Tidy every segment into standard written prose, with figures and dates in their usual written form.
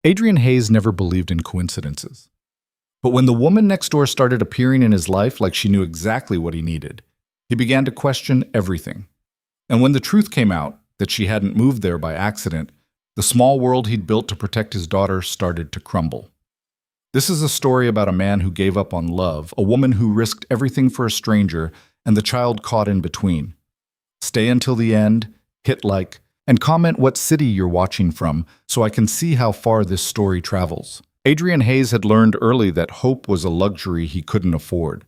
Adrian Hayes never believed in coincidences. But when the woman next door started appearing in his life like she knew exactly what he needed, he began to question everything. And when the truth came out that she hadn't moved there by accident, the small world he'd built to protect his daughter started to crumble. This is a story about a man who gave up on love, a woman who risked everything for a stranger, and the child caught in between. Stay until the end, hit like, and comment what city you're watching from so I can see how far this story travels. Adrian Hayes had learned early that hope was a luxury he couldn't afford.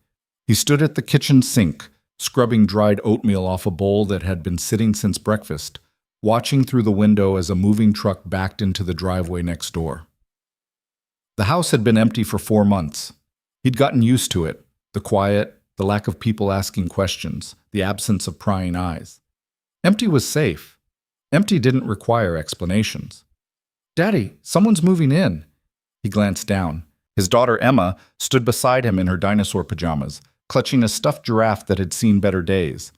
He stood at the kitchen sink, scrubbing dried oatmeal off a bowl that had been sitting since breakfast, watching through the window as a moving truck backed into the driveway next door. The house had been empty for 4 months. He'd gotten used to it, the quiet, the lack of people asking questions, the absence of prying eyes. Empty was safe. Empty didn't require explanations. "Daddy, someone's moving in." He glanced down. His daughter Emma stood beside him in her dinosaur pajamas, clutching a stuffed giraffe that had seen better days.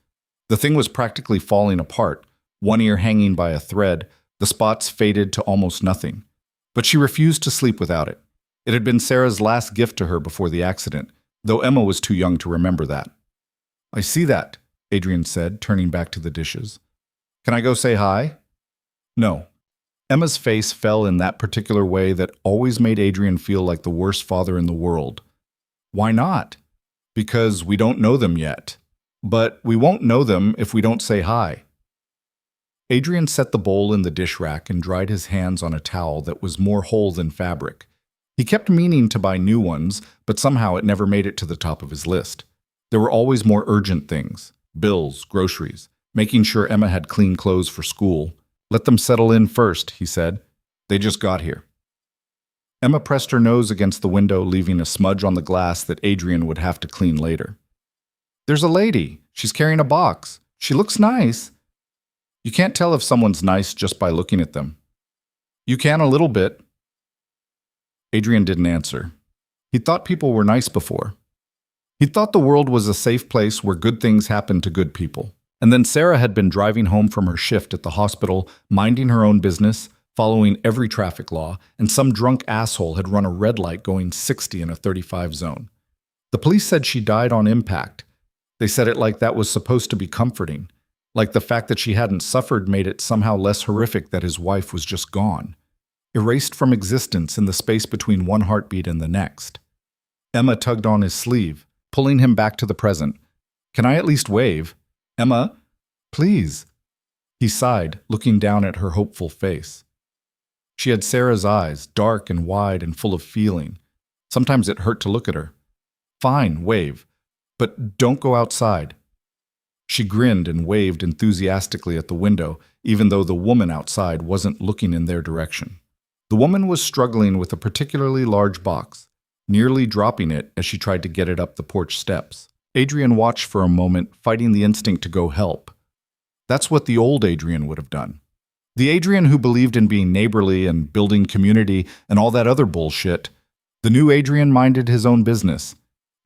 The thing was practically falling apart, one ear hanging by a thread, the spots faded to almost nothing. But she refused to sleep without it. It had been Sarah's last gift to her before the accident, though Emma was too young to remember that. "I see that," Adrian said, turning back to the dishes. "Can I go say hi?" "No." Emma's face fell in that particular way that always made Adrian feel like the worst father in the world. "Why not?" "Because we don't know them yet. But we won't know them if we don't say hi." Adrian set the bowl in the dish rack and dried his hands on a towel that was more whole than fabric. He kept meaning to buy new ones, but somehow it never made it to the top of his list. There were always more urgent things: bills, groceries, making sure Emma had clean clothes for school. "Let them settle in first," he said. "They just got here." Emma pressed her nose against the window, leaving a smudge on the glass that Adrian would have to clean later. "There's a lady. She's carrying a box. She looks nice." "You can't tell if someone's nice just by looking at them." "You can a little bit." Adrian didn't answer. He thought people were nice before. He thought the world was a safe place where good things happened to good people. And then Sarah had been driving home from her shift at the hospital, minding her own business, following every traffic law, and some drunk asshole had run a red light going 60 in a 35 zone. The police said she died on impact. They said it like that was supposed to be comforting, like the fact that she hadn't suffered made it somehow less horrific that his wife was just gone, erased from existence in the space between one heartbeat and the next. Emma tugged on his sleeve, pulling him back to the present. "Can I at least wave? Emma, please." He sighed, looking down at her hopeful face. She had Sarah's eyes, dark and wide and full of feeling. Sometimes it hurt to look at her. "Fine, wave. But don't go outside." She grinned and waved enthusiastically at the window, even though the woman outside wasn't looking in their direction. The woman was struggling with a particularly large box, nearly dropping it as she tried to get it up the porch steps. Adrian watched for a moment, fighting the instinct to go help. That's what the old Adrian would have done. The Adrian who believed in being neighborly and building community and all that other bullshit. The new Adrian minded his own business.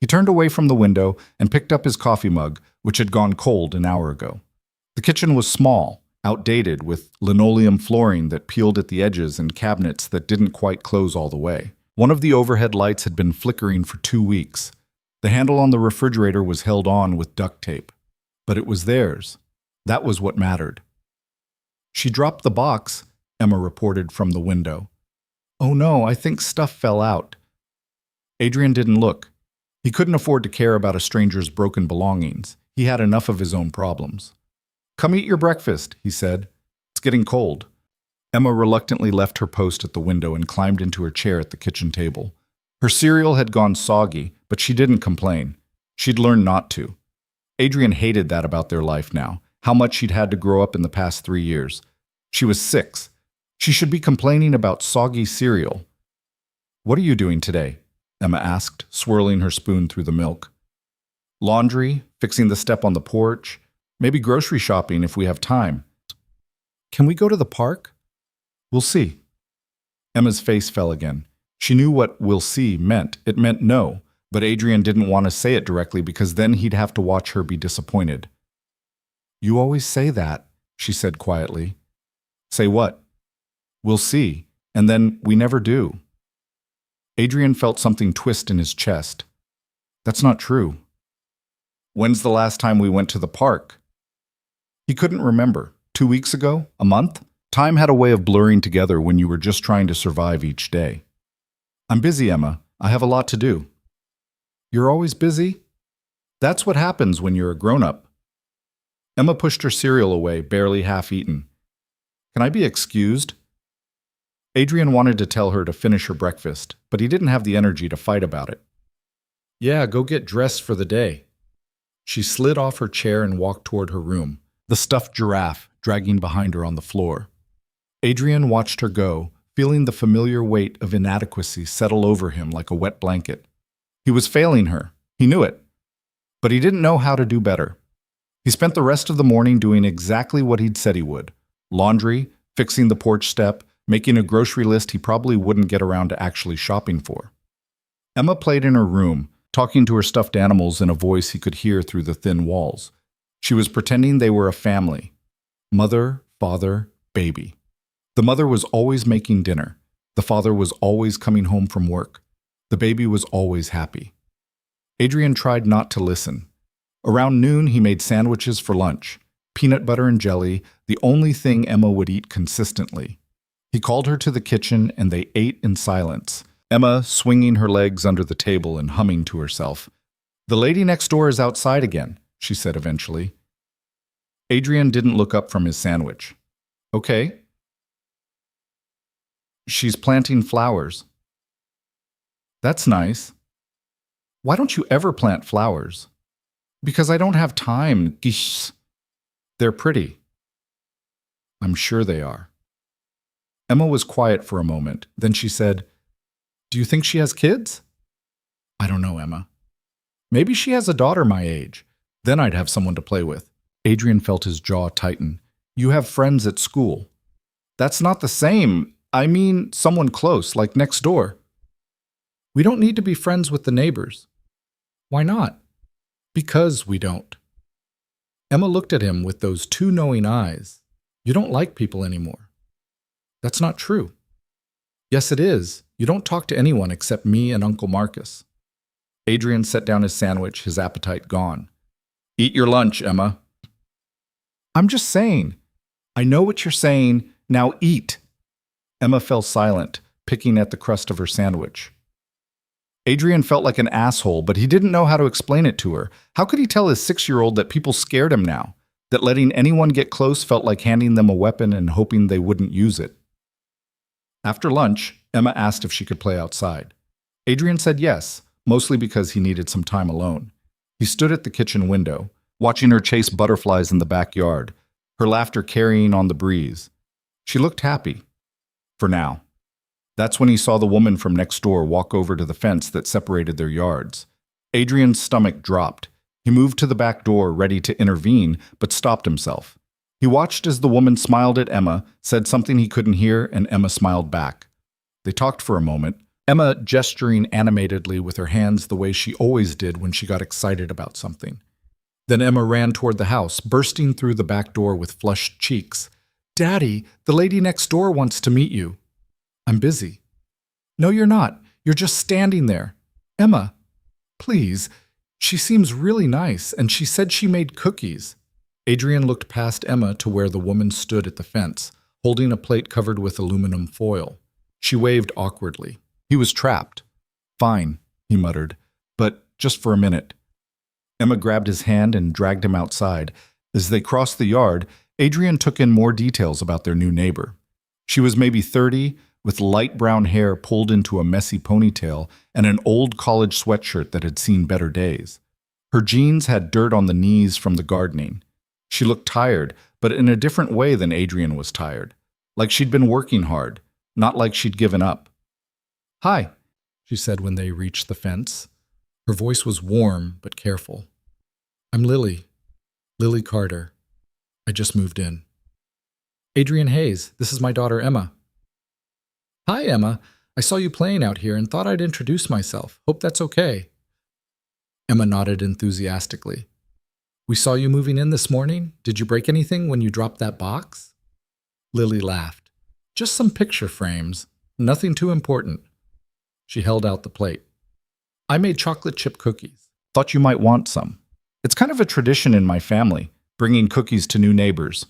He turned away from the window and picked up his coffee mug, which had gone cold an hour ago. The kitchen was small, outdated, with linoleum flooring that peeled at the edges and cabinets that didn't quite close all the way. One of the overhead lights had been flickering for 2 weeks. The handle on the refrigerator was held on with duct tape. But it was theirs. That was what mattered. "She dropped the box," Emma reported from the window. "Oh no, I think stuff fell out." Adrian didn't look. He couldn't afford to care about a stranger's broken belongings. He had enough of his own problems. "Come eat your breakfast," he said. "It's getting cold." Emma reluctantly left her post at the window and climbed into her chair at the kitchen table. Her cereal had gone soggy, but she didn't complain. She'd learned not to. Adrian hated that about their life now, how much she'd had to grow up in the past 3 years. She was 6. She should be complaining about soggy cereal. "What are you doing today?" Emma asked, swirling her spoon through the milk. "Laundry, fixing the step on the porch, maybe grocery shopping if we have time." "Can we go to the park?" "We'll see." Emma's face fell again. She knew what "we'll see" meant. It meant no, but Adrian didn't want to say it directly because then he'd have to watch her be disappointed. "You always say that," she said quietly. "Say what?" "We'll see." And then we never do. Adrian felt something twist in his chest. That's not true. When's the last time we went to the park? He couldn't remember. 2 weeks ago? A month? Time had a way of blurring together when you were just trying to survive each day. I'm busy, Emma. I have a lot to do. You're always busy? That's what happens when you're a grown-up. Emma pushed her cereal away, barely half-eaten. Can I be excused? Adrian wanted to tell her to finish her breakfast, but he didn't have the energy to fight about it. Yeah, go get dressed for the day. She slid off her chair and walked toward her room, the stuffed giraffe dragging behind her on the floor. Adrian watched her go, feeling the familiar weight of inadequacy settle over him like a wet blanket. He was failing her. He knew it. But he didn't know how to do better. He spent the rest of the morning doing exactly what he'd said he would. Laundry, fixing the porch step, making a grocery list he probably wouldn't get around to actually shopping for. Emma played in her room, talking to her stuffed animals in a voice he could hear through the thin walls. She was pretending they were a family. Mother, father, baby. The mother was always making dinner. The father was always coming home from work. The baby was always happy. Adrian tried not to listen. Around noon, he made sandwiches for lunch. Peanut butter and jelly, the only thing Emma would eat consistently. He called her to the kitchen, and they ate in silence. Emma swinging her legs under the table and humming to herself. The lady next door is outside again, she said eventually. Adrian didn't look up from his sandwich. Okay. She's planting flowers. That's nice. Why don't you ever plant flowers? Because I don't have time. Gish. They're pretty. I'm sure they are. Emma was quiet for a moment. Then she said, Do you think she has kids? I don't know, Emma. Maybe she has a daughter my age. Then I'd have someone to play with. Adrian felt his jaw tighten. You have friends at school. That's not the same. I mean, someone close, like next door. We don't need to be friends with the neighbors. Why not? Because we don't. Emma looked at him with those two knowing eyes. You don't like people anymore. That's not true. Yes, it is. You don't talk to anyone except me and Uncle Marcus. Adrian set down his sandwich, his appetite gone. Eat your lunch, Emma. I'm just saying. I know what you're saying. Now eat. Emma fell silent, picking at the crust of her sandwich. Adrian felt like an asshole, but he didn't know how to explain it to her. How could he tell his 6-year-old that people scared him now? That letting anyone get close felt like handing them a weapon and hoping they wouldn't use it? After lunch, Emma asked if she could play outside. Adrian said yes, mostly because he needed some time alone. He stood at the kitchen window, watching her chase butterflies in the backyard, her laughter carrying on the breeze. She looked happy. For now. That's when he saw the woman from next door walk over to the fence that separated their yards. Adrian's stomach dropped. He moved to the back door, ready to intervene, but stopped himself. He watched as the woman smiled at Emma, said something he couldn't hear, and Emma smiled back. They talked for a moment, Emma gesturing animatedly with her hands the way she always did when she got excited about something. Then Emma ran toward the house, bursting through the back door with flushed cheeks. Daddy, the lady next door wants to meet you. I'm busy. No, you're not. You're just standing there. Emma, please. She seems really nice, and she said she made cookies. Adrian looked past Emma to where the woman stood at the fence, holding a plate covered with aluminum foil. She waved awkwardly. He was trapped. Fine, he muttered, but just for a minute. Emma grabbed his hand and dragged him outside. As they crossed the yard, Adrian took in more details about their new neighbor. She was maybe 30, with light brown hair pulled into a messy ponytail and an old college sweatshirt that had seen better days. Her jeans had dirt on the knees from the gardening. She looked tired, but in a different way than Adrian was tired. Like she'd been working hard, not like she'd given up. Hi, she said when they reached the fence. Her voice was warm but careful. I'm Lily. Lily Carter. I just moved in. Adrian Hayes, this is my daughter Emma. Hi, Emma. I saw you playing out here and thought I'd introduce myself. Hope that's okay. Emma nodded enthusiastically. We saw you moving in this morning. Did you break anything when you dropped that box? Lily laughed. Just some picture frames. Nothing too important. She held out the plate. I made chocolate chip cookies. Thought you might want some. It's kind of a tradition in my family, bringing cookies to new neighbors.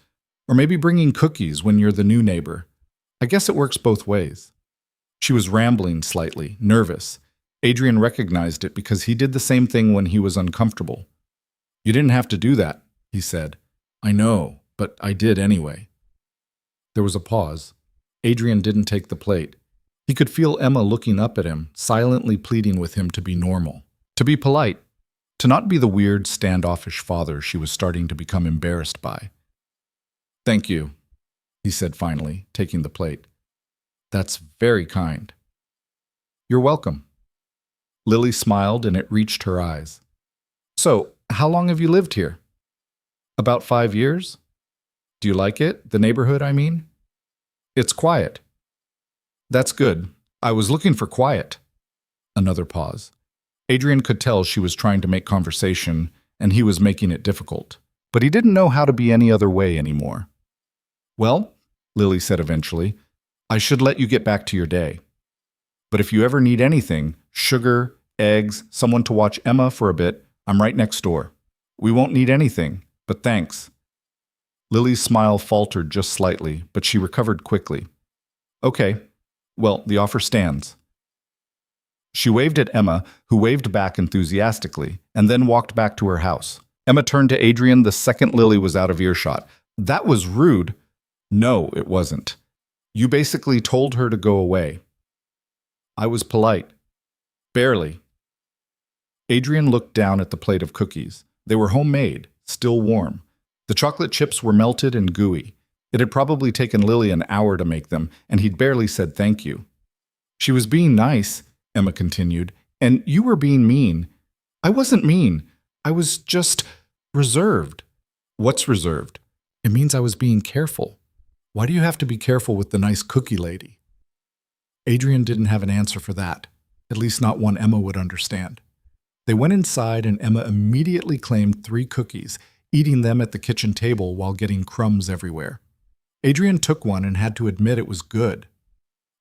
Or maybe bringing cookies when you're the new neighbor. I guess it works both ways. She was rambling slightly, nervous. Adrian recognized it because he did the same thing when he was uncomfortable. You didn't have to do that, he said. I know, but I did anyway. There was a pause. Adrian didn't take the plate. He could feel Emma looking up at him, silently pleading with him to be normal, to be polite, to not be the weird, standoffish father she was starting to become embarrassed by. Thank you, he said finally, taking the plate. That's very kind. You're welcome. Lily smiled and it reached her eyes. So, how long have you lived here? About 5 years? Do you like it? The neighborhood, I mean? It's quiet. That's good. I was looking for quiet. Another pause. Adrian could tell she was trying to make conversation, and he was making it difficult. But he didn't know how to be any other way anymore. Well, Lily said eventually, I should let you get back to your day. But if you ever need anything, sugar, eggs, someone to watch Emma for a bit, I'm right next door. We won't need anything, but thanks. Lily's smile faltered just slightly, but she recovered quickly. Okay, well, the offer stands. She waved at Emma, who waved back enthusiastically, and then walked back to her house. Emma turned to Adrian the second Lily was out of earshot. That was rude. No, it wasn't. You basically told her to go away. I was polite. Barely. Adrian looked down at the plate of cookies. They were homemade, still warm. The chocolate chips were melted and gooey. It had probably taken Lily an hour to make them, and he'd barely said thank you. She was being nice, Emma continued, and you were being mean. I wasn't mean. I was just reserved. What's reserved? It means I was being careful. Why do you have to be careful with the nice cookie lady? Adrian didn't have an answer for that, at least not one Emma would understand. They went inside and Emma immediately claimed 3 cookies, eating them at the kitchen table while getting crumbs everywhere. Adrian took one and had to admit it was good.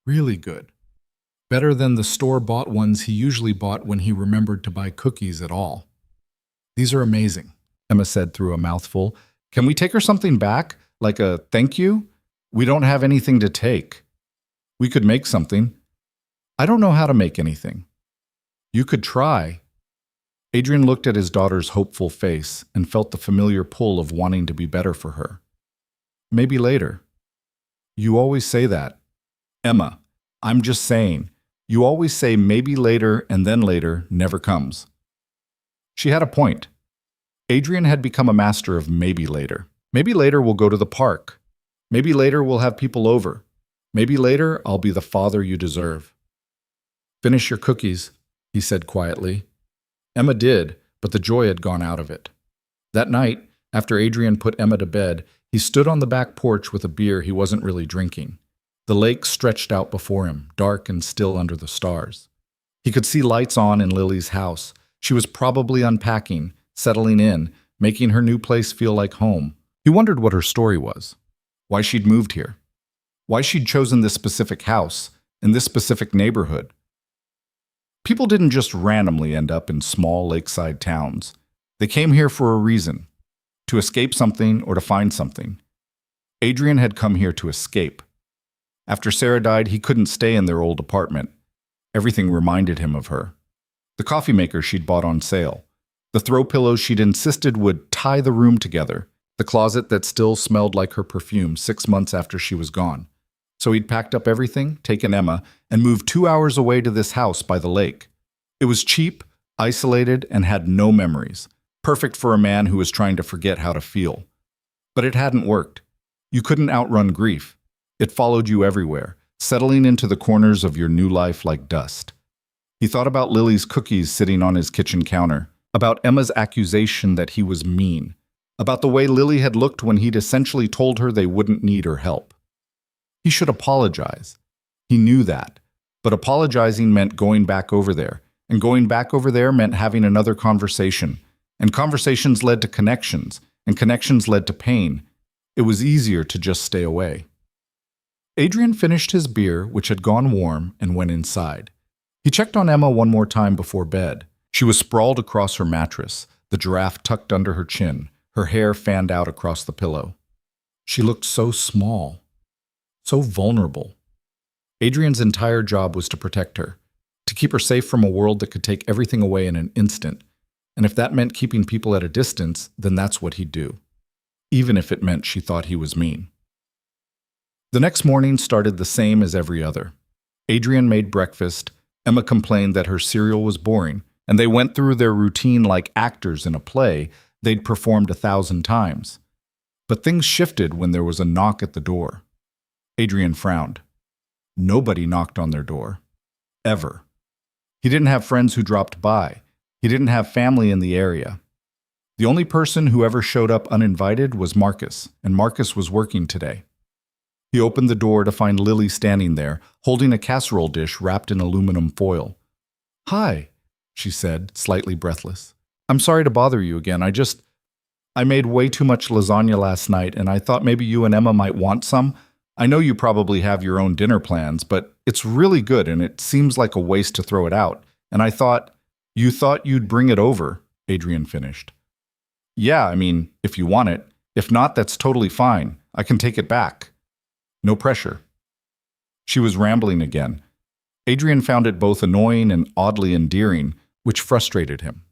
Really good. Better than the store-bought ones he usually bought when he remembered to buy cookies at all. These are amazing, Emma said through a mouthful. Can we take her something back, like a thank you? We don't have anything to take. We could make something. I don't know how to make anything. You could try. Adrian looked at his daughter's hopeful face and felt the familiar pull of wanting to be better for her. Maybe later. You always say that. Emma, I'm just saying. You always say maybe later and then later never comes. She had a point. Adrian had become a master of maybe later. Maybe later we'll go to the park. Maybe later we'll have people over. Maybe later I'll be the father you deserve. Finish your cookies, he said quietly. Emma did, but the joy had gone out of it. That night, after Adrian put Emma to bed, he stood on the back porch with a beer he wasn't really drinking. The lake stretched out before him, dark and still under the stars. He could see lights on in Lily's house. She was probably unpacking, settling in, making her new place feel like home. He wondered what her story was, why she'd moved here, why she'd chosen this specific house, in this specific neighborhood. People didn't just randomly end up in small lakeside towns. They came here for a reason, to escape something or to find something. Adrian had come here to escape. After Sarah died, he couldn't stay in their old apartment. Everything reminded him of her. The coffee maker she'd bought on sale, the throw pillows she'd insisted would tie the room together, the closet that still smelled like her perfume 6 months after she was gone. So he'd packed up everything, taken Emma, and moved 2 hours away to this house by the lake. It was cheap, isolated, and had no memories, perfect for a man who was trying to forget how to feel. But it hadn't worked. You couldn't outrun grief. It followed you everywhere, settling into the corners of your new life like dust. He thought about Lily's cookies sitting on his kitchen counter, about Emma's accusation that he was mean, about the way Lily had looked when he'd essentially told her they wouldn't need her help. He should apologize. He knew that. But apologizing meant going back over there, and going back over there meant having another conversation, and conversations led to connections, and connections led to pain. It was easier to just stay away. Adrian finished his beer, which had gone warm, and went inside. He checked on Emma one more time before bed. She was sprawled across her mattress, the giraffe tucked under her chin, her hair fanned out across the pillow. She looked so small, so vulnerable. Adrian's entire job was to protect her, to keep her safe from a world that could take everything away in an instant. And if that meant keeping people at a distance, then that's what he'd do, even if it meant she thought he was mean. The next morning started the same as every other. Adrian made breakfast, Emma complained that her cereal was boring, and they went through their routine like actors in a play they'd performed 1,000 times. But things shifted when there was a knock at the door. Adrian frowned. Nobody knocked on their door. Ever. He didn't have friends who dropped by. He didn't have family in the area. The only person who ever showed up uninvited was Marcus, and Marcus was working today. He opened the door to find Lily standing there, holding a casserole dish wrapped in aluminum foil. "Hi," she said, slightly breathless. "I'm sorry to bother you again. I made way too much lasagna last night, and I thought maybe you and Emma might want some. I know you probably have your own dinner plans, but it's really good and it seems like a waste to throw it out. And I thought, you thought you'd bring it over," Adrian finished. "Yeah, I mean, if you want it. If not, that's totally fine. I can take it back. No pressure." She was rambling again. Adrian found it both annoying and oddly endearing, which frustrated him.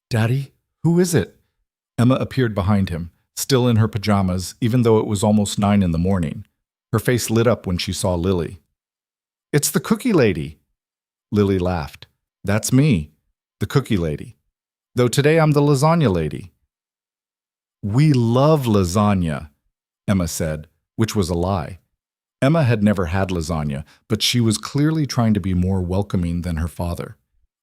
"Daddy, who is it?" Emma appeared behind him, still in her pajamas, even though it was almost 9 in the morning. Her face lit up when she saw Lily. "It's the cookie lady." Lily laughed. "That's me, the cookie lady. Though today I'm the lasagna lady." "We love lasagna," Emma said, which was a lie. Emma had never had lasagna, but she was clearly trying to be more welcoming than her father.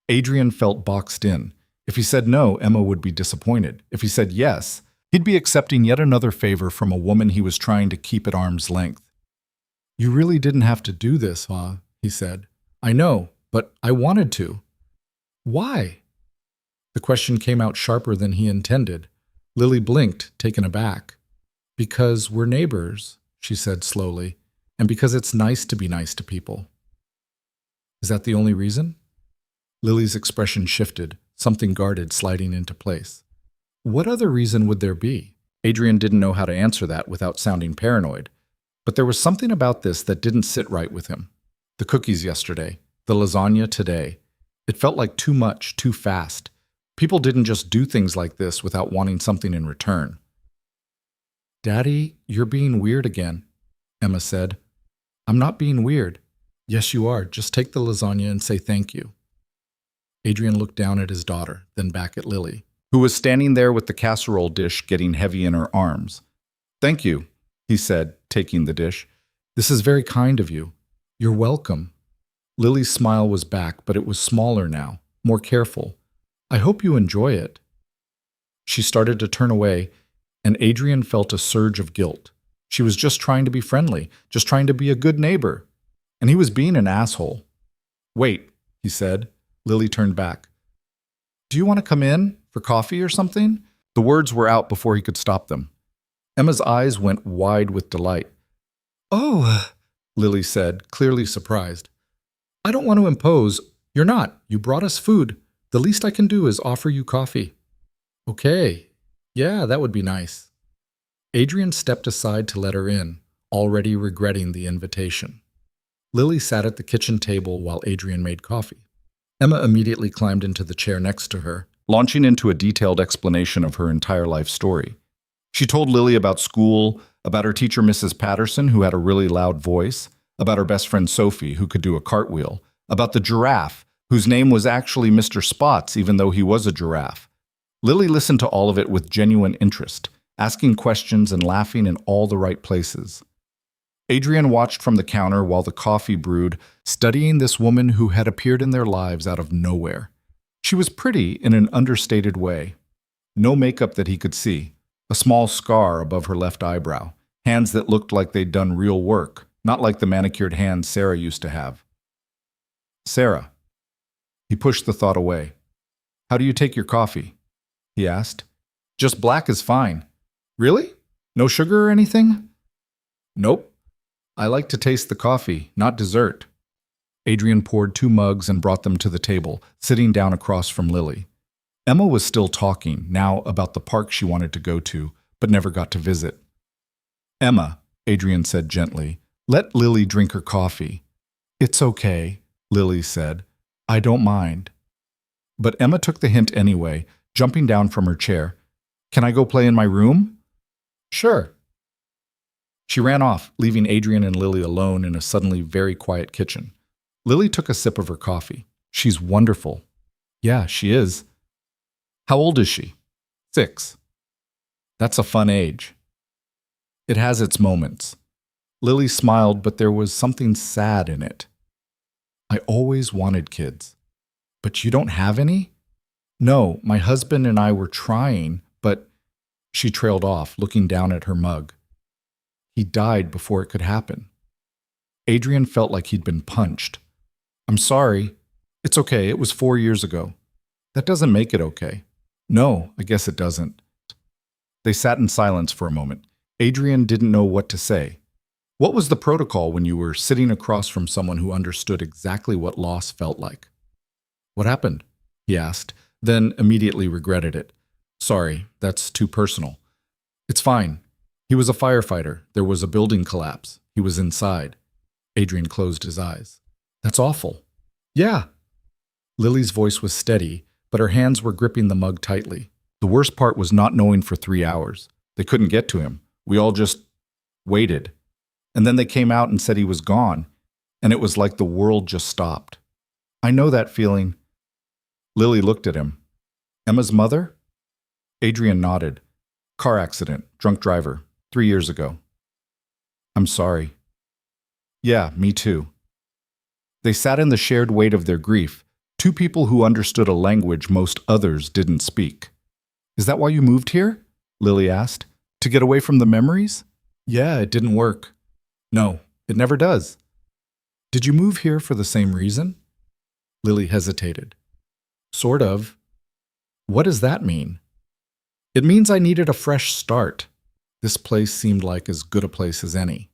Adrian felt boxed in. If he said no, Emma would be disappointed. If he said yes, he'd be accepting yet another favor from a woman he was trying to keep at arm's length. "You really didn't have to do this, huh?" he said. "I know, but I wanted to." "Why?" The question came out sharper than he intended. Lily blinked, taken aback. "Because we're neighbors," she said slowly, "and because it's nice to be nice to people." "Is that the only reason?" Lily's expression shifted, something guarded sliding into place. "What other reason would there be?" Adrian didn't know how to answer that without sounding paranoid. But there was something about this that didn't sit right with him. The cookies yesterday, the lasagna today. It felt like too much, too fast. People didn't just do things like this without wanting something in return. "Daddy, you're being weird again," Emma said. "I'm not being weird." "Yes, you are. Just take the lasagna and say thank you." Adrian looked down at his daughter, then back at Lily, who was standing there with the casserole dish getting heavy in her arms. "Thank you," he said, taking the dish. "This is very kind of you." "You're welcome." Lily's smile was back, but it was smaller now, more careful. "I hope you enjoy it." She started to turn away, and Adrian felt a surge of guilt. She was just trying to be friendly, just trying to be a good neighbor. And he was being an asshole. "Wait," he said. Lily turned back. "Do you want to come in for coffee or something?" The words were out before he could stop them. Emma's eyes went wide with delight. "Oh," Lily said, clearly surprised. "I don't want to impose. You're not. You brought us food. The least I can do is offer you coffee." "Okay. Yeah, that would be nice." Adrian stepped aside to let her in, already regretting the invitation. Lily sat at the kitchen table while Adrian made coffee. Emma immediately climbed into the chair next to her, launching into a detailed explanation of her entire life story. She told Lily about school, about her teacher Mrs. Patterson, who had a really loud voice, about her best friend Sophie, who could do a cartwheel, about the giraffe, whose name was actually Mr. Spots, even though he was a giraffe. Lily listened to all of it with genuine interest, asking questions and laughing in all the right places. Adrian watched from the counter while the coffee brewed, studying this woman who had appeared in their lives out of nowhere. She was pretty in an understated way. No makeup that he could see, a small scar above her left eyebrow, hands that looked like they'd done real work, not like the manicured hands Sarah used to have. "Sarah." He pushed the thought away. "How do you take your coffee?" he asked. "Just black is fine." "Really? No sugar or anything?" "Nope." I like to taste the coffee, not dessert. Adrian poured 2 mugs and brought them to the table, sitting down across from Lily. Emma was still talking, now about the park she wanted to go to, but never got to visit. Emma, Adrian said gently, let Lily drink her coffee. It's okay, Lily said. I don't mind. But Emma took the hint anyway, jumping down from her chair. Can I go play in my room? Sure. She ran off, leaving Adrian and Lily alone in a suddenly very quiet kitchen. Lily took a sip of her coffee. She's wonderful. Yeah, she is. How old is she? 6. That's a fun age. It has its moments. Lily smiled, but there was something sad in it. I always wanted kids. But you don't have any? No, my husband and I were trying, but she trailed off, looking down at her mug. He died before it could happen. Adrian felt like he'd been punched. I'm sorry. It's okay, it was 4 years ago. That doesn't make it okay. No, I guess it doesn't. They sat in silence for a moment. Adrian didn't know what to say. What was the protocol when you were sitting across from someone who understood exactly what loss felt like? What happened? He asked, then immediately regretted it. Sorry, that's too personal. It's fine. He was a firefighter. There was a building collapse. He was inside. Adrian closed his eyes. That's awful. Yeah. Lily's voice was steady, but her hands were gripping the mug tightly. The worst part was not knowing for 3 hours. They couldn't get to him. We all just waited. And then they came out and said he was gone, and it was like the world just stopped. I know that feeling. Lily looked at him. Emma's mother? Adrian nodded. Car accident, drunk driver, 3 years ago. I'm sorry. Yeah, me too. They sat in the shared weight of their grief, 2 people who understood a language most others didn't speak. Is that why you moved here? Lily asked. To get away from the memories? Yeah, it didn't work. No, it never does. Did you move here for the same reason? Lily hesitated. Sort of. What does that mean? It means I needed a fresh start. This place seemed like as good a place as any.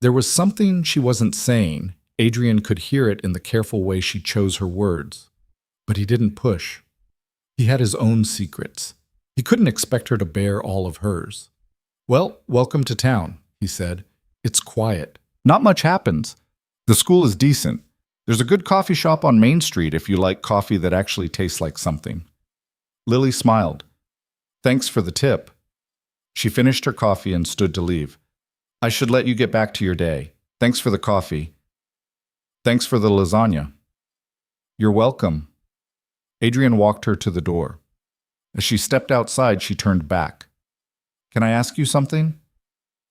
There was something she wasn't saying. Adrian could hear it in the careful way she chose her words. But he didn't push. He had his own secrets. He couldn't expect her to bear all of hers. Well, welcome to town, he said. It's quiet. Not much happens. The school is decent. There's a good coffee shop on Main Street if you like coffee that actually tastes like something. Lily smiled. Thanks for the tip. She finished her coffee and stood to leave. I should let you get back to your day. Thanks for the coffee. Thanks for the lasagna. You're welcome. Adrian walked her to the door. As she stepped outside, she turned back. Can I ask you something?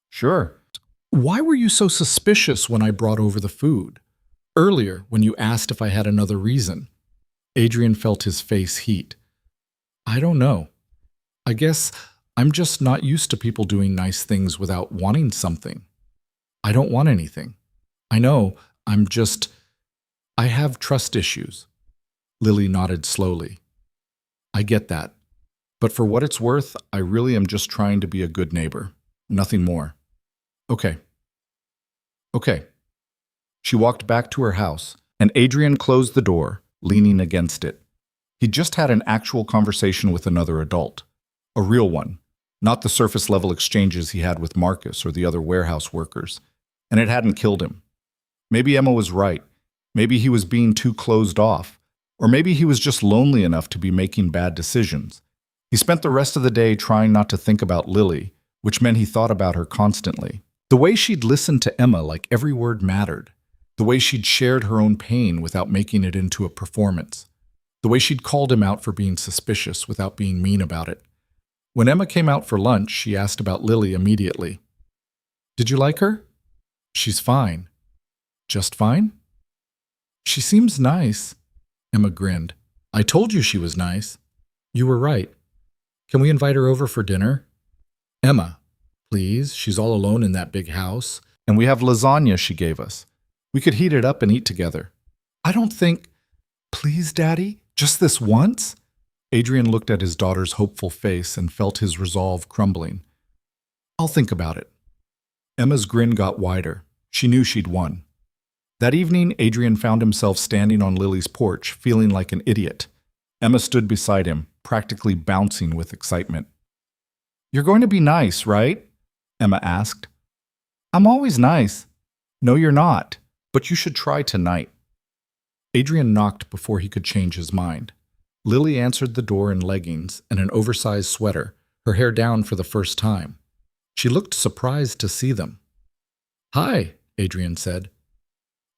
Sure. Why were you so suspicious when I brought over the food? Earlier, when you asked if I had another reason. Adrian felt his face heat. I don't know. I guess I'm just not used to people doing nice things without wanting something. I don't want anything. I know, I have trust issues. Lily nodded slowly. I get that. But for what it's worth, I really am just trying to be a good neighbor. Nothing more. Okay. She walked back to her house, and Adrian closed the door, leaning against it. He'd just had an actual conversation with another adult. A real one, not the surface-level exchanges he had with Marcus or the other warehouse workers. And it hadn't killed him. Maybe Emma was right. Maybe he was being too closed off. Or maybe he was just lonely enough to be making bad decisions. He spent the rest of the day trying not to think about Lily, which meant he thought about her constantly. The way she'd listened to Emma like every word mattered. The way she'd shared her own pain without making it into a performance. The way she'd called him out for being suspicious without being mean about it. When Emma came out for lunch, she asked about Lily immediately. Did you like her? She's fine. Just fine? She seems nice. Emma grinned. I told you she was nice. You were right. Can we invite her over for dinner? Emma, please. She's all alone in that big house. And we have lasagna she gave us. We could heat it up and eat together. I don't think... Please, Daddy? Just this once? Adrian looked at his daughter's hopeful face and felt his resolve crumbling. I'll think about it. Emma's grin got wider. She knew she'd won. That evening, Adrian found himself standing on Lily's porch, feeling like an idiot. Emma stood beside him, practically bouncing with excitement. "You're going to be nice, right?" Emma asked. "I'm always nice." "No, you're not. But you should try tonight." Adrian knocked before he could change his mind. Lily answered the door in leggings and an oversized sweater, her hair down for the first time. She looked surprised to see them. "Hi," Adrian said.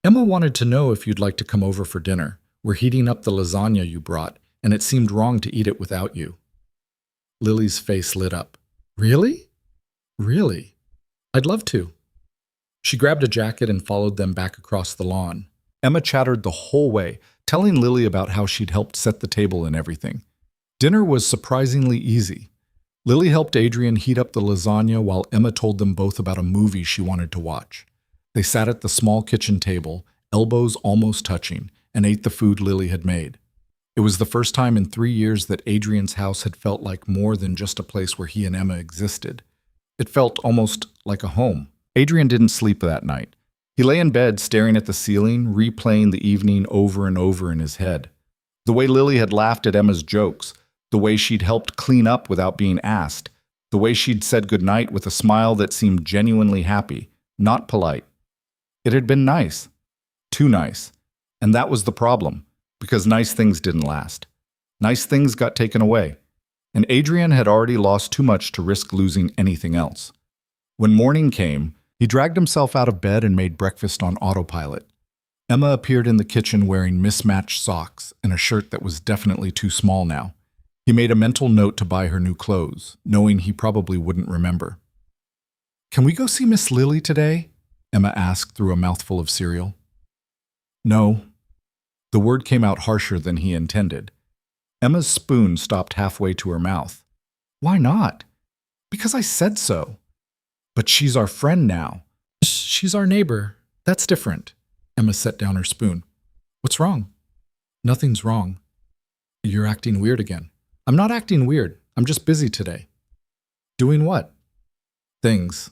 "Emma wanted to know if you'd like to come over for dinner. We're heating up the lasagna you brought, and it seemed wrong to eat it without you." Lily's face lit up. "Really? Really? I'd love to." She grabbed a jacket and followed them back across the lawn. Emma chattered the whole way, telling Lily about how she'd helped set the table and everything. Dinner was surprisingly easy. Lily helped Adrian heat up the lasagna while Emma told them both about a movie she wanted to watch. They sat at the small kitchen table, elbows almost touching, and ate the food Lily had made. It was the first time in 3 years that Adrian's house had felt like more than just a place where he and Emma existed. It felt almost like a home. Adrian didn't sleep that night. He lay in bed staring at the ceiling, replaying the evening over and over in his head. The way Lily had laughed at Emma's jokes, the way she'd helped clean up without being asked, the way she'd said goodnight with a smile that seemed genuinely happy, not polite. It had been nice. Too nice. And that was the problem, because nice things didn't last. Nice things got taken away. And Adrian had already lost too much to risk losing anything else. When morning came, he dragged himself out of bed and made breakfast on autopilot. Emma appeared in the kitchen wearing mismatched socks and a shirt that was definitely too small now. He made a mental note to buy her new clothes, knowing he probably wouldn't remember. "Can we go see Miss Lily today?" Emma asked through a mouthful of cereal. "No." The word came out harsher than he intended. Emma's spoon stopped halfway to her mouth. "Why not?" "Because I said so." "But she's our friend now." "She's our neighbor. That's different." Emma set down her spoon. "What's wrong?" "Nothing's wrong." "You're acting weird again." "I'm not acting weird. I'm just busy today." "Doing what?" "Things."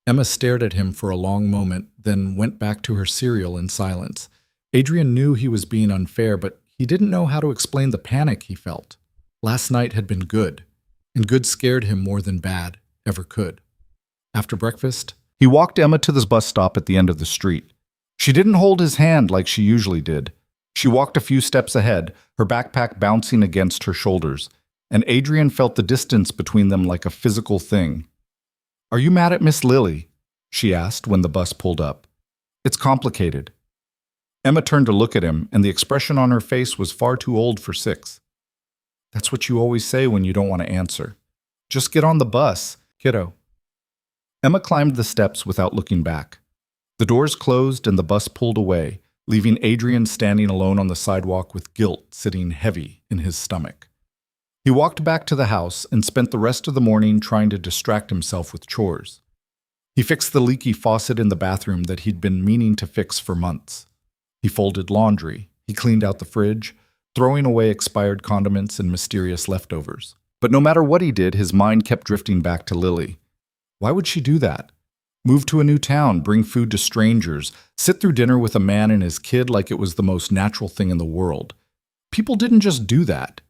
Emma stared at him for a long moment, then went back to her cereal in silence. Adrian knew he was being unfair, but he didn't know how to explain the panic he felt. Last night had been good, and good scared him more than bad ever could. After breakfast, he walked Emma to the bus stop at the end of the street. She didn't hold his hand like she usually did. She walked a few steps ahead, her backpack bouncing against her shoulders, and Adrian felt the distance between them like a physical thing. "Are you mad at Miss Lily?" she asked when the bus pulled up. "It's complicated." Emma turned to look at him, and the expression on her face was far too old for 6. "That's what you always say when you don't want to answer. Just get on the bus, kiddo." Emma climbed the steps without looking back. The doors closed and the bus pulled away, leaving Adrian standing alone on the sidewalk with guilt sitting heavy in his stomach. He walked back to the house and spent the rest of the morning trying to distract himself with chores. He fixed the leaky faucet in the bathroom that he'd been meaning to fix for months. He folded laundry. He cleaned out the fridge, throwing away expired condiments and mysterious leftovers. But no matter what he did, his mind kept drifting back to Lily. Why would she do that? Move to a new town, bring food to strangers, sit through dinner with a man and his kid like it was the most natural thing in the world. People didn't just do that.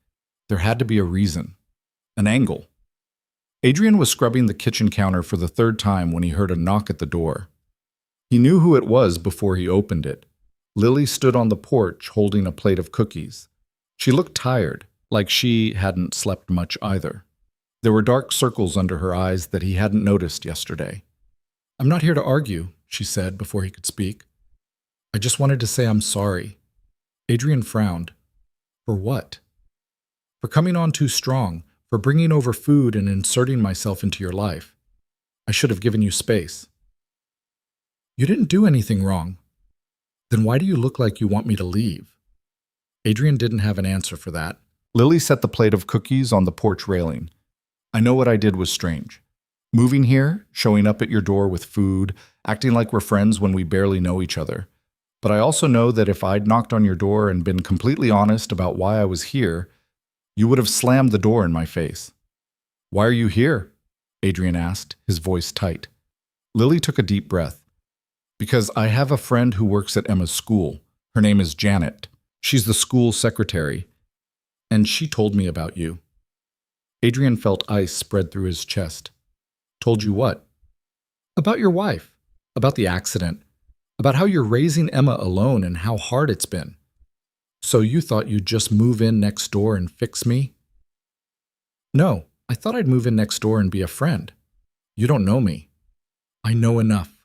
There had to be a reason. An angle. Adrian was scrubbing the kitchen counter for the 3rd time when he heard a knock at the door. He knew who it was before he opened it. Lily stood on the porch holding a plate of cookies. She looked tired, like she hadn't slept much either. There were dark circles under her eyes that he hadn't noticed yesterday. "I'm not here to argue," she said before he could speak. "I just wanted to say I'm sorry." Adrian frowned. "For what?" "For coming on too strong, for bringing over food and inserting myself into your life. I should have given you space." "You didn't do anything wrong." "Then why do you look like you want me to leave?" Adrian didn't have an answer for that. Lily set the plate of cookies on the porch railing. "I know what I did was strange. Moving here, showing up at your door with food, acting like we're friends when we barely know each other. But I also know that if I'd knocked on your door and been completely honest about why I was here, you would have slammed the door in my face." "Why are you here?" Adrian asked, his voice tight. Lily took a deep breath. Because I have a friend who works at Emma's school. Her name is Janet. She's the school secretary. And she told me about you. Adrian felt ice spread through his chest. Told you what? About your wife. About the accident. About how you're raising Emma alone and how hard it's been. So you thought you'd just move in next door and fix me? No, I thought I'd move in next door and be a friend. You don't know me. I know enough.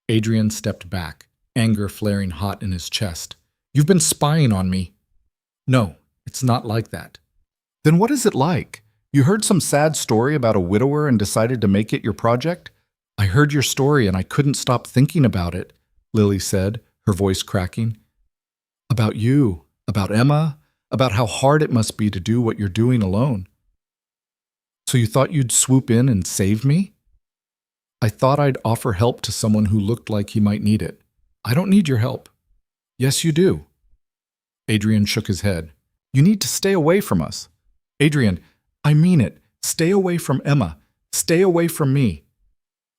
Adrian stepped back, anger flaring hot in his chest. You've been spying on me. No, it's not like that. Then what is it like? You heard some sad story about a widower and decided to make it your project? I heard your story and I couldn't stop thinking about it, Lily said, her voice cracking. About you, about Emma, about how hard it must be to do what you're doing alone. So you thought you'd swoop in and save me? I thought I'd offer help to someone who looked like he might need it. I don't need your help. Yes, you do. Adrian shook his head. You need to stay away from us. Adrian, I mean it. Stay away from Emma. Stay away from me.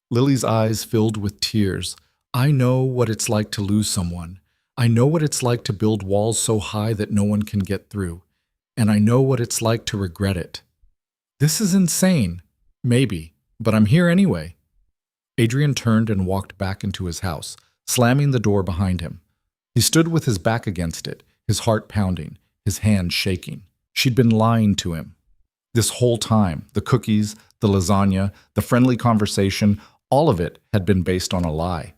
Lily's eyes filled with tears. I know what it's like to lose someone. I know what it's like to build walls so high that no one can get through. And I know what it's like to regret it. This is insane. Maybe. But I'm here anyway. Adrian turned and walked back into his house, slamming the door behind him. He stood with his back against it, his heart pounding, his hands shaking. She'd been lying to him. This whole time, the cookies, the lasagna, the friendly conversation, all of it had been based on a lie.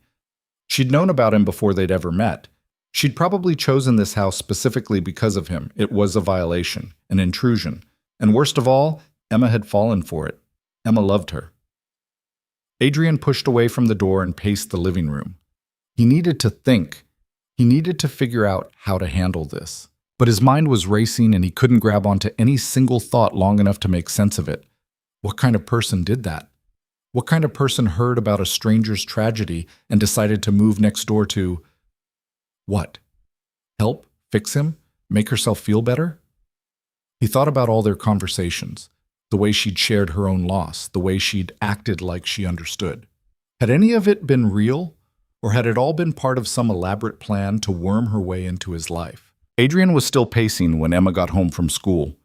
She'd known about him before they'd ever met. She'd probably chosen this house specifically because of him. It was a violation, an intrusion. And worst of all, Emma had fallen for it. Emma loved her. Adrian pushed away from the door and paced the living room. He needed to think. He needed to figure out how to handle this. But his mind was racing and he couldn't grab onto any single thought long enough to make sense of it. What kind of person did that? What kind of person heard about a stranger's tragedy and decided to move next door to... what? Help? Fix him? Make herself feel better? He thought about all their conversations. The way she'd shared her own loss, the way she'd acted like she understood. Had any of it been real, or had it all been part of some elaborate plan to worm her way into his life? Adrian was still pacing when Emma got home from school.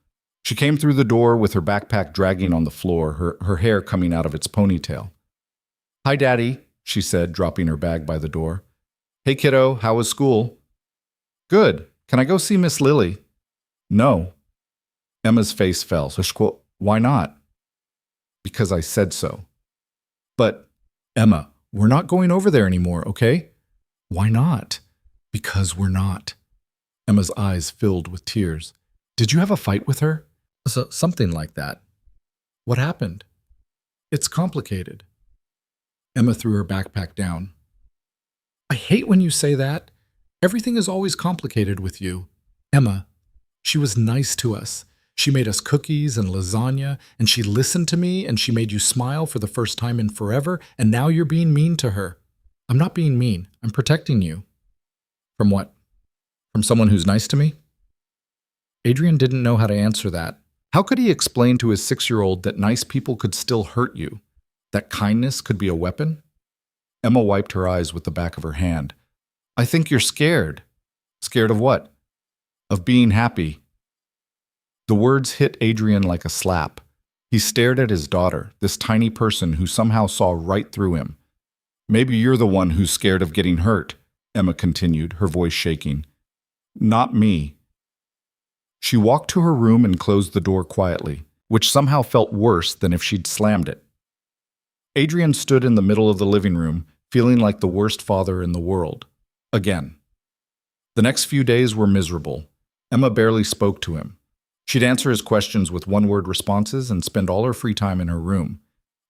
She came through the door with her backpack dragging on the floor, her hair coming out of its ponytail. Hi, Daddy, she said, dropping her bag by the door. Hey, kiddo, how was school? Good. Can I go see Miss Lily? No. Emma's face fell. So why not? Because I said so. But, Emma, we're not going over there anymore, okay? Why not? Because we're not. Emma's eyes filled with tears. Did you have a fight with her? Something like that. What happened? It's complicated. Emma threw her backpack down. I hate when you say that. Everything is always complicated with you. Emma, she was nice to us. She made us cookies and lasagna, and she listened to me, and she made you smile for the first time in forever, and now you're being mean to her. I'm not being mean. I'm protecting you. From what? From someone who's nice to me? Adrian didn't know how to answer that. How could he explain to his 6-year-old that nice people could still hurt you? That kindness could be a weapon? Emma wiped her eyes with the back of her hand. I think you're scared. Scared of what? Of being happy. The words hit Adrian like a slap. He stared at his daughter, this tiny person who somehow saw right through him. Maybe you're the one who's scared of getting hurt, Emma continued, her voice shaking. Not me. She walked to her room and closed the door quietly, which somehow felt worse than if she'd slammed it. Adrian stood in the middle of the living room, feeling like the worst father in the world. Again. The next few days were miserable. Emma barely spoke to him. She'd answer his questions with one-word responses and spend all her free time in her room.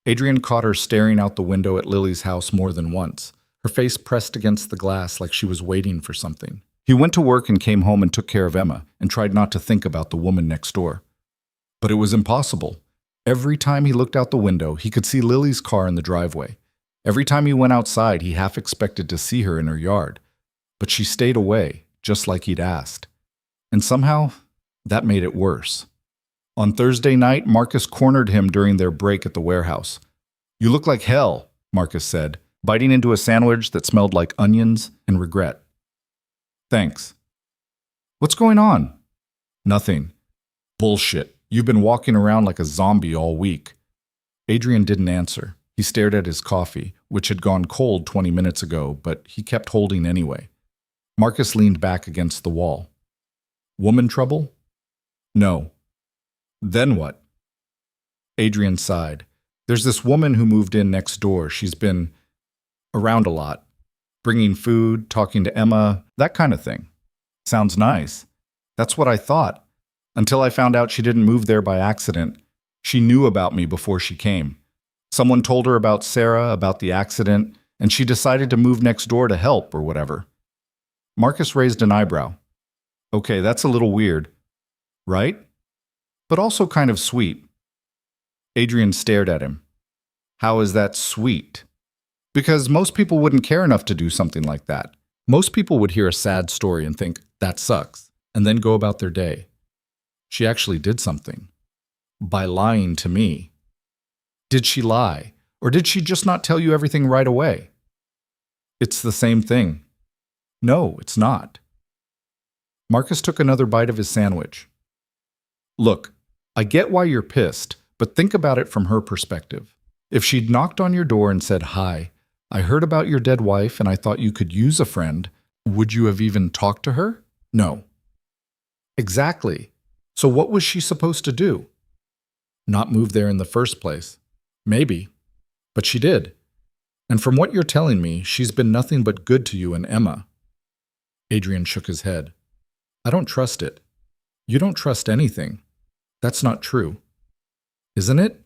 Adrian caught her staring out the window at Lily's house more than once, her face pressed against the glass like she was waiting for something. He went to work and came home and took care of Emma and tried not to think about the woman next door. But it was impossible. Every time he looked out the window, he could see Lily's car in the driveway. Every time he went outside, he half expected to see her in her yard. But she stayed away, just like he'd asked. And somehow, that made it worse. On Thursday night, Marcus cornered him during their break at the warehouse. You look like hell, Marcus said, biting into a sandwich that smelled like onions and regret. Thanks. What's going on? Nothing. Bullshit. You've been walking around like a zombie all week. Adrian didn't answer. He stared at his coffee, which had gone cold 20 minutes ago, but he kept holding anyway. Marcus leaned back against the wall. Woman trouble? No. Then what? Adrian sighed. There's this woman who moved in next door. She's been around a lot, bringing food, talking to Emma, that kind of thing. Sounds nice. That's what I thought. Until I found out she didn't move there by accident. She knew about me before she came. Someone told her about Sarah, about the accident, and she decided to move next door to help or whatever. Marcus raised an eyebrow. Okay, that's a little weird, right? But also kind of sweet. Adrian stared at him. How is that sweet? Because most people wouldn't care enough to do something like that. Most people would hear a sad story and think, that sucks, and then go about their day. She actually did something. By lying to me. Did she lie? Or did she just not tell you everything right away? It's the same thing. No, it's not. Marcus took another bite of his sandwich. Look, I get why you're pissed, but think about it from her perspective. If she'd knocked on your door and said, "Hi, I heard about your dead wife and I thought you could use a friend," would you have even talked to her? No. Exactly. So what was she supposed to do? Not move there in the first place. Maybe. But she did. And from what you're telling me, she's been nothing but good to you and Emma. Adrian shook his head. I don't trust it. You don't trust anything. That's not true. Isn't it?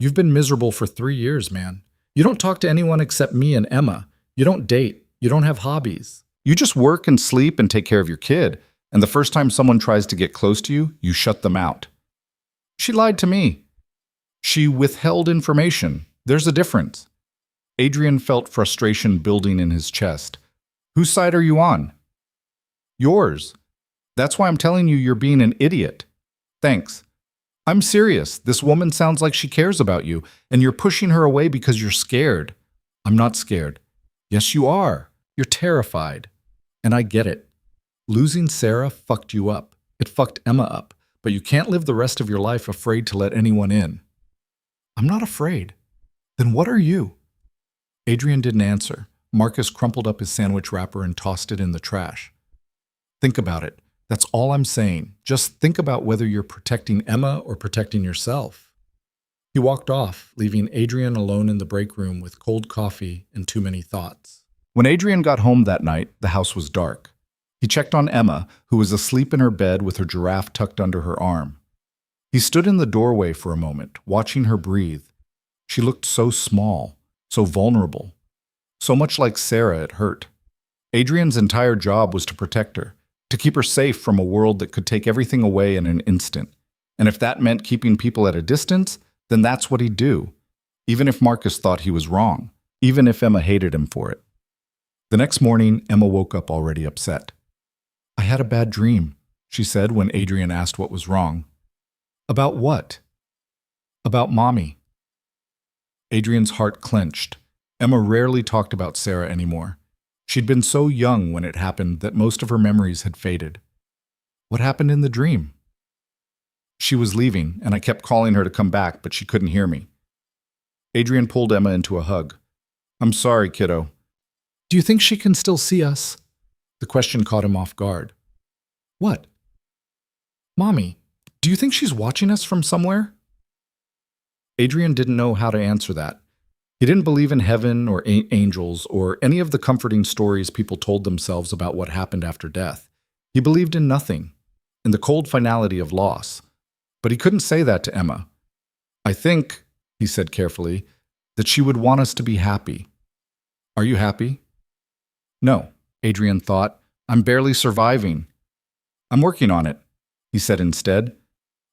You've been miserable for 3 years, man. You don't talk to anyone except me and Emma. You don't date. You don't have hobbies. You just work and sleep and take care of your kid. And the first time someone tries to get close to you, you shut them out. She lied to me. She withheld information. There's a difference. Adrian felt frustration building in his chest. Whose side are you on? Yours. That's why I'm telling you you're being an idiot. Thanks. I'm serious. This woman sounds like she cares about you, and you're pushing her away because you're scared. I'm not scared. Yes, you are. You're terrified. And I get it. Losing Sarah fucked you up. It fucked Emma up. But you can't live the rest of your life afraid to let anyone in. I'm not afraid. Then what are you? Adrian didn't answer. Marcus crumpled up his sandwich wrapper and tossed it in the trash. Think about it. That's all I'm saying. Just think about whether you're protecting Emma or protecting yourself. He walked off, leaving Adrian alone in the break room with cold coffee and too many thoughts. When Adrian got home that night, the house was dark. He checked on Emma, who was asleep in her bed with her giraffe tucked under her arm. He stood in the doorway for a moment, watching her breathe. She looked so small, so vulnerable. So much like Sarah, it hurt. Adrian's entire job was to protect her, to keep her safe from a world that could take everything away in an instant. And if that meant keeping people at a distance, then that's what he'd do, even if Marcus thought he was wrong, even if Emma hated him for it. The next morning, Emma woke up already upset. I had a bad dream, she said when Adrian asked what was wrong. About what? About Mommy. Adrian's heart clenched. Emma rarely talked about Sarah anymore. She'd been so young when it happened that most of her memories had faded. What happened in the dream? She was leaving, and I kept calling her to come back, but she couldn't hear me. Adrian pulled Emma into a hug. I'm sorry, kiddo. Do you think she can still see us? The question caught him off guard. What? Mommy, do you think she's watching us from somewhere? Adrian didn't know how to answer that. He didn't believe in heaven or angels or any of the comforting stories people told themselves about what happened after death. He believed in nothing, in the cold finality of loss. But he couldn't say that to Emma. I think, he said carefully, that she would want us to be happy. Are you happy? No, Adrian thought. I'm barely surviving. I'm working on it, he said instead.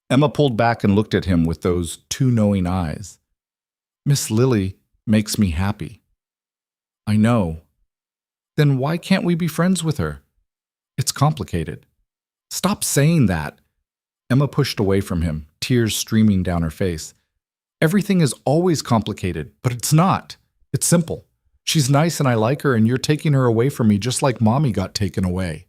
Emma pulled back and looked at him with those two knowing eyes. Miss Lily makes me happy. I know. Then why can't we be friends with her? It's complicated. Stop saying that. Emma pushed away from him, tears streaming down her face. Everything is always complicated, but it's not. It's simple. She's nice and I like her, and you're taking her away from me just like Mommy got taken away.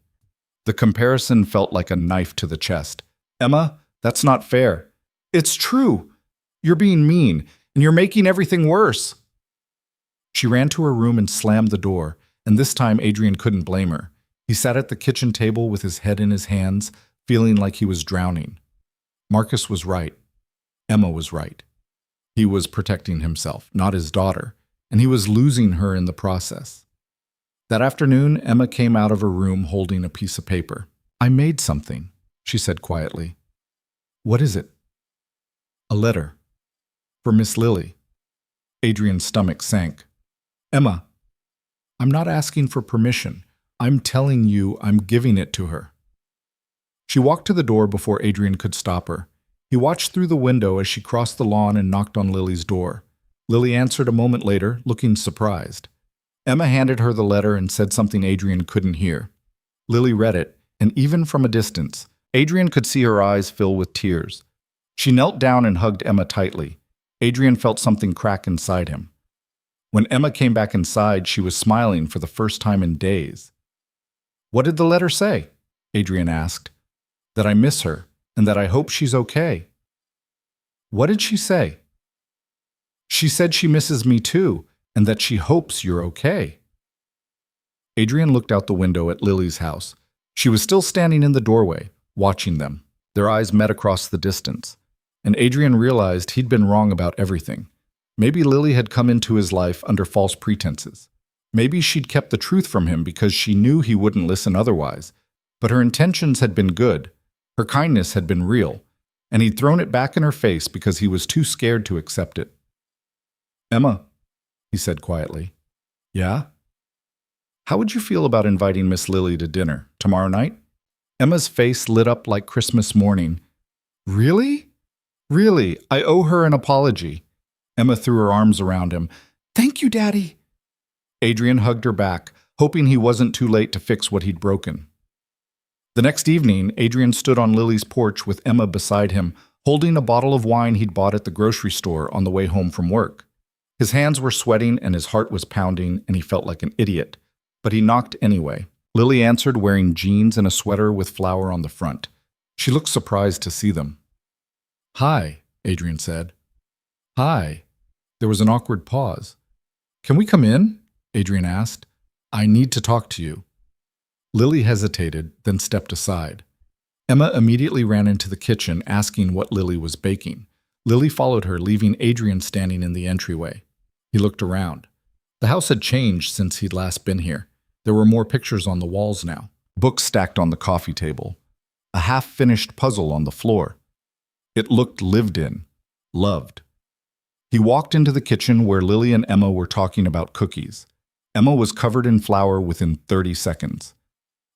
The comparison felt like a knife to the chest. Emma, that's not fair. It's true. You're being mean, and you're making everything worse. She ran to her room and slammed the door, and this time Adrian couldn't blame her. He sat at the kitchen table with his head in his hands, feeling like he was drowning. Marcus was right. Emma was right. He was protecting himself, not his daughter, and he was losing her in the process. That afternoon, Emma came out of her room holding a piece of paper. I made something, she said quietly. What is it? A letter. For Miss Lily. Adrian's stomach sank. Emma, I'm not asking for permission. I'm telling you I'm giving it to her. She walked to the door before Adrian could stop her. He watched through the window as she crossed the lawn and knocked on Lily's door. Lily answered a moment later, looking surprised. Emma handed her the letter and said something Adrian couldn't hear. Lily read it, and even from a distance, Adrian could see her eyes fill with tears. She knelt down and hugged Emma tightly. Adrian felt something crack inside him. When Emma came back inside, she was smiling for the first time in days. What did the letter say? Adrian asked. That I miss her, and that I hope she's okay. What did she say? She said she misses me too, and that she hopes you're okay. Adrian looked out the window at Lily's house. She was still standing in the doorway, watching them. Their eyes met across the distance, and Adrian realized he'd been wrong about everything. Maybe Lily had come into his life under false pretenses. Maybe she'd kept the truth from him because she knew he wouldn't listen otherwise. But her intentions had been good. Her kindness had been real, and he'd thrown it back in her face because he was too scared to accept it. Emma, he said quietly. Yeah? How would you feel about inviting Miss Lily to dinner tomorrow night? Emma's face lit up like Christmas morning. Really? Really, I owe her an apology. Emma threw her arms around him. Thank you, Daddy. Adrian hugged her back, hoping he wasn't too late to fix what he'd broken. The next evening, Adrian stood on Lily's porch with Emma beside him, holding a bottle of wine he'd bought at the grocery store on the way home from work. His hands were sweating and his heart was pounding, and he felt like an idiot. But he knocked anyway. Lily answered wearing jeans and a sweater with flower on the front. She looked surprised to see them. Hi, Adrian said. Hi. There was an awkward pause. Can we come in? Adrian asked. I need to talk to you. Lily hesitated, then stepped aside. Emma immediately ran into the kitchen, asking what Lily was baking. Lily followed her, leaving Adrian standing in the entryway. He looked around. The house had changed since he'd last been here. There were more pictures on the walls now, books stacked on the coffee table, a half-finished puzzle on the floor. It looked lived in, loved. He walked into the kitchen where Lily and Emma were talking about cookies. Emma was covered in flour within 30 seconds.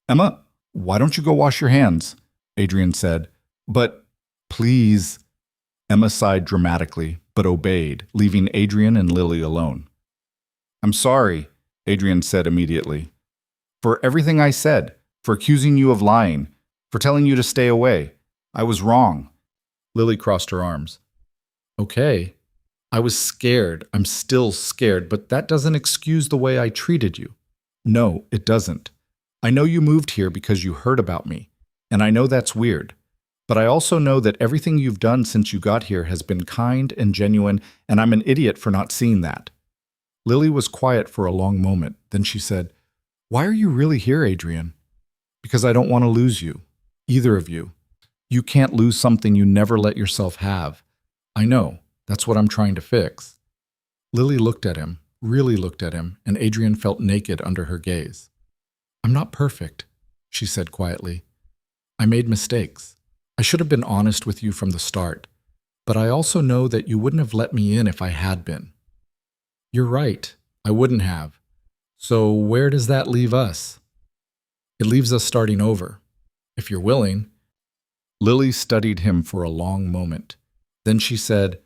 Emma, why don't you go wash your hands? Adrian said. But, please. Emma sighed dramatically, but obeyed, leaving Adrian and Lily alone. I'm sorry, Adrian said immediately. For everything I said, for accusing you of lying, for telling you to stay away. I was wrong. Lily crossed her arms. Okay. I was scared. I'm still scared, but that doesn't excuse the way I treated you. No, it doesn't. I know you moved here because you heard about me, and I know that's weird. But I also know that everything you've done since you got here has been kind and genuine, and I'm an idiot for not seeing that. Lily was quiet for a long moment. Then she said, Why are you really here, Adrian? Because I don't want to lose you. Either of you. You can't lose something you never let yourself have. I know. That's what I'm trying to fix. Lily looked at him, really looked at him, and Adrian felt naked under her gaze. I'm not perfect, she said quietly. I made mistakes. I should have been honest with you from the start, but I also know that you wouldn't have let me in if I had been. You're right, I wouldn't have. So where does that leave us? It leaves us starting over, if you're willing. Lily studied him for a long moment. Then she said,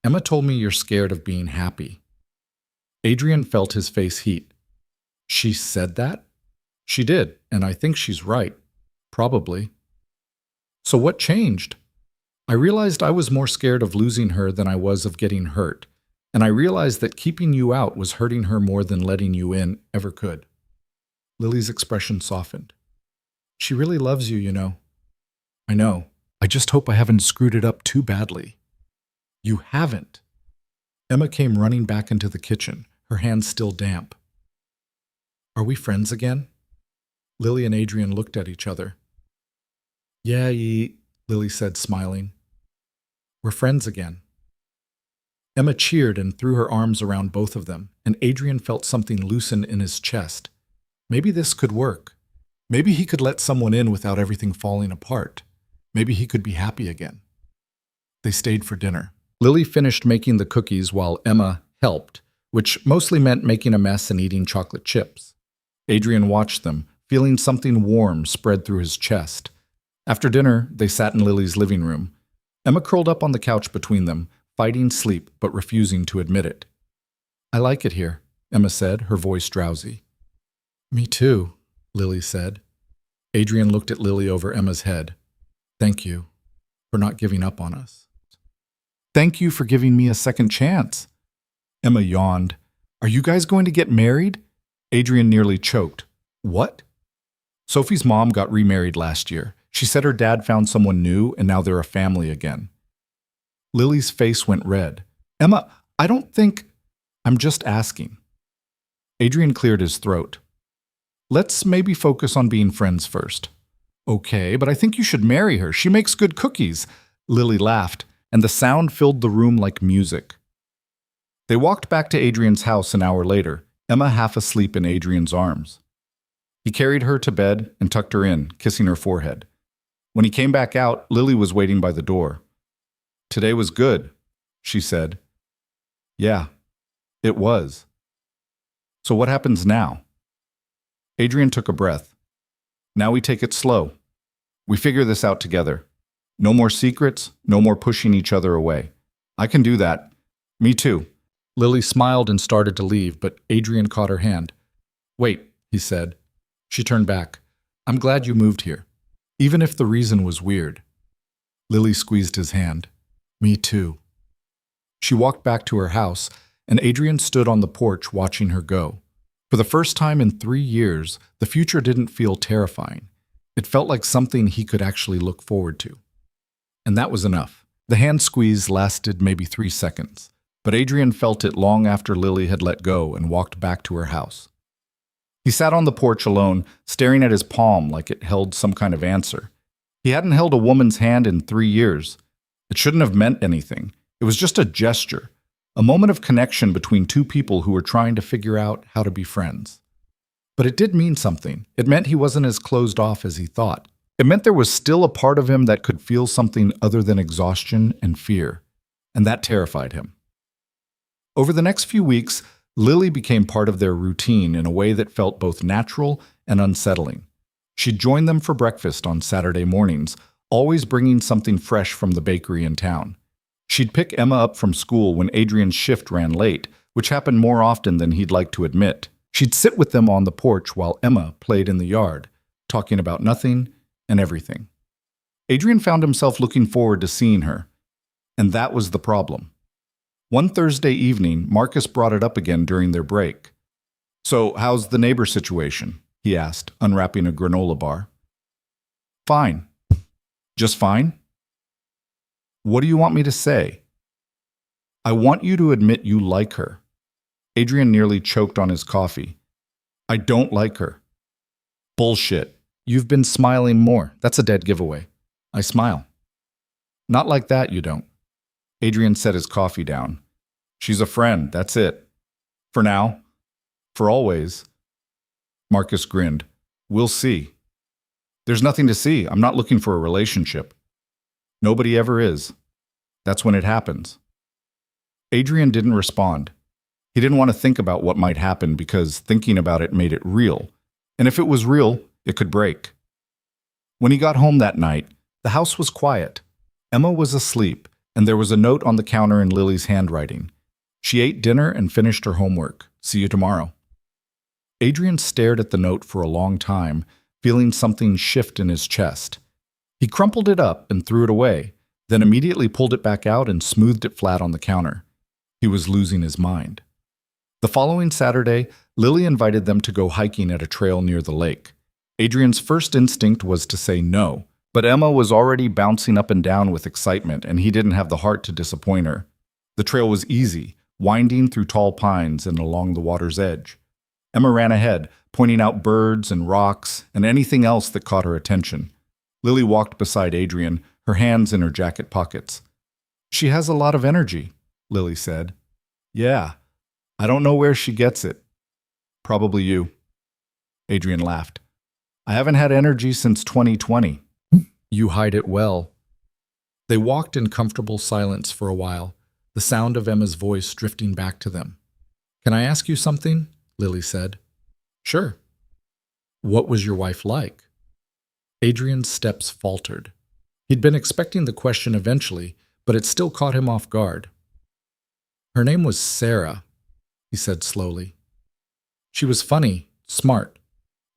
Emma told me you're scared of being happy. Adrian felt his face heat. She said that? She did, and I think she's right. Probably. So what changed? I realized I was more scared of losing her than I was of getting hurt. And I realized that keeping you out was hurting her more than letting you in ever could. Lily's expression softened. She really loves you, you know. I know. I just hope I haven't screwed it up too badly. You haven't. Emma came running back into the kitchen, her hands still damp. Are we friends again? Lily and Adrian looked at each other. Yeah, Lily said, smiling. We're friends again. Emma cheered and threw her arms around both of them, and Adrian felt something loosen in his chest. Maybe this could work. Maybe he could let someone in without everything falling apart. Maybe he could be happy again. They stayed for dinner. Lily finished making the cookies while Emma helped, which mostly meant making a mess and eating chocolate chips. Adrian watched them, feeling something warm spread through his chest. After dinner, they sat in Lily's living room. Emma curled up on the couch between them, fighting sleep but refusing to admit it. I like it here, Emma said, her voice drowsy. Me too, Lily said. Adrian looked at Lily over Emma's head. Thank you for not giving up on us. Thank you for giving me a second chance. Emma yawned. Are you guys going to get married? Adrian nearly choked. What? Sophie's mom got remarried last year. She said her dad found someone new and now they're a family again. Lily's face went red. Emma, I don't think... I'm just asking. Adrian cleared his throat. Let's maybe focus on being friends first. Okay, but I think you should marry her. She makes good cookies. Lily laughed, and the sound filled the room like music. They walked back to Adrian's house an hour later, Emma half asleep in Adrian's arms. He carried her to bed and tucked her in, kissing her forehead. When he came back out, Lily was waiting by the door. Today was good, she said. Yeah, it was. So what happens now? Adrian took a breath. Now we take it slow. We figure this out together. No more secrets, no more pushing each other away. I can do that. Me too. Lily smiled and started to leave, but Adrian caught her hand. Wait, he said. She turned back. I'm glad you moved here, even if the reason was weird. Lily squeezed his hand. Me too. She walked back to her house, and Adrian stood on the porch watching her go. For the first time in 3 years, the future didn't feel terrifying. It felt like something he could actually look forward to. And that was enough. The hand squeeze lasted maybe 3 seconds, but Adrian felt it long after Lily had let go and walked back to her house. He sat on the porch alone, staring at his palm like it held some kind of answer. He hadn't held a woman's hand in 3 years. It shouldn't have meant anything. It was just a gesture, a moment of connection between two people who were trying to figure out how to be friends. But it did mean something. It meant he wasn't as closed off as he thought. It meant there was still a part of him that could feel something other than exhaustion and fear, and that terrified him. Over the next few weeks, Lily became part of their routine in a way that felt both natural and unsettling. She'd join them for breakfast on Saturday mornings, always bringing something fresh from the bakery in town. She'd pick Emma up from school when Adrian's shift ran late, which happened more often than he'd like to admit. She'd sit with them on the porch while Emma played in the yard, talking about nothing and everything. Adrian found himself looking forward to seeing her, and that was the problem. One Thursday evening, Marcus brought it up again during their break. So, how's the neighbor situation? He asked, unwrapping a granola bar. Fine. Just fine? What do you want me to say? I want you to admit you like her. Adrian nearly choked on his coffee. I don't like her. Bullshit. You've been smiling more. That's a dead giveaway. I smile. Not like that, you don't. Adrian set his coffee down. She's a friend, that's it. For now. For always. Marcus grinned. We'll see. There's nothing to see. I'm not looking for a relationship. Nobody ever is. That's when it happens. Adrian didn't respond. He didn't want to think about what might happen because thinking about it made it real. And if it was real, it could break. When he got home that night, the house was quiet. Emma was asleep, and there was a note on the counter in Lily's handwriting. She ate dinner and finished her homework. See you tomorrow. Adrian stared at the note for a long time, feeling something shift in his chest. He crumpled it up and threw it away, then immediately pulled it back out and smoothed it flat on the counter. He was losing his mind. The following Saturday, Lily invited them to go hiking at a trail near the lake. Adrian's first instinct was to say no, but Emma was already bouncing up and down with excitement, and he didn't have the heart to disappoint her. The trail was easy, winding through tall pines and along the water's edge. Emma ran ahead, pointing out birds and rocks and anything else that caught her attention. Lily walked beside Adrian, her hands in her jacket pockets. "She has a lot of energy," Lily said. "Yeah, I don't know where she gets it." "Probably you." Adrian laughed. "I haven't had energy since 2020. You hide it well." They walked in comfortable silence for a while, the sound of Emma's voice drifting back to them. "Can I ask you something?" Lily said. "Sure." "What was your wife like?" Adrian's steps faltered. He'd been expecting the question eventually, but it still caught him off guard. "Her name was Sarah," he said slowly. "She was funny, smart,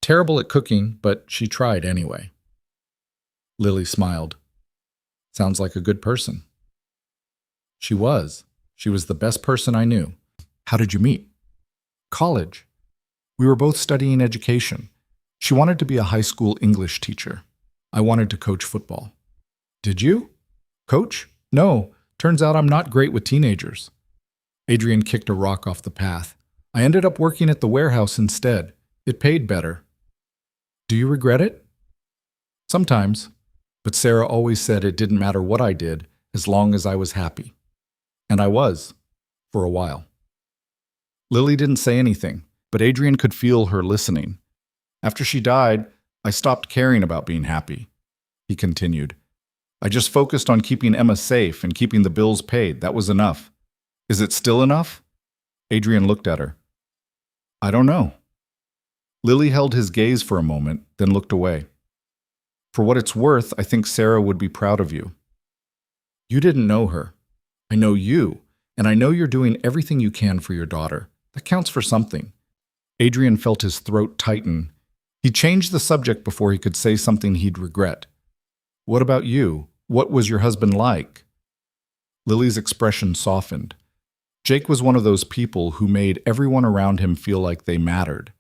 terrible at cooking, but she tried anyway." Lily smiled. "Sounds like a good person." She was. She was the best person I knew." "How did you meet?" "College. We were both studying education. She wanted to be a high school English teacher. I wanted to coach football." "Did you? Coach?" "No. Turns out I'm not great with teenagers." Adrian kicked a rock off the path. "I ended up working at the warehouse instead. It paid better." "Do you regret it?" "Sometimes. But Sarah always said it didn't matter what I did as long as I was happy. And I was, for a while." Lily didn't say anything, but Adrian could feel her listening. "After she died, I stopped caring about being happy," he continued. "I just focused on keeping Emma safe and keeping the bills paid. That was enough." "Is it still enough?" Adrian looked at her. "I don't know." Lily held his gaze for a moment, then looked away. "For what it's worth, I think Sarah would be proud of you." "You didn't know her. I know you, and I know you're doing everything you can for your daughter. That counts for something." Adrian felt his throat tighten. He changed the subject before he could say something he'd regret. "What about you? What was your husband like?" Lily's expression softened. Jake was one of those people who made everyone around him feel like they mattered.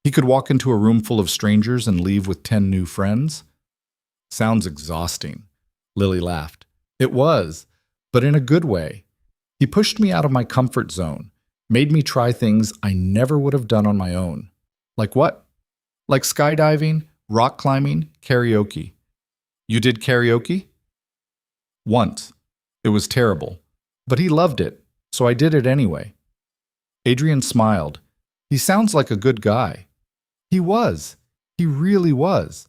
He could walk into a room full of strangers and leave with 10 new friends. "Sounds exhausting," Lily laughed. "It was, but in a good way. He pushed me out of my comfort zone, made me try things I never would have done on my own." "Like what?" "Like skydiving, rock climbing, karaoke." "You did karaoke?" "Once. It was terrible. But he loved it, so I did it anyway." Adrian smiled. "He sounds like a good guy." "He was. He really was."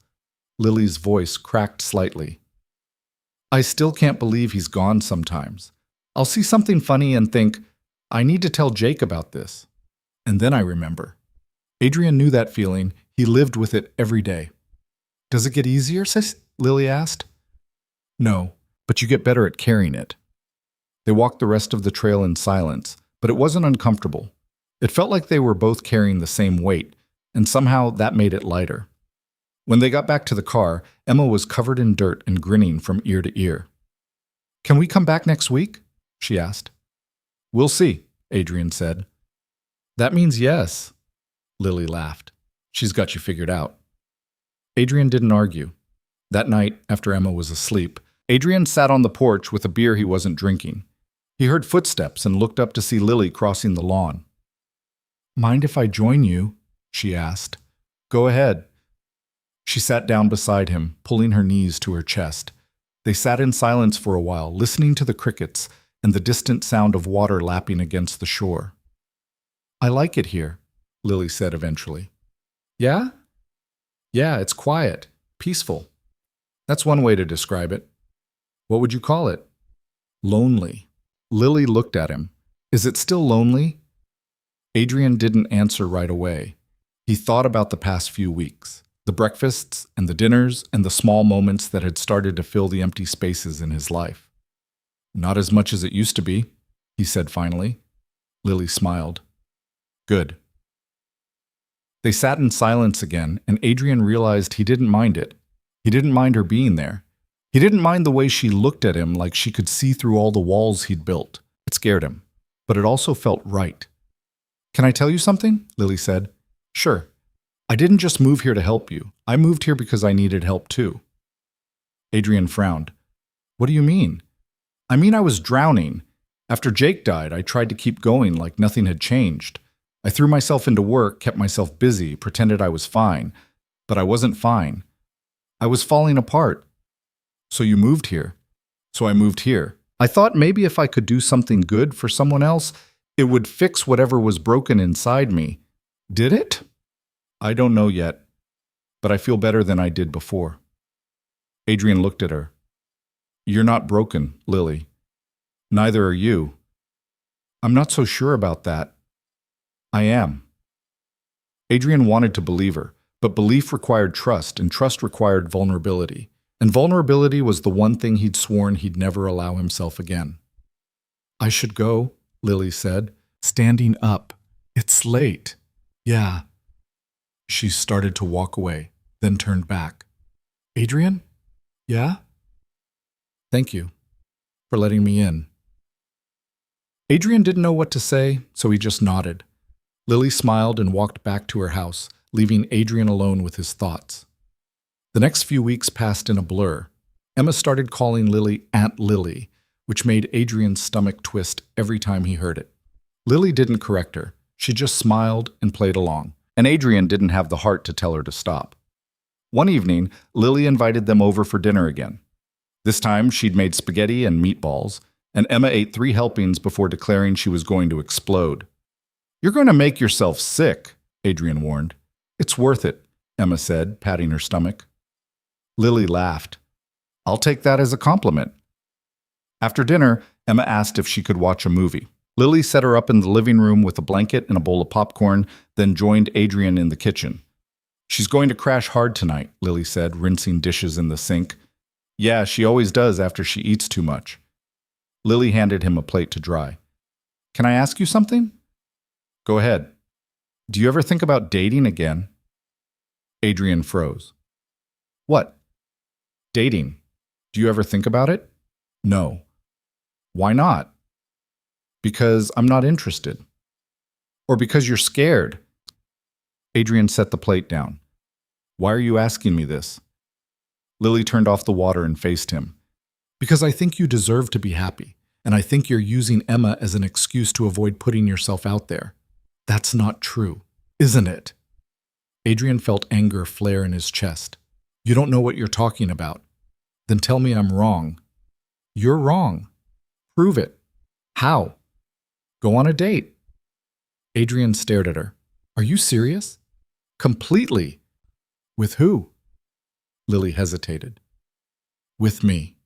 Lily's voice cracked slightly. "I still can't believe he's gone sometimes. I'll see something funny and think, I need to tell Jake about this. And then I remember." Adrian knew that feeling. He lived with it every day. "Does it get easier?" Lily asked. "No, but you get better at carrying it." They walked the rest of the trail in silence, but it wasn't uncomfortable. It felt like they were both carrying the same weight, and somehow that made it lighter. When they got back to the car, Emma was covered in dirt and grinning from ear to ear. "Can we come back next week?" she asked. "We'll see," Adrian said. "That means yes," Lily laughed. "She's got you figured out." Adrian didn't argue. That night, after Emma was asleep, Adrian sat on the porch with a beer he wasn't drinking. He heard footsteps and looked up to see Lily crossing the lawn. "Mind if I join you?" she asked. "Go ahead." She sat down beside him, pulling her knees to her chest. They sat in silence for a while, listening to the crickets and the distant sound of water lapping against the shore. "I like it here," Lily said eventually. "Yeah?" "Yeah, it's quiet, peaceful. That's one way to describe it." "What would you call it?" "Lonely." Lily looked at him. "Is it still lonely?" Adrian didn't answer right away. He thought about the past few weeks, the breakfasts and the dinners and the small moments that had started to fill the empty spaces in his life. "Not as much as it used to be," he said finally. Lily smiled. "Good." They sat in silence again, and Adrian realized he didn't mind it. He didn't mind her being there. He didn't mind the way she looked at him like she could see through all the walls he'd built. It scared him. but it also felt right. "Can I tell you something?" Lily said. "Sure. I didn't just move here to help you. I moved here because I needed help too." Adrian frowned. "What do you mean?" "I mean I was drowning. After Jake died, I tried to keep going like nothing had changed. I threw myself into work, kept myself busy, pretended I was fine. But I wasn't fine. I was falling apart. So you moved here." "So I moved here. I thought maybe if I could do something good for someone else, it would fix whatever was broken inside me. Did it?" "I don't know yet, but I feel better than I did before." Adrian looked at her. "You're not broken, Lily. Neither are you." "I'm not so sure about that." "I am." Adrian wanted to believe her, but belief required trust, and trust required vulnerability. And vulnerability was the one thing he'd sworn he'd never allow himself again. "I should go," Lily said, standing up. "It's late." "Yeah." She started to walk away, then turned back. "Adrian?" "Yeah?" "Thank you for letting me in." Adrian didn't know what to say, so he just nodded. Lily smiled and walked back to her house, leaving Adrian alone with his thoughts. The next few weeks passed in a blur. Emma started calling Lily Aunt Lily, which made Adrian's stomach twist every time he heard it. Lily didn't correct her. She just smiled and played along, and Adrian didn't have the heart to tell her to stop. One evening, Lily invited them over for dinner again. This time, she'd made spaghetti and meatballs, and Emma ate 3 helpings before declaring she was going to explode. "You're going to make yourself sick," Adrian warned. "It's worth it," Emma said, patting her stomach. Lily laughed. "I'll take that as a compliment." After dinner, Emma asked if she could watch a movie. Lily set her up in the living room with a blanket and a bowl of popcorn, then joined Adrian in the kitchen. "She's going to crash hard tonight," Lily said, rinsing dishes in the sink. "Yeah, she always does after she eats too much." Lily handed him a plate to dry. "Can I ask you something?" "Go ahead." "Do you ever think about dating again?" Adrian froze. "What?" "Dating. Do you ever think about it?" "No." "Why not?" "Because I'm not interested." "Or because you're scared?" Adrian set the plate down. "Why are you asking me this?" Lily turned off the water and faced him. "Because I think you deserve to be happy, and I think you're using Emma as an excuse to avoid putting yourself out there. That's not true, isn't it?" Adrian felt anger flare in his chest. "You don't know what you're talking about. Then tell me I'm wrong." "You're wrong. Prove it." "How?" "Go on a date." Adrian stared at her. "Are you serious?" "Completely." "With who?" Lily hesitated. "With me."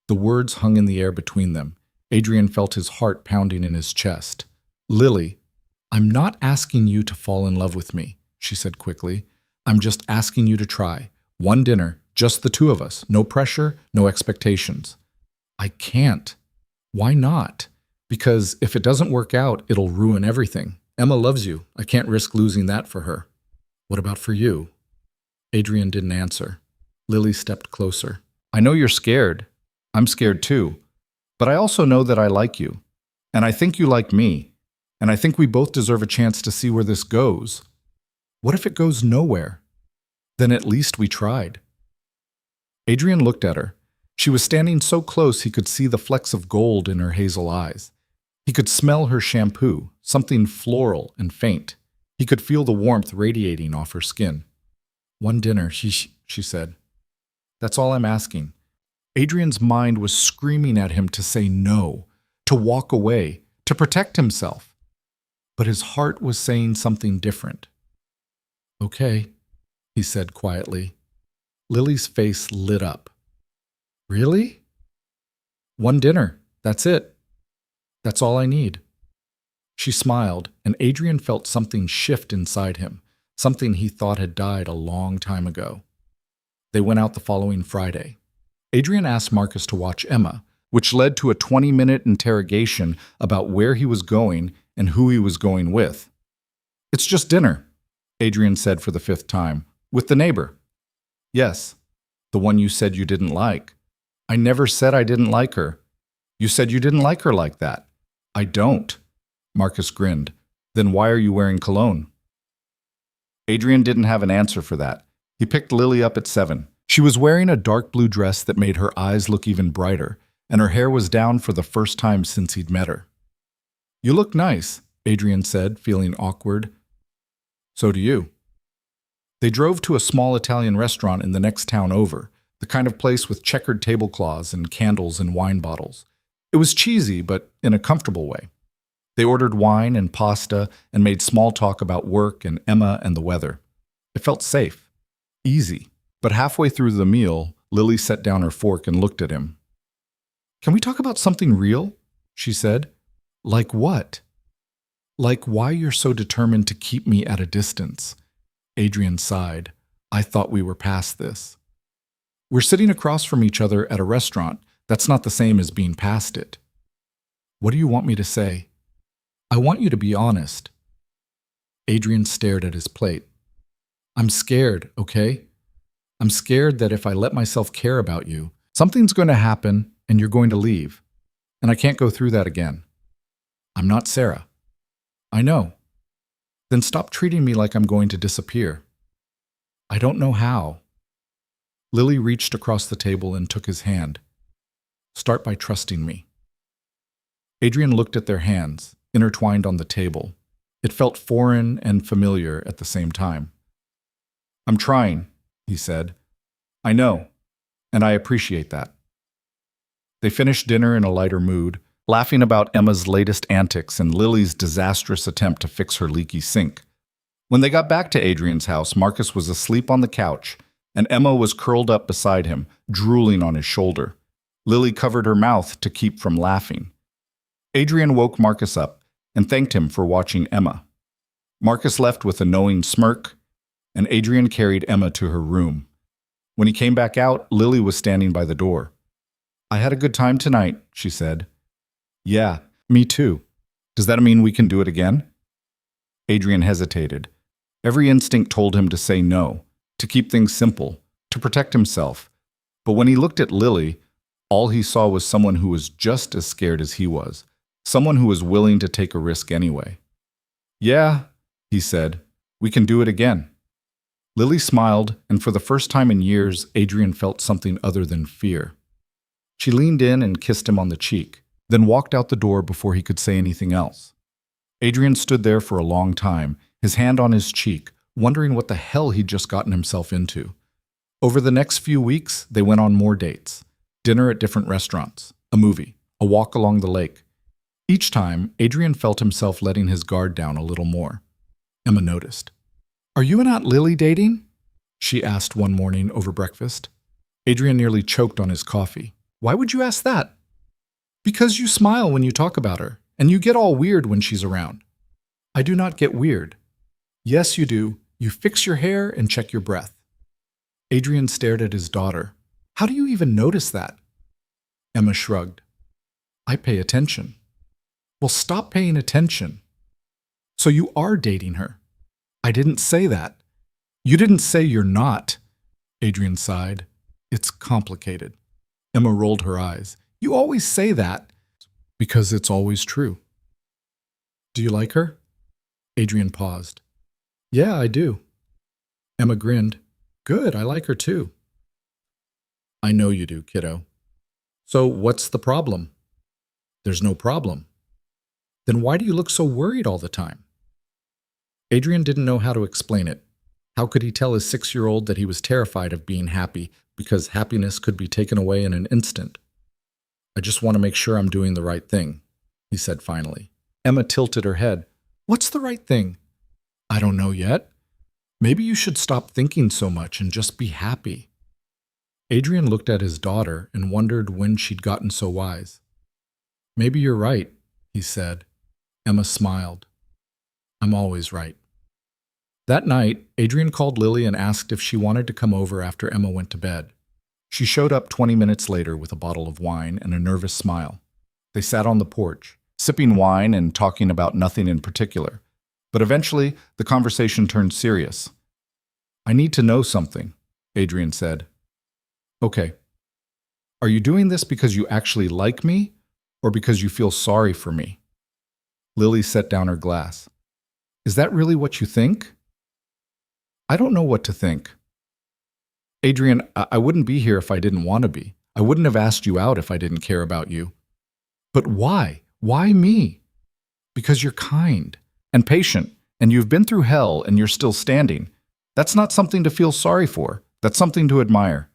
The words hung in the air between them. Adrian felt his heart pounding in his chest. "Lily, I'm not asking you to fall in love with me," she said quickly. "I'm just asking you to try. One dinner, just the 2 of us. No pressure, no expectations." "I can't." "Why not?" "Because if it doesn't work out, it'll ruin everything. Emma loves you. I can't risk losing that for her." "What about for you?" Adrian didn't answer. Lily stepped closer. "I know you're scared. I'm scared too. But I also know that I like you. And I think you like me. And I think we both deserve a chance to see where this goes." "What if it goes nowhere?" "Then at least we tried." Adrian looked at her. She was standing so close he could see the flecks of gold in her hazel eyes. He could smell her shampoo, something floral and faint. He could feel the warmth radiating off her skin. "One dinner," she said. "That's all I'm asking." Adrian's mind was screaming at him to say no, to walk away, to protect himself. But his heart was saying something different. "Okay," he said quietly. Lily's face lit up. "Really?" "One dinner. That's it. That's all I need." She smiled, and Adrian felt something shift inside him, something he thought had died a long time ago. They went out the following Friday. Adrian asked Marcus to watch Emma, which led to a 20-minute interrogation about where he was going and who he was going with. "It's just dinner," Adrian said for the 5th time. "With the neighbor." "Yes, the one you said you didn't like." "I never said I didn't like her." "You said you didn't like her like that." I don't. Marcus grinned. Then why are you wearing cologne? Adrian didn't have an answer for that. He picked Lily up at 7. She was wearing a dark blue dress that made her eyes look even brighter, and her hair was down for the first time since he'd met her. You look nice, Adrian said, feeling awkward. So do you. They drove to a small Italian restaurant in the next town over, the kind of place with checkered tablecloths and candles and wine bottles. It was cheesy, but in a comfortable way. They ordered wine and pasta and made small talk about work and Emma and the weather. It felt safe, easy. But halfway through the meal, Lily set down her fork and looked at him. Can we talk about something real? She said. Like what? Like why you're so determined to keep me at a distance. Adrian sighed. I thought we were past this. We're sitting across from each other at a restaurant. That's not the same as being past it. What do you want me to say? I want you to be honest. Adrian stared at his plate. I'm scared, okay? I'm scared that if I let myself care about you, something's going to happen and you're going to leave. And I can't go through that again. I'm not Sarah. I know. Then stop treating me like I'm going to disappear. I don't know how. Lily reached across the table and took his hand. Start by trusting me. Adrian looked at their hands, intertwined on the table. It felt foreign and familiar at the same time. I'm trying, he said. I know, and I appreciate that. They finished dinner in a lighter mood, laughing about Emma's latest antics and Lily's disastrous attempt to fix her leaky sink. When they got back to Adrian's house, Marcus was asleep on the couch, and Emma was curled up beside him, drooling on his shoulder. Lily covered her mouth to keep from laughing. Adrian woke Marcus up and thanked him for watching Emma. Marcus left with a knowing smirk, and Adrian carried Emma to her room. When he came back out, Lily was standing by the door. I had a good time tonight, she said. Yeah, me too. Does that mean we can do it again? Adrian hesitated. Every instinct told him to say no, to keep things simple, to protect himself. But when he looked at Lily, all he saw was someone who was just as scared as he was, someone who was willing to take a risk anyway. Yeah, he said, we can do it again. Lily smiled, and for the first time in years, Adrian felt something other than fear. She leaned in and kissed him on the cheek, then walked out the door before he could say anything else. Adrian stood there for a long time, his hand on his cheek, wondering what the hell he'd just gotten himself into. Over the next few weeks, they went on more dates. Dinner at different restaurants, a movie, a walk along the lake. Each time, Adrian felt himself letting his guard down a little more. Emma noticed. Are you and Aunt Lily dating? She asked one morning over breakfast. Adrian nearly choked on his coffee. Why would you ask that? Because you smile when you talk about her, and you get all weird when she's around. I do not get weird. Yes, you do. You fix your hair and check your breath. Adrian stared at his daughter. How do you even notice that? Emma shrugged. I pay attention. Well, stop paying attention. So you are dating her. I didn't say that. You didn't say you're not. Adrian sighed. It's complicated. Emma rolled her eyes. You always say that. Because it's always true. Do you like her? Adrian paused. Yeah, I do. Emma grinned. Good, I like her too. I know you do, kiddo. So what's the problem? There's no problem. Then why do you look so worried all the time? Adrian didn't know how to explain it. How could he tell his 6-year-old that he was terrified of being happy because happiness could be taken away in an instant? I just want to make sure I'm doing the right thing, he said finally. Emma tilted her head. What's the right thing? I don't know yet. Maybe you should stop thinking so much and just be happy. Adrian looked at his daughter and wondered when she'd gotten so wise. Maybe you're right, he said. Emma smiled. I'm always right. That night, Adrian called Lily and asked if she wanted to come over after Emma went to bed. She showed up 20 minutes later with a bottle of wine and a nervous smile. They sat on the porch, sipping wine and talking about nothing in particular. But eventually, the conversation turned serious. I need to know something, Adrian said. Okay. Are you doing this because you actually like me, or because you feel sorry for me? Lily set down her glass. Is that really what you think? I don't know what to think. Adrian, I wouldn't be here if I didn't want to be. I wouldn't have asked you out if I didn't care about you. But why? Why me? Because you're kind and patient, and you've been through hell and you're still standing. That's not something to feel sorry for. That's something to admire.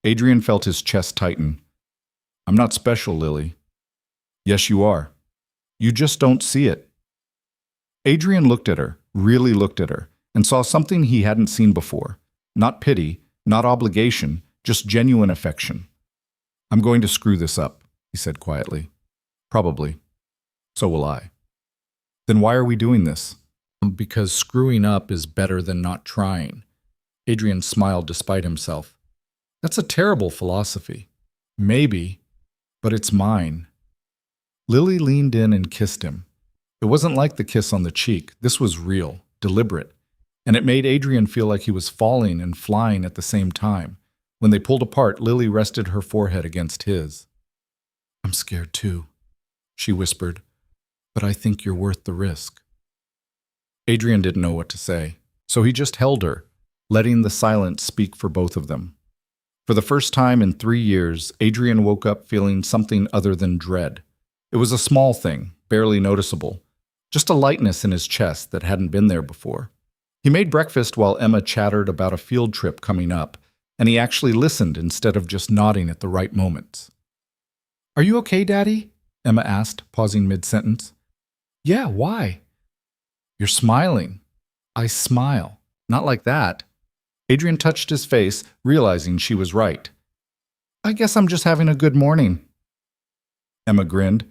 Adrian felt his chest tighten. I'm not special, Lily. Yes, you are. You just don't see it. Adrian looked at her, really looked at her, and saw something he hadn't seen before. Not pity, not obligation, just genuine affection. I'm going to screw this up, he said quietly. Probably. So will I. Then why are we doing this? Because screwing up is better than not trying. Adrian smiled despite himself. That's a terrible philosophy. Maybe, but it's mine. Lily leaned in and kissed him. It wasn't like the kiss on the cheek. This was real, deliberate, and it made Adrian feel like he was falling and flying at the same time. When they pulled apart, Lily rested her forehead against his. I'm scared too, she whispered, but I think you're worth the risk. Adrian didn't know what to say, so he just held her, letting the silence speak for both of them. For the first time in 3 years, Adrian woke up feeling something other than dread. It was a small thing, barely noticeable, just a lightness in his chest that hadn't been there before. He made breakfast while Emma chattered about a field trip coming up, and he actually listened instead of just nodding at the right moments. Are you okay, Daddy? Emma asked, pausing mid-sentence. Yeah, why? You're smiling. I smile. Not like that. Adrian touched his face, realizing she was right. I guess I'm just having a good morning. Emma grinned.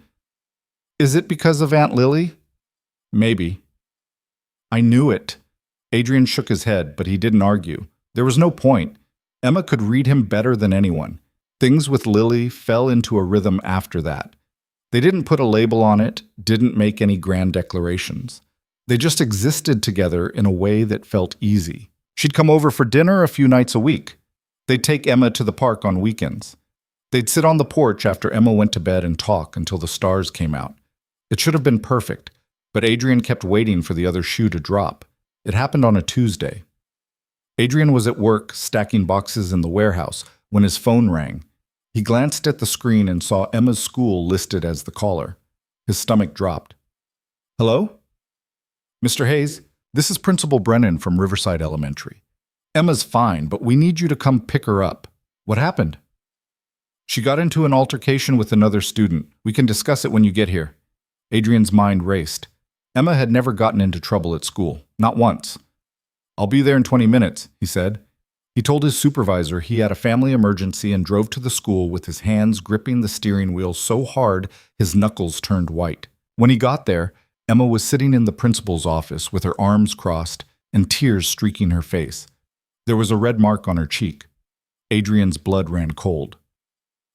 Is it because of Aunt Lily? Maybe. I knew it. Adrian shook his head, but he didn't argue. There was no point. Emma could read him better than anyone. Things with Lily fell into a rhythm after that. They didn't put a label on it, didn't make any grand declarations. They just existed together in a way that felt easy. She'd come over for dinner a few nights a week. They'd take Emma to the park on weekends. They'd sit on the porch after Emma went to bed and talk until the stars came out. It should have been perfect, but Adrian kept waiting for the other shoe to drop. It happened on a Tuesday. Adrian was at work stacking boxes in the warehouse when his phone rang. He glanced at the screen and saw Emma's school listed as the caller. His stomach dropped. Hello? Mr. Hayes, this is Principal Brennan from Riverside Elementary. Emma's fine, but we need you to come pick her up. What happened? She got into an altercation with another student. We can discuss it when you get here. Adrian's mind raced. Emma had never gotten into trouble at school, not once. I'll be there in 20 minutes, he said. He told his supervisor he had a family emergency and drove to the school with his hands gripping the steering wheel so hard his knuckles turned white. When he got there, Emma was sitting in the principal's office with her arms crossed and tears streaking her face. There was a red mark on her cheek. Adrian's blood ran cold.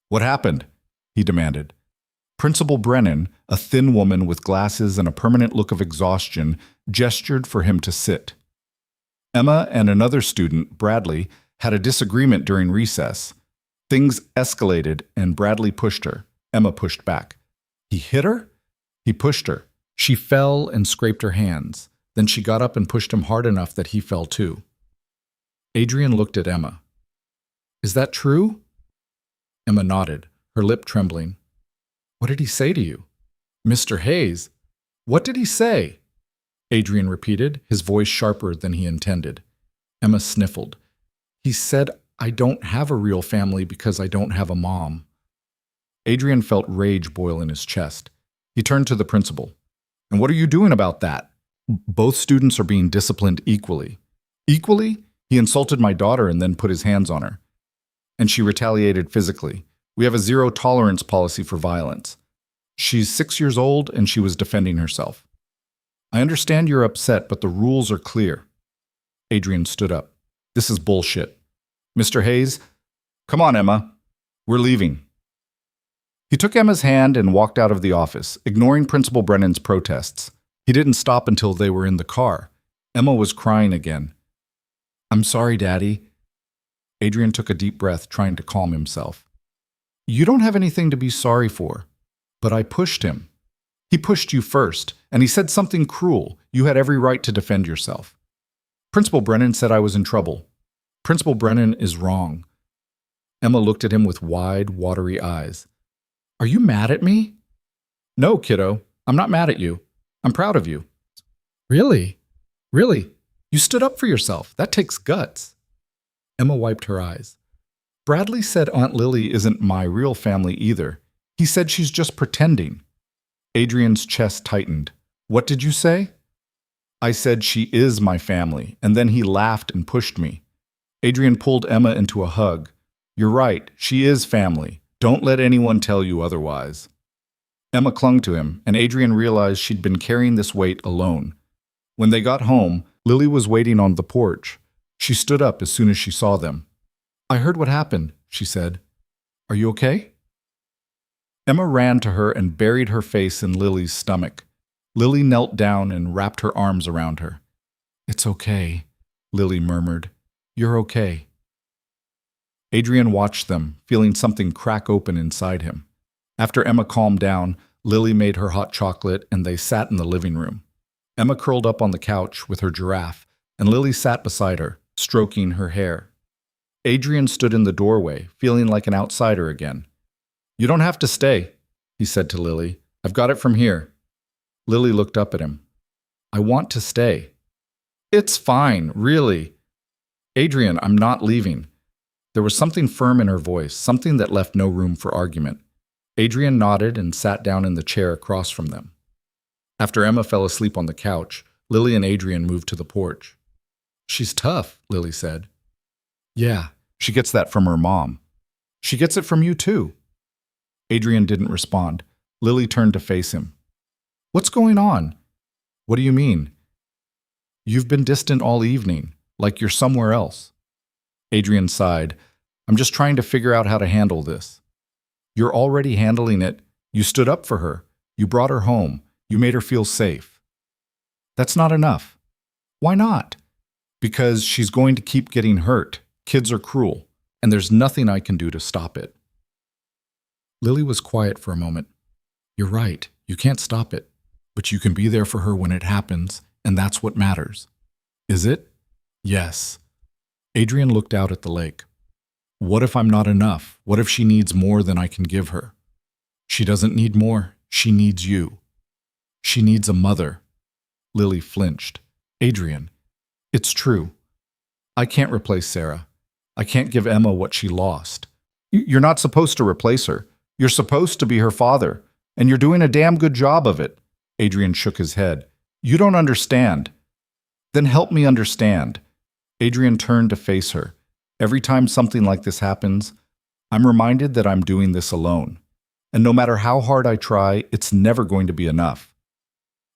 What happened? He demanded. Principal Brennan, a thin woman with glasses and a permanent look of exhaustion, gestured for him to sit. Emma and another student, Bradley, had a disagreement during recess. Things escalated and Bradley pushed her. Emma pushed back. He hit her? He pushed her. She fell and scraped her hands. Then she got up and pushed him hard enough that he fell too. Adrian looked at Emma. Is that true? Emma nodded, her lip trembling. What did he say to you? Mr. Hayes. What did he say? Adrian repeated, his voice sharper than he intended. Emma sniffled. He said, I don't have a real family because I don't have a mom. Adrian felt rage boil in his chest. He turned to the principal. And what are you doing about that? Both students are being disciplined equally. Equally? He insulted my daughter and then put his hands on her. And she retaliated physically. We have a zero-tolerance policy for violence. She's 6 years old and she was defending herself. I understand you're upset, but the rules are clear. Adrian stood up. This is bullshit. Mr. Hayes, come on, Emma. We're leaving. He took Emma's hand and walked out of the office, ignoring Principal Brennan's protests. He didn't stop until they were in the car. Emma was crying again. I'm sorry, Daddy. Adrian took a deep breath, trying to calm himself. You don't have anything to be sorry for, but I pushed him. He pushed you first, and he said something cruel. You had every right to defend yourself. Principal Brennan said I was in trouble. Principal Brennan is wrong. Emma looked at him with wide, watery eyes. Are you mad at me? No, kiddo. I'm not mad at you. I'm proud of you. Really? Really? You stood up for yourself. That takes guts. Emma wiped her eyes. Bradley said Aunt Lily isn't my real family either. He said she's just pretending. Adrian's chest tightened. What did you say? I said she is my family, and then he laughed and pushed me. Adrian pulled Emma into a hug. You're right, she is family. Don't let anyone tell you otherwise. Emma clung to him, and Adrian realized she'd been carrying this weight alone. When they got home, Lily was waiting on the porch. She stood up as soon as she saw them. I heard what happened, she said. Are you okay? Emma ran to her and buried her face in Lily's stomach. Lily knelt down and wrapped her arms around her. It's okay, Lily murmured. You're okay. Adrian watched them, feeling something crack open inside him. After Emma calmed down, Lily made her hot chocolate and they sat in the living room. Emma curled up on the couch with her giraffe, and Lily sat beside her, stroking her hair. Adrian stood in the doorway, feeling like an outsider again. You don't have to stay, he said to Lily. I've got it from here. Lily looked up at him. I want to stay. It's fine, really. Adrian, I'm not leaving. There was something firm in her voice, something that left no room for argument. Adrian nodded and sat down in the chair across from them. After Emma fell asleep on the couch, Lily and Adrian moved to the porch. She's tough, Lily said. Yeah, she gets that from her mom. She gets it from you too. Adrian didn't respond. Lily turned to face him. What's going on? What do you mean? You've been distant all evening, like you're somewhere else. Adrian sighed. I'm just trying to figure out how to handle this. You're already handling it. You stood up for her. You brought her home. You made her feel safe. That's not enough. Why not? Because she's going to keep getting hurt. Kids are cruel, and there's nothing I can do to stop it. Lily was quiet for a moment. You're right. You can't stop it. But you can be there for her when it happens, and that's what matters. Is it? Yes. Adrian looked out at the lake. What if I'm not enough? What if she needs more than I can give her? She doesn't need more. She needs you. She needs a mother. Lily flinched. Adrian, it's true. I can't replace Sarah. I can't give Emma what she lost. You're not supposed to replace her. You're supposed to be her father, and you're doing a damn good job of it. Adrian shook his head. You don't understand. Then help me understand. Adrian turned to face her. Every time something like this happens, I'm reminded that I'm doing this alone. And no matter how hard I try, it's never going to be enough.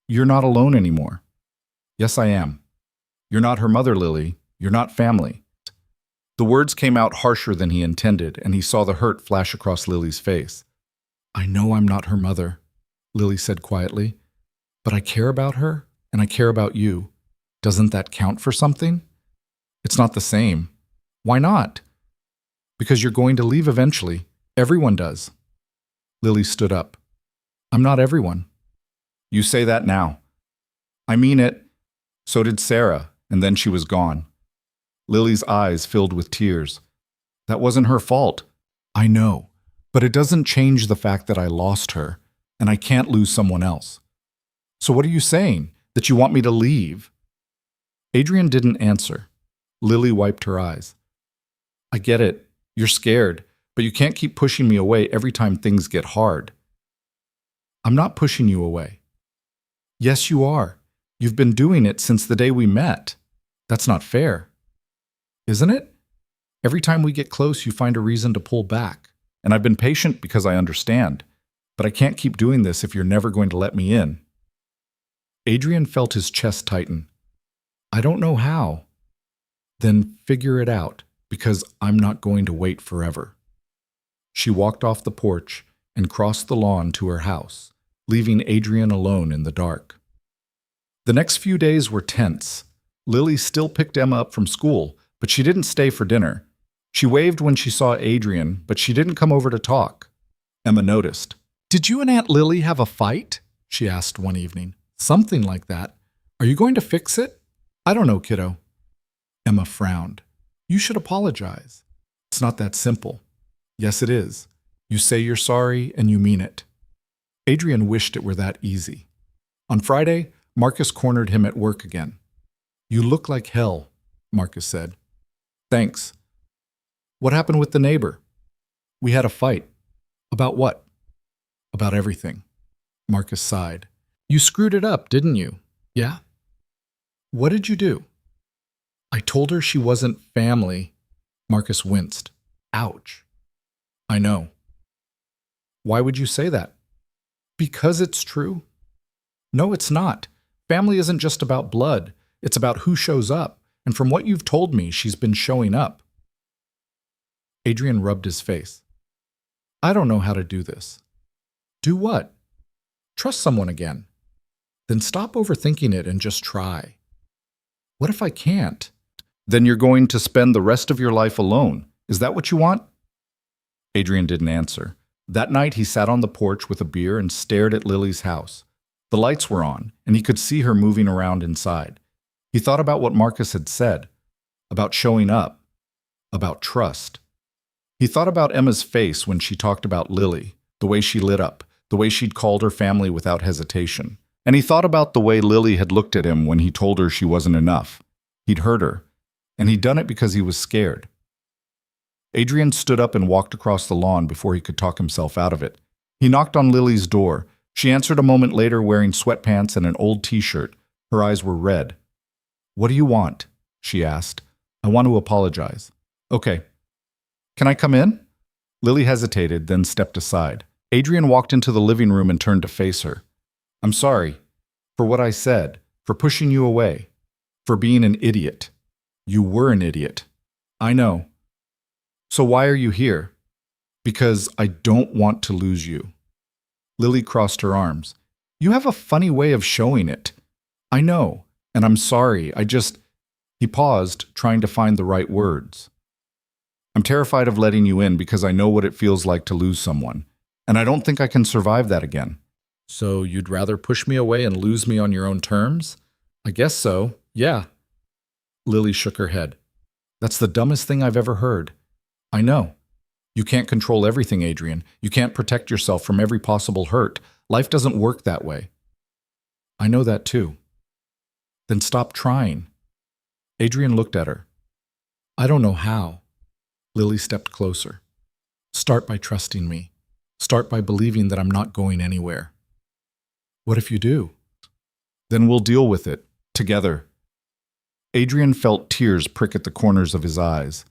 You're not alone anymore. Yes, I am. You're not her mother, Lily. You're not family. The words came out harsher than he intended, and he saw the hurt flash across Lily's face. I know I'm not her mother, Lily said quietly. But I care about her, and I care about you. Doesn't that count for something? It's not the same. Why not? Because you're going to leave eventually. Everyone does. Lily stood up. I'm not everyone. You say that now. I mean it. So did Sarah, and then she was gone. Lily's eyes filled with tears. That wasn't her fault. I know, but it doesn't change the fact that I lost her, and I can't lose someone else. So what are you saying? That you want me to leave? Adrian didn't answer. Lily wiped her eyes. I get it. You're scared, but you can't keep pushing me away every time things get hard. I'm not pushing you away. Yes, you are. You've been doing it since the day we met. That's not fair. Isn't it? Every time we get close, you find a reason to pull back. And I've been patient because I understand. But I can't keep doing this if you're never going to let me in. Adrian felt his chest tighten. I don't know how. Then figure it out, because I'm not going to wait forever. She walked off the porch and crossed the lawn to her house, leaving Adrian alone in the dark. The next few days were tense. Lily still picked Emma up from school, but she didn't stay for dinner. She waved when she saw Adrian, but she didn't come over to talk. Emma noticed. Did you and Aunt Lily have a fight? she asked one evening. Something like that. Are you going to fix it? I don't know, kiddo. Emma frowned. You should apologize. It's not that simple. Yes, it is. You say you're sorry and you mean it. Adrian wished it were that easy. On Friday, Marcus cornered him at work again. You look like hell, Marcus said. Thanks. What happened with the neighbor? We had a fight. About what? About everything. Marcus sighed. You screwed it up, didn't you? Yeah? What did you do? I told her she wasn't family. Marcus winced. Ouch. I know. Why would you say that? Because it's true. No, it's not. Family isn't just about blood. It's about who shows up. And from what you've told me, she's been showing up. Adrian rubbed his face. I don't know how to do this. Do what? Trust someone again. Then stop overthinking it and just try. What if I can't? Then you're going to spend the rest of your life alone. Is that what you want? Adrian didn't answer. That night he sat on the porch with a beer and stared at Lily's house. The lights were on, and he could see her moving around inside. He thought about what Marcus had said, about showing up, about trust. He thought about Emma's face when she talked about Lily, the way she lit up, the way she'd called her family without hesitation. And he thought about the way Lily had looked at him when he told her she wasn't enough. He'd hurt her, and he'd done it because he was scared. Adrian stood up and walked across the lawn before he could talk himself out of it. He knocked on Lily's door. She answered a moment later wearing sweatpants and an old t-shirt. Her eyes were red. What do you want? She asked. I want to apologize. Okay. Can I come in? Lily hesitated, then stepped aside. Adrian walked into the living room and turned to face her. I'm sorry for what I said, for pushing you away, for being an idiot. You were an idiot. I know. So why are you here? Because I don't want to lose you. Lily crossed her arms. You have a funny way of showing it. I know, and I'm sorry. He paused, trying to find the right words. I'm terrified of letting you in because I know what it feels like to lose someone, and I don't think I can survive that again. So you'd rather push me away and lose me on your own terms? I guess so, yeah. Lily shook her head. That's the dumbest thing I've ever heard. I know. You can't control everything, Adrian. You can't protect yourself from every possible hurt. Life doesn't work that way. I know that too. Then stop trying. Adrian looked at her. I don't know how. Lily stepped closer. Start by trusting me. Start by believing that I'm not going anywhere. What if you do? Then we'll deal with it, together. Adrian felt tears prick at the corners of his eyes.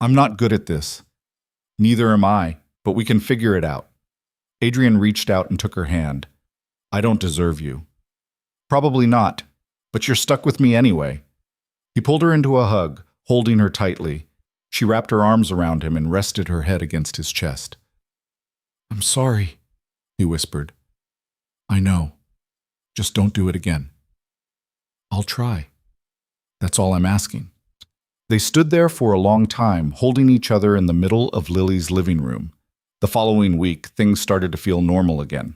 I'm not good at this. Neither am I, but we can figure it out. Adrian reached out and took her hand. I don't deserve you. Probably not, but you're stuck with me anyway. He pulled her into a hug, holding her tightly. She wrapped her arms around him and rested her head against his chest. I'm sorry, he whispered. I know. Just don't do it again. I'll try. That's all I'm asking. They stood there for a long time, holding each other in the middle of Lily's living room. The following week, things started to feel normal again.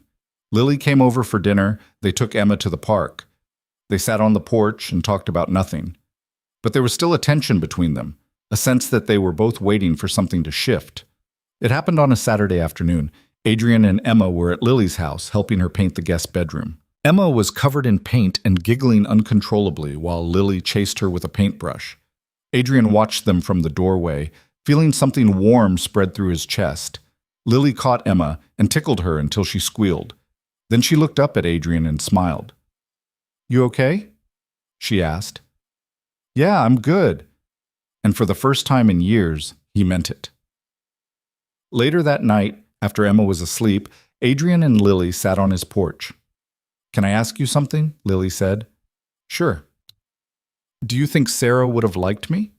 Lily came over for dinner. They took Emma to the park. They sat on the porch and talked about nothing. But there was still a tension between them, a sense that they were both waiting for something to shift. It happened on a Saturday afternoon. Adrian and Emma were at Lily's house, helping her paint the guest bedroom. Emma was covered in paint and giggling uncontrollably while Lily chased her with a paintbrush. Adrian watched them from the doorway, feeling something warm spread through his chest. Lily caught Emma and tickled her until she squealed. Then she looked up at Adrian and smiled. You okay? She asked. Yeah, I'm good. And for the first time in years, he meant it. Later that night, after Emma was asleep, Adrian and Lily sat on his porch. Can I ask you something? Lily said. Sure. Do you think Sarah would have liked me?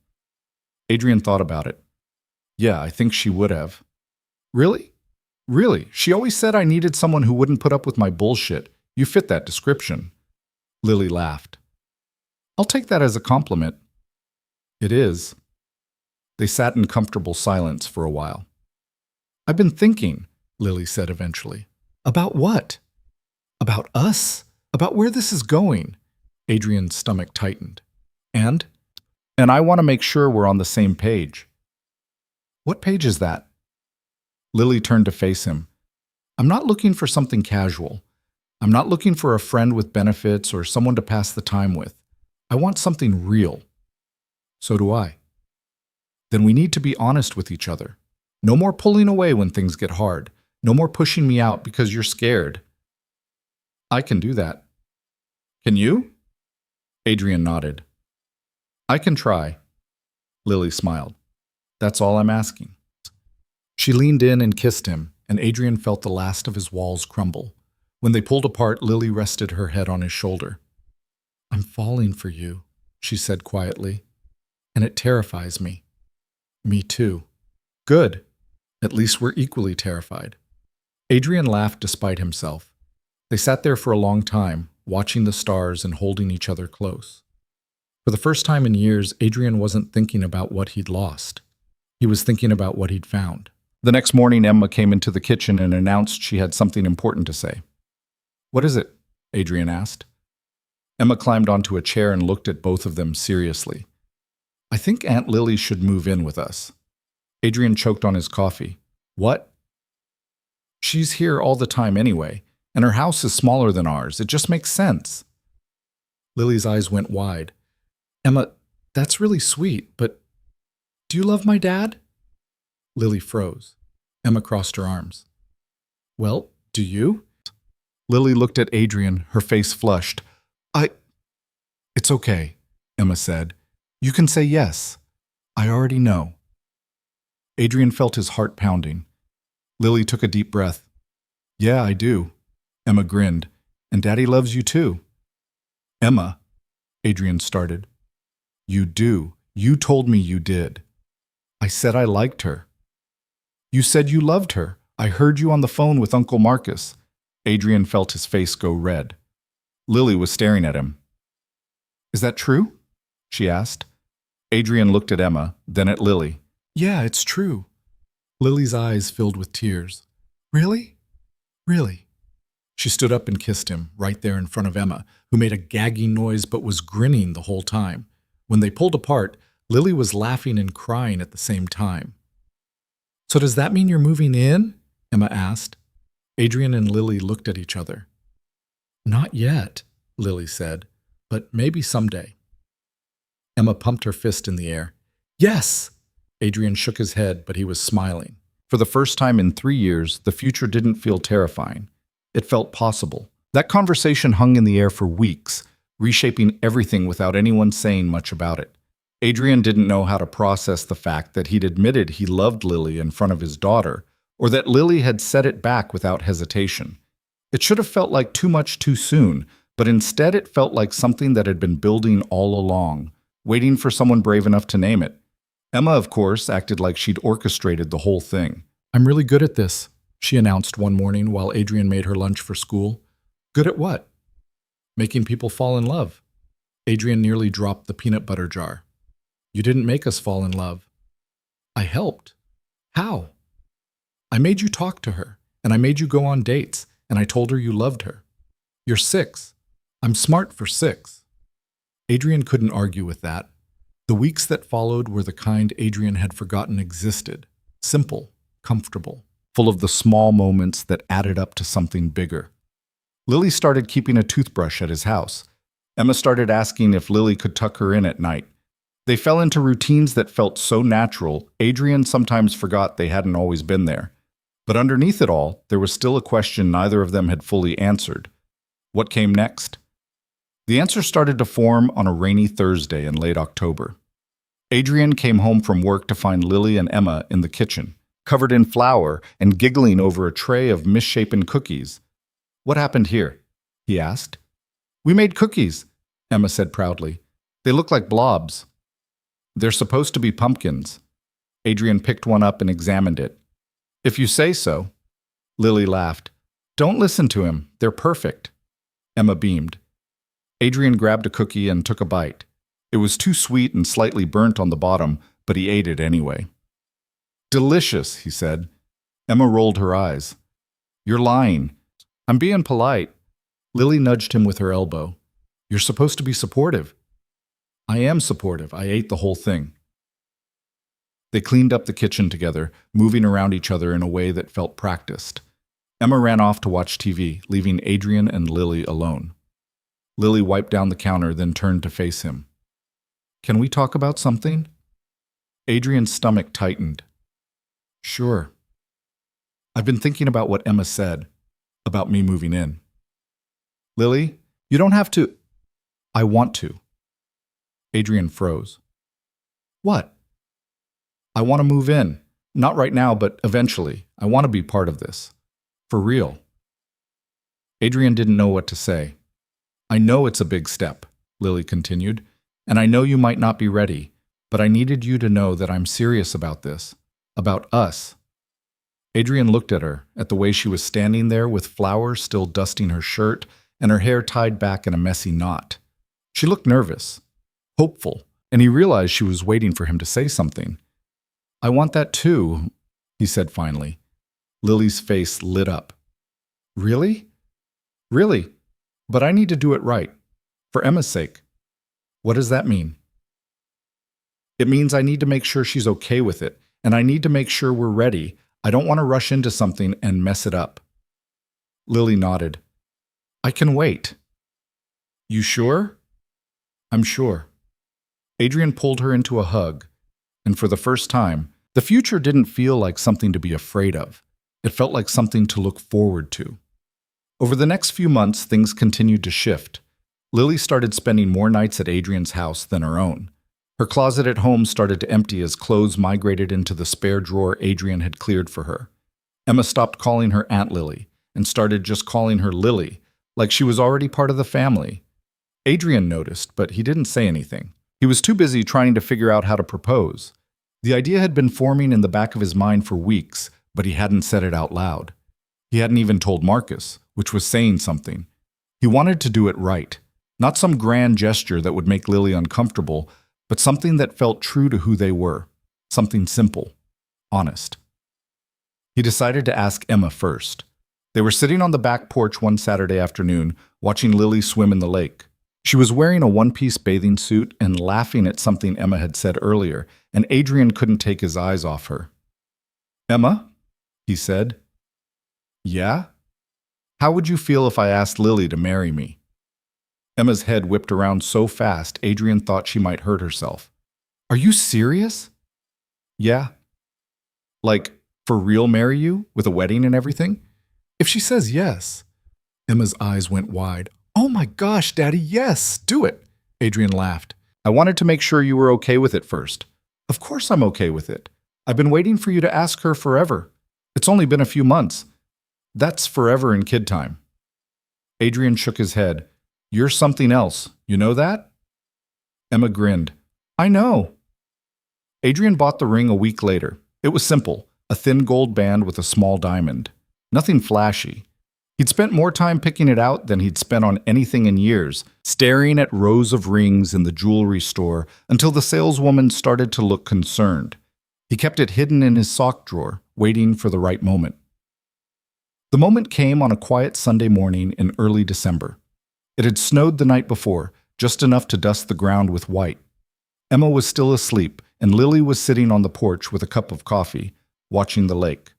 Adrian thought about it. Yeah, I think she would have. Really? Really? She always said I needed someone who wouldn't put up with my bullshit. You fit that description. Lily laughed. I'll take that as a compliment. It is. They sat in comfortable silence for a while. I've been thinking, Lily said eventually. About what? About us? About where this is going? Adrian's stomach tightened. And? And I want to make sure we're on the same page. What page is that? Lily turned to face him. I'm not looking for something casual. I'm not looking for a friend with benefits or someone to pass the time with. I want something real. So do I. Then we need to be honest with each other. No more pulling away when things get hard. No more pushing me out because you're scared. I can do that. Can you? Adrian nodded. I can try. Lily smiled. That's all I'm asking. She leaned in and kissed him, and Adrian felt the last of his walls crumble. When they pulled apart, Lily rested her head on his shoulder. I'm falling for you, she said quietly, and it terrifies me. Me too. Good. At least we're equally terrified. Adrian laughed despite himself. They sat there for a long time, watching the stars and holding each other close. For the first time in years, Adrian wasn't thinking about what he'd lost. He was thinking about what he'd found. The next morning, Emma came into the kitchen and announced she had something important to say. What is it? Adrian asked. Emma climbed onto a chair and looked at both of them seriously. I think Aunt Lily should move in with us. Adrian choked on his coffee. What? She's here all the time anyway, and her house is smaller than ours. It just makes sense. Lily's eyes went wide. Emma, that's really sweet, but do you love my dad? Lily froze. Emma crossed her arms. Well, do you? Lily looked at Adrian, her face flushed. It's okay, Emma said. You can say yes. I already know. Adrian felt his heart pounding. Lily took a deep breath. Yeah, I do. Emma grinned. And Daddy loves you too. Emma, Adrian started. You do. You told me you did. I said I liked her. You said you loved her. I heard you on the phone with Uncle Marcus. Adrian felt his face go red. Lily was staring at him. Is that true? She asked. Adrian looked at Emma, then at Lily. Yeah, it's true. Lily's eyes filled with tears. Really? Really? She stood up and kissed him, right there in front of Emma, who made a gagging noise but was grinning the whole time. When they pulled apart, Lily was laughing and crying at the same time. So does that mean you're moving in? Emma asked. Adrian and Lily looked at each other. Not yet, Lily said, but maybe someday. Emma pumped her fist in the air. Yes! Adrian shook his head, but he was smiling. For the first time in 3 years, the future didn't feel terrifying. It felt possible. That conversation hung in the air for weeks, reshaping everything without anyone saying much about it. Adrian didn't know how to process the fact that he'd admitted he loved Lily in front of his daughter, or that Lily had said it back without hesitation. It should have felt like too much too soon, but instead it felt like something that had been building all along, waiting for someone brave enough to name it. Emma, of course, acted like she'd orchestrated the whole thing. I'm really good at this, she announced one morning while Adrian made her lunch for school. Good at what? Making people fall in love. Adrian nearly dropped the peanut butter jar. You didn't make us fall in love. I helped. How? I made you talk to her, and I made you go on dates, and I told her you loved her. You're 6. I'm smart for 6. Adrian couldn't argue with that. The weeks that followed were the kind Adrian had forgotten existed. Simple, comfortable, full of the small moments that added up to something bigger. Lily started keeping a toothbrush at his house. Emma started asking if Lily could tuck her in at night. They fell into routines that felt so natural, Adrian sometimes forgot they hadn't always been there. But underneath it all, there was still a question neither of them had fully answered. What came next? The answer started to form on a rainy Thursday in late October. Adrian came home from work to find Lily and Emma in the kitchen, covered in flour and giggling over a tray of misshapen cookies. What happened here? He asked. We made cookies, Emma said proudly. They look like blobs. They're supposed to be pumpkins. Adrian picked one up and examined it. If you say so. Lily laughed. Don't listen to him. They're perfect. Emma beamed. Adrian grabbed a cookie and took a bite. It was too sweet and slightly burnt on the bottom, but he ate it anyway. Delicious, he said. Emma rolled her eyes. You're lying. I'm being polite. Lily nudged him with her elbow. You're supposed to be supportive. I am supportive. I ate the whole thing. They cleaned up the kitchen together, moving around each other in a way that felt practiced. Emma ran off to watch TV, leaving Adrian and Lily alone. Lily wiped down the counter, then turned to face him. Can we talk about something? Adrian's stomach tightened. Sure. I've been thinking about what Emma said, about me moving in. Lily, you don't have to. I want to. Adrian froze. What? I want to move in. Not right now, but eventually. I want to be part of this. For real. Adrian didn't know what to say. I know it's a big step, Lily continued, and I know you might not be ready, but I needed you to know that I'm serious about this, about us. Adrian looked at her, at the way she was standing there with flowers still dusting her shirt and her hair tied back in a messy knot. She looked nervous, hopeful, and he realized she was waiting for him to say something. I want that too, he said finally. Lily's face lit up. Really? Really? But I need to do it right. For Emma's sake. What does that mean? It means I need to make sure she's okay with it, and I need to make sure we're ready. I don't want to rush into something and mess it up. Lily nodded. I can wait. You sure? I'm sure. Adrian pulled her into a hug, and for the first time, the future didn't feel like something to be afraid of. It felt like something to look forward to. Over the next few months, things continued to shift. Lily started spending more nights at Adrian's house than her own. Her closet at home started to empty as clothes migrated into the spare drawer Adrian had cleared for her. Emma stopped calling her Aunt Lily and started just calling her Lily, like she was already part of the family. Adrian noticed, but he didn't say anything. He was too busy trying to figure out how to propose. The idea had been forming in the back of his mind for weeks, but he hadn't said it out loud. He hadn't even told Marcus, which was saying something. He wanted to do it right, not some grand gesture that would make Lily uncomfortable, but something that felt true to who they were, something simple, honest. He decided to ask Emma first. They were sitting on the back porch one Saturday afternoon, watching Lily swim in the lake. She was wearing a one-piece bathing suit and laughing at something Emma had said earlier, and Adrian couldn't take his eyes off her. Emma? He said. Yeah? How would you feel if I asked Lily to marry me? Emma's head whipped around so fast, Adrian thought she might hurt herself. Are you serious? Yeah. Like, for real marry you, with a wedding and everything? If she says yes. Emma's eyes went wide. Oh my gosh, Daddy, yes, do it. Adrian laughed. I wanted to make sure you were okay with it first. Of course I'm okay with it. I've been waiting for you to ask her forever. It's only been a few months. That's forever in kid time. Adrian shook his head. You're something else. You know that? Emma grinned. I know. Adrian bought the ring a week later. It was simple, a thin gold band with a small diamond. Nothing flashy. He'd spent more time picking it out than he'd spent on anything in years, staring at rows of rings in the jewelry store until the saleswoman started to look concerned. He kept it hidden in his sock drawer, waiting for the right moment. The moment came on a quiet Sunday morning in early December. It had snowed the night before, just enough to dust the ground with white. Emma was still asleep, and Lily was sitting on the porch with a cup of coffee, watching the lake.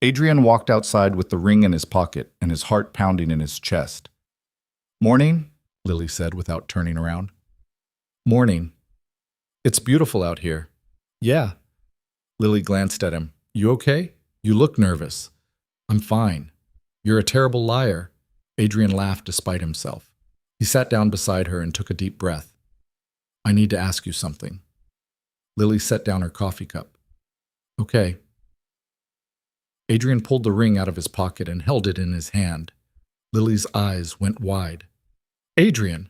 Adrian walked outside with the ring in his pocket and his heart pounding in his chest. Morning, Lily said without turning around. Morning. It's beautiful out here. Yeah. Lily glanced at him. You okay? You look nervous. I'm fine. You're a terrible liar. Adrian laughed despite himself. He sat down beside her and took a deep breath. I need to ask you something. Lily set down her coffee cup. Okay. Adrian pulled the ring out of his pocket and held it in his hand. Lily's eyes went wide. Adrian!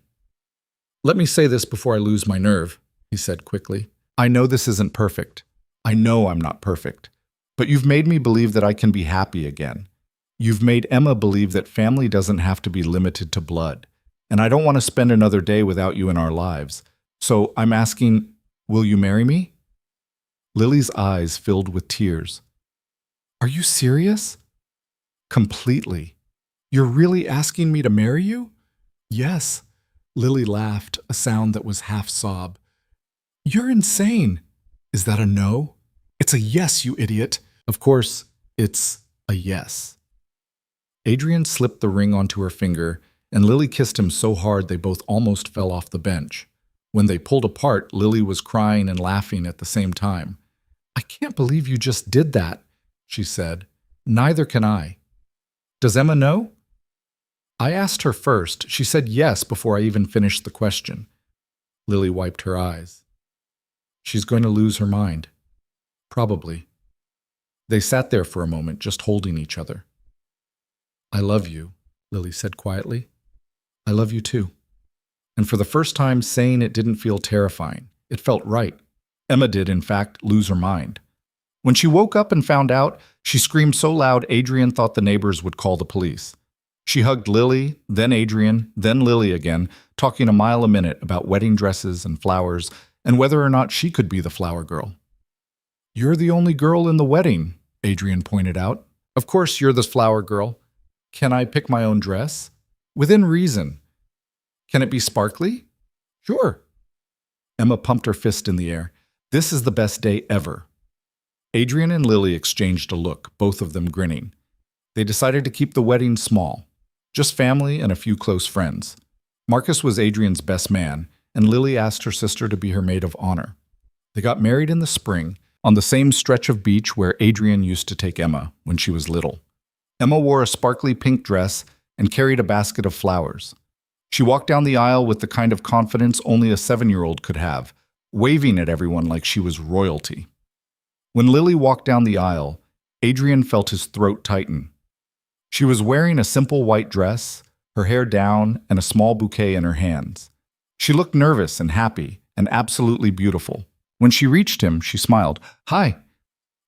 Let me say this before I lose my nerve, he said quickly. I know this isn't perfect. I know I'm not perfect. But you've made me believe that I can be happy again. You've made Emma believe that family doesn't have to be limited to blood. And I don't want to spend another day without you in our lives. So I'm asking, will you marry me? Lily's eyes filled with tears. Are you serious? Completely. You're really asking me to marry you? Yes. Lily laughed, a sound that was half sob. You're insane. Is that a no? It's a yes, you idiot. Of course, it's a yes. Adrian slipped the ring onto her finger, and Lily kissed him so hard they both almost fell off the bench. When they pulled apart, Lily was crying and laughing at the same time. I can't believe you just did that, she said. Neither can I. Does Emma know? I asked her first. She said yes before I even finished the question. Lily wiped her eyes. She's going to lose her mind. Probably. They sat there for a moment, just holding each other. I love you, Lily said quietly. I love you too. And for the first time, saying it didn't feel terrifying. It felt right. Emma did, in fact, lose her mind. When she woke up and found out, she screamed so loud Adrian thought the neighbors would call the police. She hugged Lily, then Adrian, then Lily again, talking a mile a minute about wedding dresses and flowers and whether or not she could be the flower girl. You're the only girl in the wedding, Adrian pointed out. Of course you're the flower girl. Can I pick my own dress? Within reason. Can it be sparkly? Sure. Emma pumped her fist in the air. This is the best day ever. Adrian and Lily exchanged a look, both of them grinning. They decided to keep the wedding small. Just family and a few close friends. Marcus was Adrian's best man, and Lily asked her sister to be her maid of honor. They got married in the spring, on the same stretch of beach where Adrian used to take Emma when she was little. Emma wore a sparkly pink dress and carried a basket of flowers. She walked down the aisle with the kind of confidence only a 7-year-old could have, waving at everyone like she was royalty. When Lily walked down the aisle, Adrian felt his throat tighten. She was wearing a simple white dress, her hair down, and a small bouquet in her hands. She looked nervous and happy and absolutely beautiful. When she reached him, she smiled. Hi.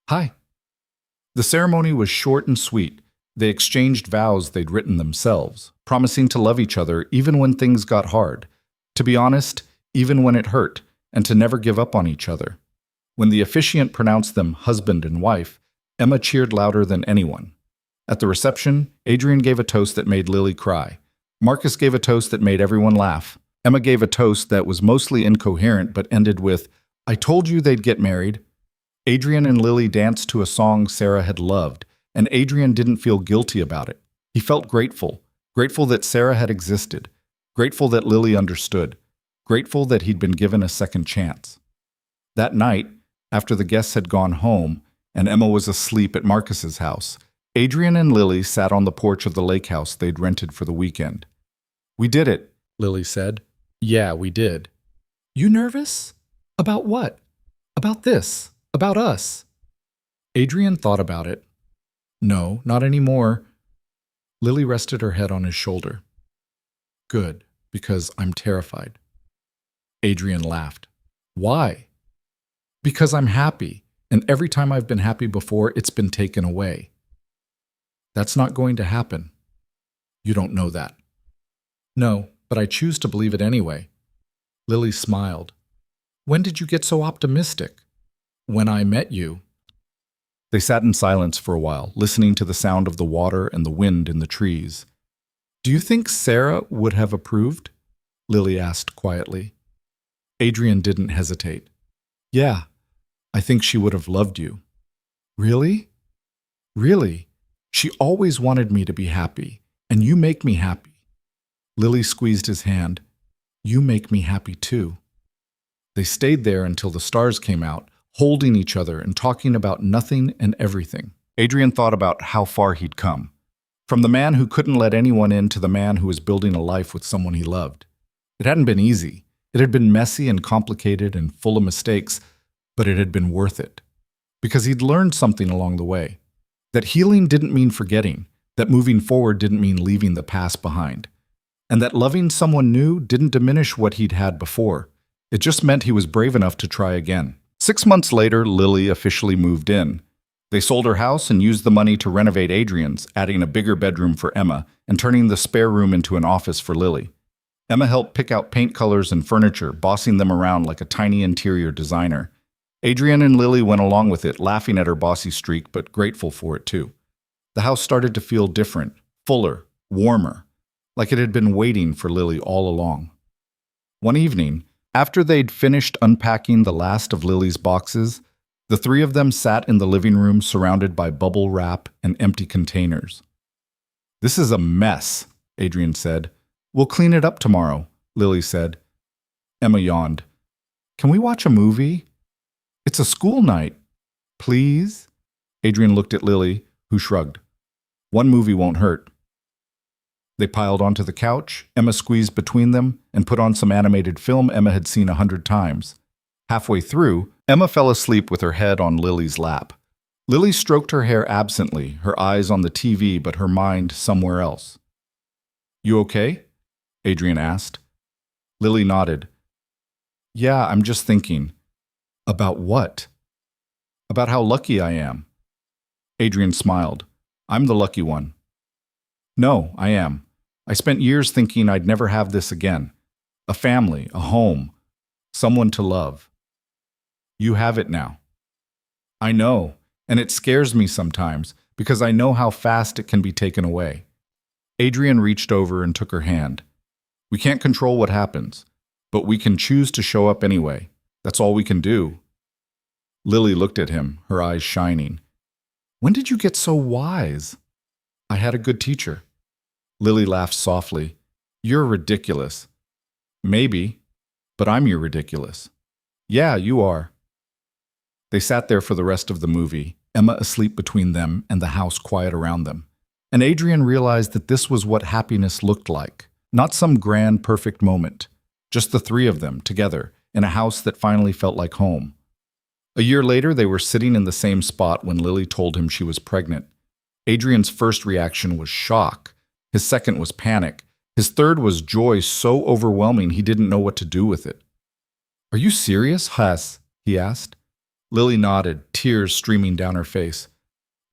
Hi. The ceremony was short and sweet. They exchanged vows they'd written themselves, promising to love each other even when things got hard, to be honest, even when it hurt, and to never give up on each other. When the officiant pronounced them husband and wife, Emma cheered louder than anyone. At the reception, Adrian gave a toast that made Lily cry. Marcus gave a toast that made everyone laugh. Emma gave a toast that was mostly incoherent but ended with, I told you they'd get married. Adrian and Lily danced to a song Sarah had loved, and Adrian didn't feel guilty about it. He felt grateful that Sarah had existed, grateful that Lily understood, grateful that he'd been given a second chance. That night, after the guests had gone home and Emma was asleep at Marcus's house, Adrian and Lily sat on the porch of the lake house they'd rented for the weekend. We did it, Lily said. Yeah, we did. You nervous? About what? About this? About us? Adrian thought about it. No, not anymore. Lily rested her head on his shoulder. Good, because I'm terrified. Adrian laughed. Why? Because I'm happy, and every time I've been happy before, it's been taken away. That's not going to happen. You don't know that. No, but I choose to believe it anyway. Lily smiled. When did you get so optimistic? When I met you. They sat in silence for a while, listening to the sound of the water and the wind in the trees. Do you think Sarah would have approved? Lily asked quietly. Adrian didn't hesitate. Yeah, I think she would have loved you. Really? Really? She always wanted me to be happy, and you make me happy. Lily squeezed his hand. You make me happy too. They stayed there until the stars came out, holding each other and talking about nothing and everything. Adrian thought about how far he'd come. From the man who couldn't let anyone in to the man who was building a life with someone he loved. It hadn't been easy. It had been messy and complicated and full of mistakes, but it had been worth it. Because he'd learned something along the way. That healing didn't mean forgetting, that moving forward didn't mean leaving the past behind, and that loving someone new didn't diminish what he'd had before. It just meant he was brave enough to try again. 6 months later, Lily officially moved in. They sold her house and used the money to renovate Adrian's, adding a bigger bedroom for Emma and turning the spare room into an office for Lily. Emma helped pick out paint colors and furniture, bossing them around like a tiny interior designer. Adrian and Lily went along with it, laughing at her bossy streak, but grateful for it too. The house started to feel different, fuller, warmer, like it had been waiting for Lily all along. One evening, after they'd finished unpacking the last of Lily's boxes, the three of them sat in the living room surrounded by bubble wrap and empty containers. "This is a mess," Adrian said. "We'll clean it up tomorrow," Lily said. Emma yawned. "Can we watch a movie? It's a school night. Please?" Adrian looked at Lily, who shrugged. "One movie won't hurt." They piled onto the couch, Emma squeezed between them, and put on some animated film Emma had seen 100 times. Halfway through, Emma fell asleep with her head on Lily's lap. Lily stroked her hair absently, her eyes on the TV but her mind somewhere else. "You okay?" Adrian asked. Lily nodded. "Yeah, I'm just thinking." "About what?" "About how lucky I am." Adrian smiled. "I'm the lucky one." "No, I am. I spent years thinking I'd never have this again. A family, a home, someone to love. You have it now." "I know, and it scares me sometimes because I know how fast it can be taken away." Adrian reached over and took her hand. "We can't control what happens, but we can choose to show up anyway. That's all we can do." Lily looked at him, her eyes shining. "When did you get so wise?" "I had a good teacher." Lily laughed softly. "You're ridiculous." "Maybe, but I'm your ridiculous." "Yeah, you are." They sat there for the rest of the movie, Emma asleep between them and the house quiet around them. And Adrian realized that this was what happiness looked like. Not some grand, perfect moment. Just the three of them, together, in a house that finally felt like home. A year later, they were sitting in the same spot when Lily told him she was pregnant. Adrian's first reaction was shock. His second was panic. His third was joy so overwhelming he didn't know what to do with it. "Are you serious, Has?" he asked. Lily nodded, tears streaming down her face.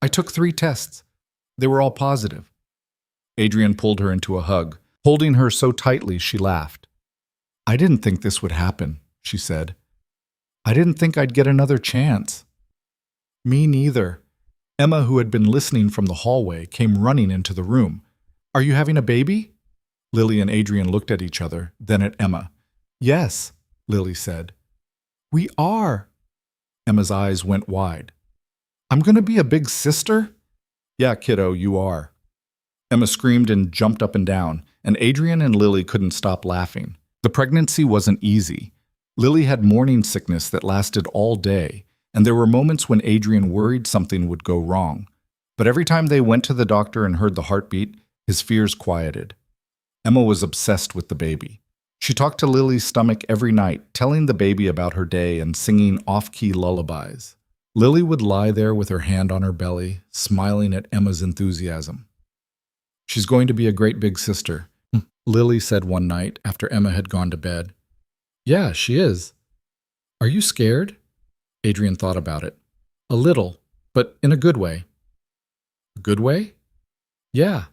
"I took 3 tests. They were all positive." Adrian pulled her into a hug. Holding her so tightly, she laughed. "I didn't think this would happen," she said. "I didn't think I'd get another chance." "Me neither." Emma, who had been listening from the hallway, came running into the room. "Are you having a baby?" Lily and Adrian looked at each other, then at Emma. "Yes," Lily said. "We are." Emma's eyes went wide. "I'm going to be a big sister?" "Yeah, kiddo, you are." Emma screamed and jumped up and down, and Adrian and Lily couldn't stop laughing. The pregnancy wasn't easy. Lily had morning sickness that lasted all day, and there were moments when Adrian worried something would go wrong. But every time they went to the doctor and heard the heartbeat, his fears quieted. Emma was obsessed with the baby. She talked to Lily's stomach every night, telling the baby about her day and singing off-key lullabies. Lily would lie there with her hand on her belly, smiling at Emma's enthusiasm. "She's going to be a great big sister," Lily said one night after Emma had gone to bed. "Yeah, she is." "Are you scared?" Adrian thought about it. "A little, but in a good way." "A good way?" "Yeah,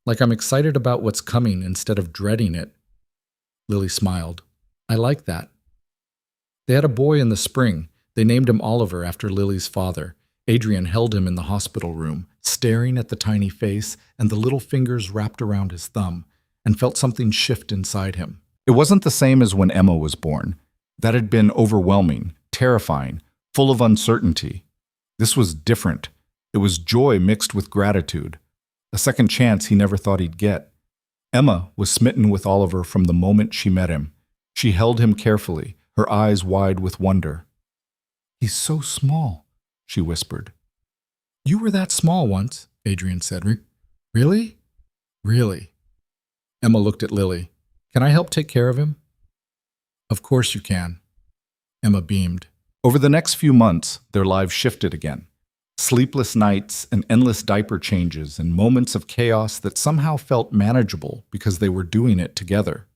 like I'm excited about what's coming instead of dreading it." Lily smiled. "I like that." They had a boy in the spring. They named him Oliver after Lily's father. Adrian held him in the hospital room, staring at the tiny face and the little fingers wrapped around his thumb, and felt something shift inside him. It wasn't the same as when Emma was born. That had been overwhelming, terrifying, full of uncertainty. This was different. It was joy mixed with gratitude. A second chance he never thought he'd get. Emma was smitten with Oliver from the moment she met him. She held him carefully, her eyes wide with wonder. "He's so small," she whispered. "You were that small once," Adrian said. "Really?" "Really." Emma looked at Lily. "Can I help take care of him?" "Of course you can." Emma beamed. Over the next few months, their lives shifted again. Sleepless nights and endless diaper changes and moments of chaos that somehow felt manageable because they were doing it together.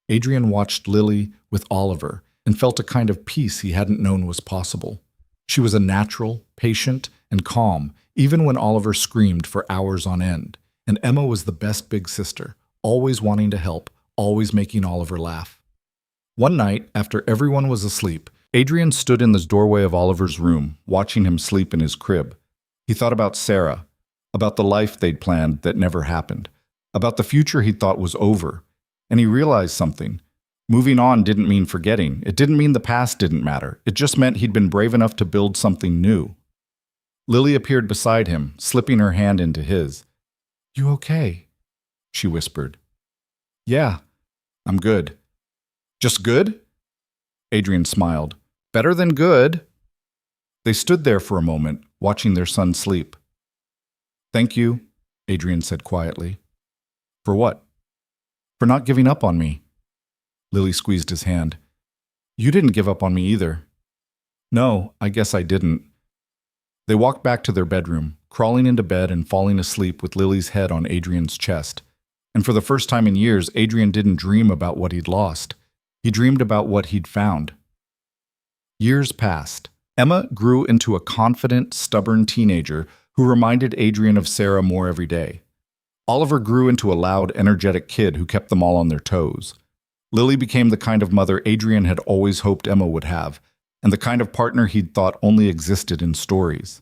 Adrian watched Lily with Oliver and felt a kind of peace he hadn't known was possible. She was a natural, patient, and calm, even when Oliver screamed for hours on end. And Emma was the best big sister, always wanting to help, always making Oliver laugh. One night, after everyone was asleep, Adrian stood in the doorway of Oliver's room, watching him sleep in his crib. He thought about Sarah, about the life they'd planned that never happened, about the future he thought was over. And he realized something. Moving on didn't mean forgetting. It didn't mean the past didn't matter. It just meant he'd been brave enough to build something new. Lily appeared beside him, slipping her hand into his. "You okay?" she whispered. "Yeah, I'm good." "Just good?" Adrian smiled. "Better than good." They stood there for a moment, watching their son sleep. "Thank you," Adrian said quietly. "For what?" "For not giving up on me." Lily squeezed his hand. "You didn't give up on me either." "No, I guess I didn't." They walked back to their bedroom, crawling into bed and falling asleep with Lily's head on Adrian's chest. And for the first time in years, Adrian didn't dream about what he'd lost. He dreamed about what he'd found. Years passed. Emma grew into a confident, stubborn teenager who reminded Adrian of Sarah more every day. Oliver grew into a loud, energetic kid who kept them all on their toes. Lily became the kind of mother Adrian had always hoped Emma would have, and the kind of partner he'd thought only existed in stories.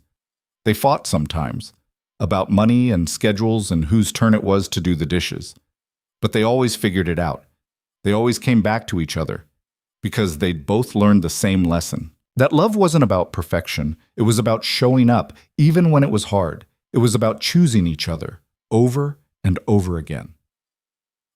They fought sometimes, about money and schedules and whose turn it was to do the dishes. But they always figured it out. They always came back to each other, because they'd both learned the same lesson. That love wasn't about perfection. It was about showing up, even when it was hard. It was about choosing each other, over and over again.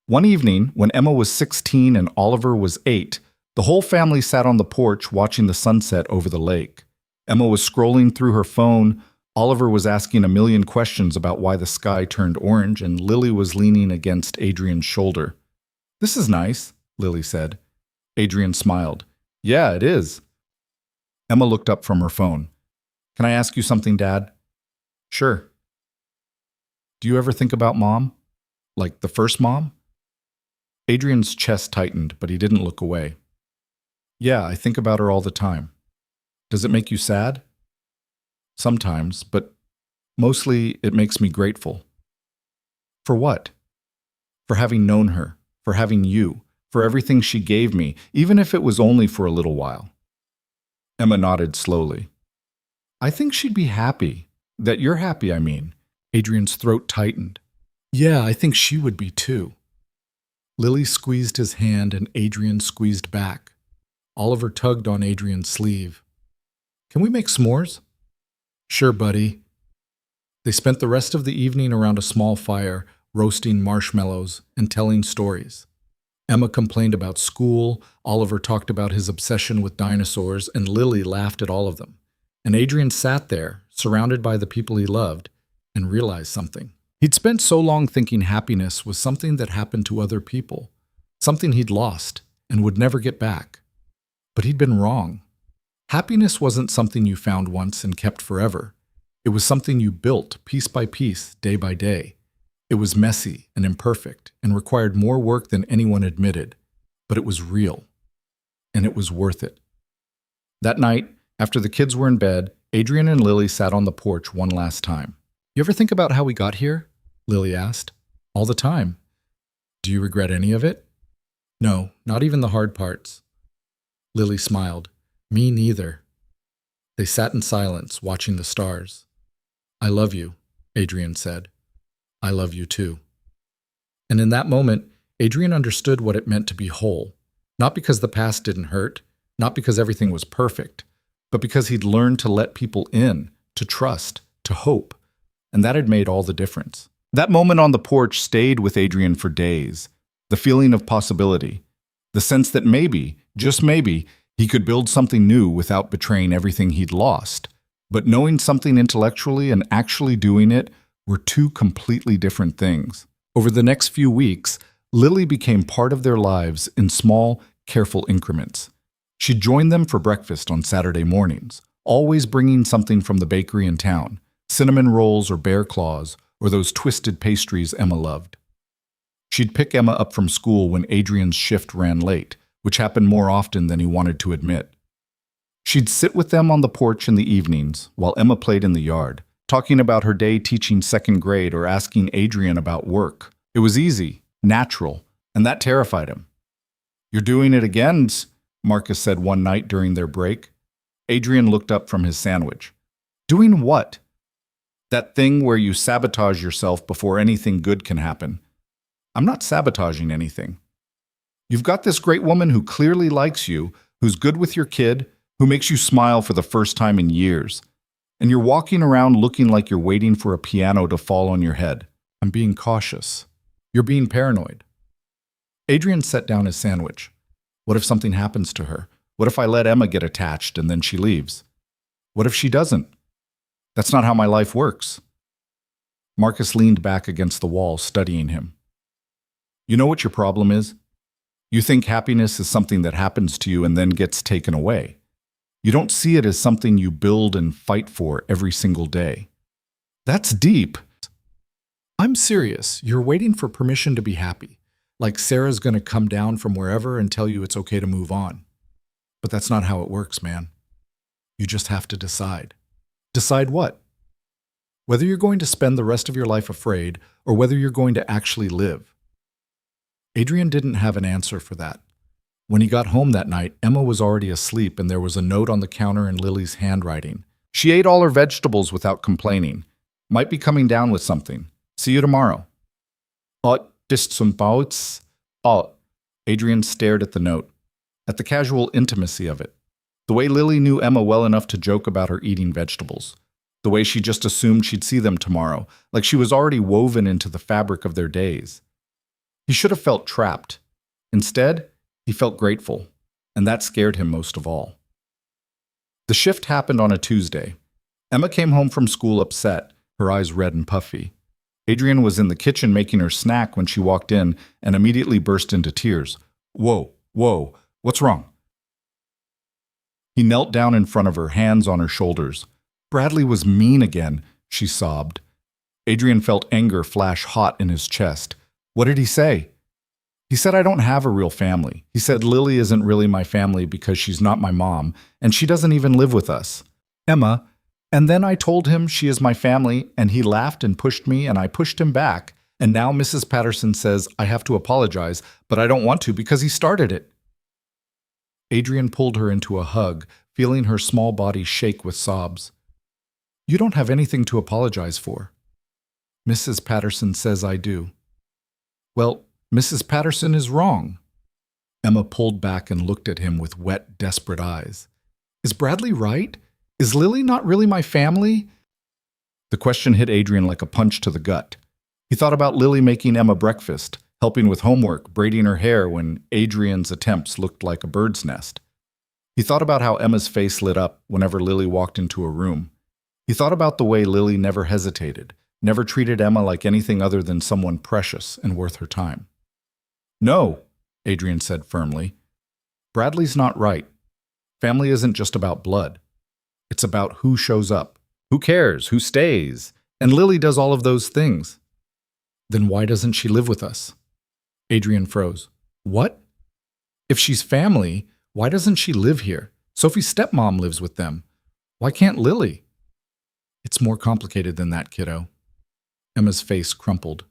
One evening, when Emma was 16 and Oliver was 8, the whole family sat on the porch watching the sunset over the lake. Emma was scrolling through her phone, Oliver was asking a million questions about why the sky turned orange, and Lily was leaning against Adrian's shoulder. "This is nice," Lily said. Adrian smiled. "Yeah, it is." Emma looked up from her phone. "Can I ask you something, Dad?" "Sure." "Do you ever think about Mom? Like the first mom?" Adrian's chest tightened, but he didn't look away. "Yeah, I think about her all the time." "Does it make you sad?" "Sometimes, but mostly it makes me grateful." "For what?" "For having known her, for having you, for everything she gave me, even if it was only for a little while." Emma nodded slowly. "I think she'd be happy. That you're happy, I mean." Adrian's throat tightened. "Yeah, I think she would be too." Lily squeezed his hand and Adrian squeezed back. Oliver tugged on Adrian's sleeve. "Can we make s'mores?" "Sure, buddy." They spent the rest of the evening around a small fire, roasting marshmallows and telling stories. Emma complained about school, Oliver talked about his obsession with dinosaurs, and Lily laughed at all of them. And Adrian sat there, surrounded by the people he loved, and realized something. He'd spent so long thinking happiness was something that happened to other people, something he'd lost and would never get back. But he'd been wrong. Happiness wasn't something you found once and kept forever. It was something you built piece by piece, day by day. It was messy and imperfect and required more work than anyone admitted, but it was real, and it was worth it. That night, after the kids were in bed, Adrian and Lily sat on the porch one last time. "You ever think about how we got here?" Lily asked. "All the time." "Do you regret any of it?" "No, not even the hard parts." Lily smiled. "Me neither." They sat in silence, watching the stars. "I love you," Adrian said. "I love you too." And in that moment, Adrian understood what it meant to be whole, not because the past didn't hurt, not because everything was perfect, but because he'd learned to let people in, to trust, to hope, and that had made all the difference. That moment on the porch stayed with Adrian for days, the feeling of possibility, the sense that maybe, just maybe, he could build something new without betraying everything he'd lost. But knowing something intellectually and actually doing it were two completely different things. Over the next few weeks, Lily became part of their lives in small, careful increments. She joined them for breakfast on Saturday mornings, always bringing something from the bakery in town, cinnamon rolls or bear claws, or those twisted pastries Emma loved. She'd pick Emma up from school when Adrian's shift ran late, which happened more often than he wanted to admit. She'd sit with them on the porch in the evenings while Emma played in the yard, talking about her day teaching second grade or asking Adrian about work. It was easy, natural, and that terrified him. "You're doing it again," Marcus said one night during their break. Adrian looked up from his sandwich. "Doing what?" "That thing where you sabotage yourself before anything good can happen. I'm not sabotaging anything. You've got this great woman who clearly likes you, who's good with your kid, who makes you smile for the first time in years. And you're walking around looking like you're waiting for a piano to fall on your head. I'm being cautious. You're being paranoid. Adrian set down his sandwich. What if something happens to her? What if I let Emma get attached and then she leaves? What if she doesn't? That's not how my life works. Marcus leaned back against the wall, studying him. You know what your problem is? You think happiness is something that happens to you and then gets taken away. You don't see it as something you build and fight for every single day. That's deep. I'm serious. You're waiting for permission to be happy. Like Sarah's going to come down from wherever and tell you it's okay to move on. But that's not how it works, man. You just have to decide. Decide what? Whether you're going to spend the rest of your life afraid or whether you're going to actually live. Adrian didn't have an answer for that. When he got home that night, Emma was already asleep and there was a note on the counter in Lily's handwriting. She ate all her vegetables without complaining. Might be coming down with something. See you tomorrow. Just some bouts. Adrian stared at the note, at the casual intimacy of it. The way Lily knew Emma well enough to joke about her eating vegetables. The way she just assumed she'd see them tomorrow, like she was already woven into the fabric of their days. He should have felt trapped. Instead, he felt grateful, and that scared him most of all. The shift happened on a Tuesday. Emma came home from school upset, her eyes red and puffy. Adrian was in the kitchen making her snack when she walked in and immediately burst into tears. Whoa, what's wrong? He knelt down in front of her, hands on her shoulders. Bradley was mean again, she sobbed. Adrian felt anger flash hot in his chest. What did he say? He said, I don't have a real family. He said Lily isn't really my family because she's not my mom, and she doesn't even live with us. Emma, and then I told him she is my family, and he laughed and pushed me, and I pushed him back, and now Mrs. Patterson says I have to apologize, but I don't want to because he started it. Adrian pulled her into a hug, feeling her small body shake with sobs. You don't have anything to apologize for. Mrs. Patterson says I do. Well, Mrs. Patterson is wrong. Emma pulled back and looked at him with wet, desperate eyes. Is Bradley right? Is Lily not really my family? The question hit Adrian like a punch to the gut. He thought about Lily making Emma breakfast, helping with homework, braiding her hair when Adrian's attempts looked like a bird's nest. He thought about how Emma's face lit up whenever Lily walked into a room. He thought about the way Lily never hesitated, never treated Emma like anything other than someone precious and worth her time. No, Adrian said firmly. Bradley's not right. Family isn't just about blood. It's about who shows up, who cares, who stays, and Lily does all of those things. Then why doesn't she live with us? Adrian froze. What? If she's family, why doesn't she live here? Sophie's stepmom lives with them. Why can't Lily? It's more complicated than that, kiddo. Emma's face crumpled.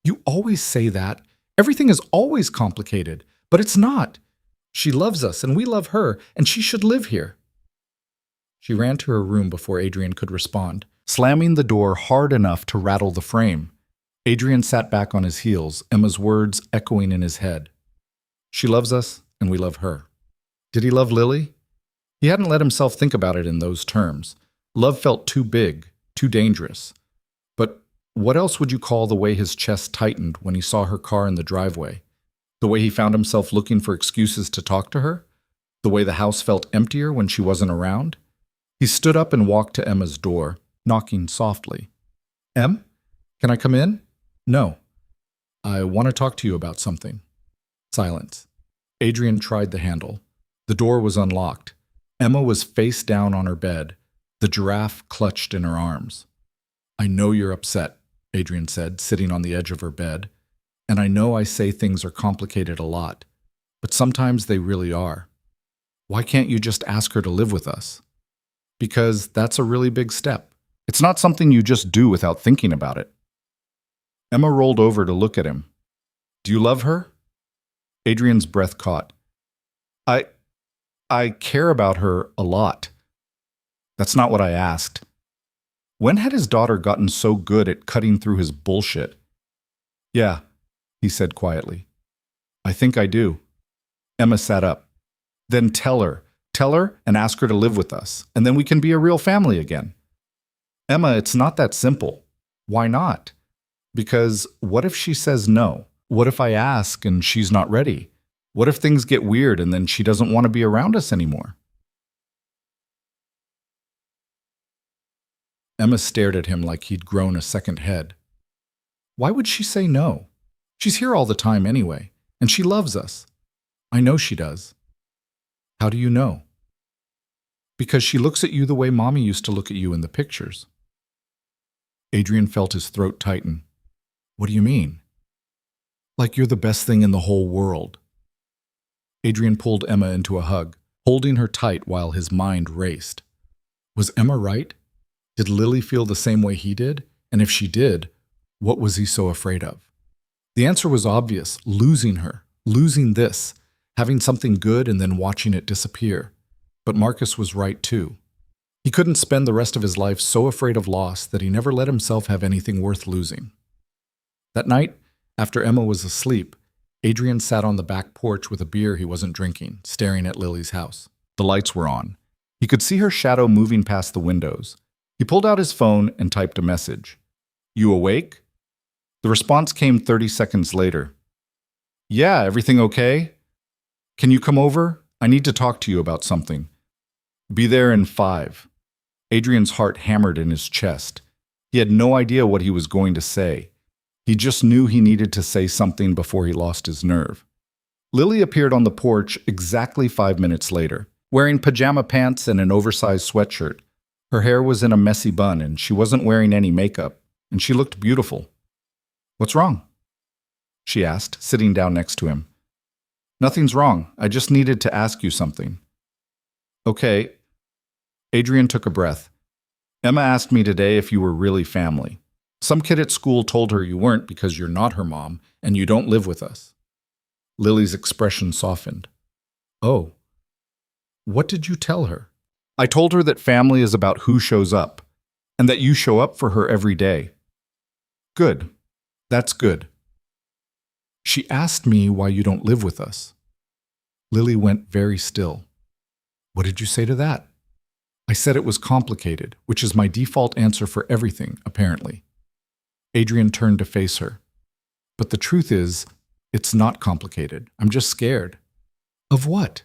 You always say that. Everything is always complicated, but it's not. She loves us and we love her, and she should live here. She ran to her room before Adrian could respond, slamming the door hard enough to rattle the frame. Adrian sat back on his heels, Emma's words echoing in his head. She loves us and we love her. Did he love Lily? He hadn't let himself think about it in those terms. Love felt too big, too dangerous. But what else would you call the way his chest tightened when he saw her car in the driveway? The way he found himself looking for excuses to talk to her? The way the house felt emptier when she wasn't around? He stood up and walked to Emma's door, knocking softly. Em, can I come in? No. I want to talk to you about something. Silence. Adrian tried the handle. The door was unlocked. Emma was face down on her bed, the giraffe clutched in her arms. I know you're upset, Adrian said, sitting on the edge of her bed. And I know I say things are complicated a lot, but sometimes they really are. Why can't you just ask her to live with us? Because that's a really big step. It's not something you just do without thinking about it. Emma rolled over to look at him. Do you love her? Adrian's breath caught. I care about her a lot. That's not what I asked. When had his daughter gotten so good at cutting through his bullshit? Yeah, he said quietly. I think I do. Emma sat up. Then tell her. Tell her and ask her to live with us, and then we can be a real family again. Emma, it's not that simple. Why not? Because what if she says no? What if I ask and she's not ready? What if things get weird and then she doesn't want to be around us anymore? Emma stared at him like he'd grown a second head. Why would she say no? She's here all the time anyway, and she loves us. I know she does. How do you know? Because she looks at you the way Mommy used to look at you in the pictures. Adrian felt his throat tighten. What do you mean? Like you're the best thing in the whole world. Adrian pulled Emma into a hug, holding her tight while his mind raced. Was Emma right? Did Lily feel the same way he did? And if she did, what was he so afraid of? The answer was obvious: losing her, losing this, having something good and then watching it disappear. But Marcus was right too. He couldn't spend the rest of his life so afraid of loss that he never let himself have anything worth losing. That night, after Emma was asleep, Adrian sat on the back porch with a beer he wasn't drinking, staring at Lily's house. The lights were on. He could see her shadow moving past the windows. He pulled out his phone and typed a message. You awake? The response came 30 seconds later. Yeah, everything okay? Can you come over? I need to talk to you about something. Be there in 5. Adrian's heart hammered in his chest. He had no idea what he was going to say. He just knew he needed to say something before he lost his nerve. Lily appeared on the porch exactly 5 minutes later, wearing pajama pants and an oversized sweatshirt. Her hair was in a messy bun and she wasn't wearing any makeup, and she looked beautiful. What's wrong? She asked, sitting down next to him. Nothing's wrong. I just needed to ask you something. Okay. Adrian took a breath. Emma asked me today if you were really family. Some kid at school told her you weren't because you're not her mom and you don't live with us. Lily's expression softened. Oh. What did you tell her? I told her that family is about who shows up, and that you show up for her every day. Good. That's good. She asked me why you don't live with us. Lily went very still. What did you say to that? I said it was complicated, which is my default answer for everything, apparently. Adrian turned to face her. But the truth is, it's not complicated. I'm just scared. Of what?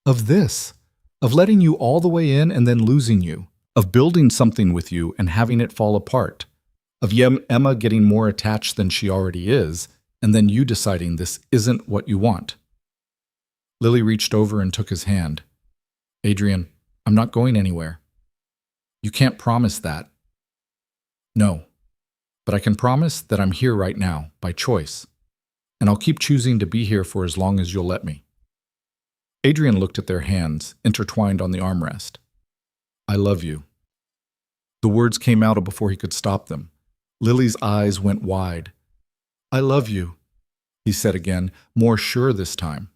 Of this. Of letting you all the way in and then losing you. Of building something with you and having it fall apart. Of Emma getting more attached than she already is, and then you deciding this isn't what you want. Lily reached over and took his hand. Adrian, I'm not going anywhere. You can't promise that. No, but I can promise that I'm here right now, by choice, and I'll keep choosing to be here for as long as you'll let me. Adrian looked at their hands, intertwined on the armrest. I love you. The words came out before he could stop them. Lily's eyes went wide. I love you, he said again, more sure this time.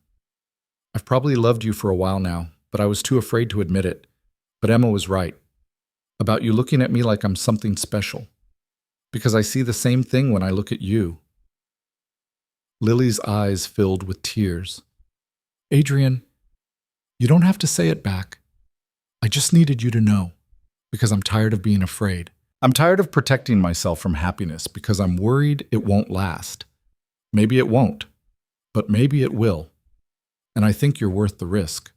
I've probably loved you for a while now, but I was too afraid to admit it. But Emma was right. About you looking at me like I'm something special. Because I see the same thing when I look at you. Lily's eyes filled with tears. Adrian, you don't have to say it back. I just needed you to know, because I'm tired of being afraid. I'm tired of protecting myself from happiness because I'm worried it won't last. Maybe it won't, but maybe it will. And I think you're worth the risk.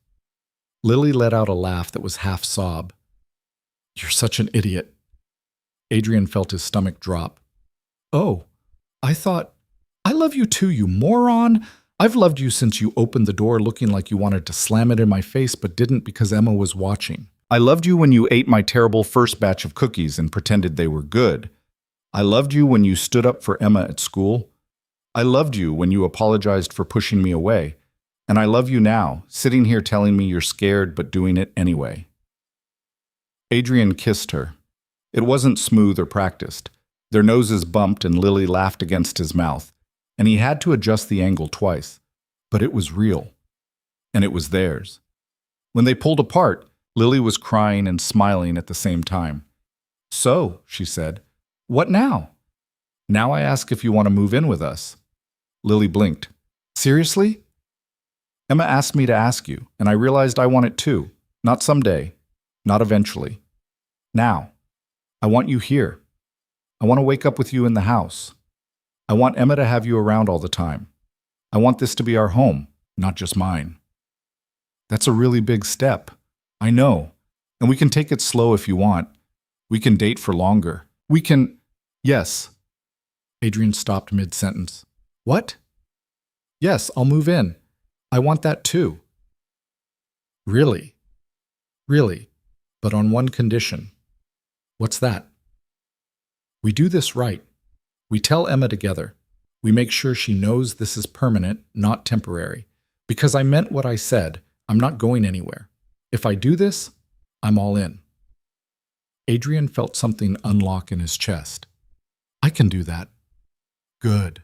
Lily let out a laugh that was half sob. You're such an idiot. Adrian felt his stomach drop. Oh, I thought, I love you too, you moron. I've loved you since you opened the door looking like you wanted to slam it in my face but didn't because Emma was watching. I loved you when you ate my terrible first batch of cookies and pretended they were good. I loved you when you stood up for Emma at school. I loved you when you apologized for pushing me away. And I love you now, sitting here telling me you're scared but doing it anyway. Adrian kissed her. It wasn't smooth or practiced. Their noses bumped and Lily laughed against his mouth, and he had to adjust the angle twice. But it was real. And it was theirs. When they pulled apart, Lily was crying and smiling at the same time. So, she said, what now? Now I ask if you want to move in with us. Lily blinked. Seriously? Emma asked me to ask you, and I realized I want it too. Not someday. Not eventually. Now. I want you here. I want to wake up with you in the house. I want Emma to have you around all the time. I want this to be our home, not just mine. That's a really big step. I know. And we can take it slow if you want. We can date for longer. We can… Yes. Adrian stopped mid-sentence. What? Yes, I'll move in. I want that too. Really? Really, but on one condition. What's that? We do this right. We tell Emma together. We make sure she knows this is permanent, not temporary. Because I meant what I said. I'm not going anywhere. If I do this, I'm all in. Adrian felt something unlock in his chest. I can do that. Good.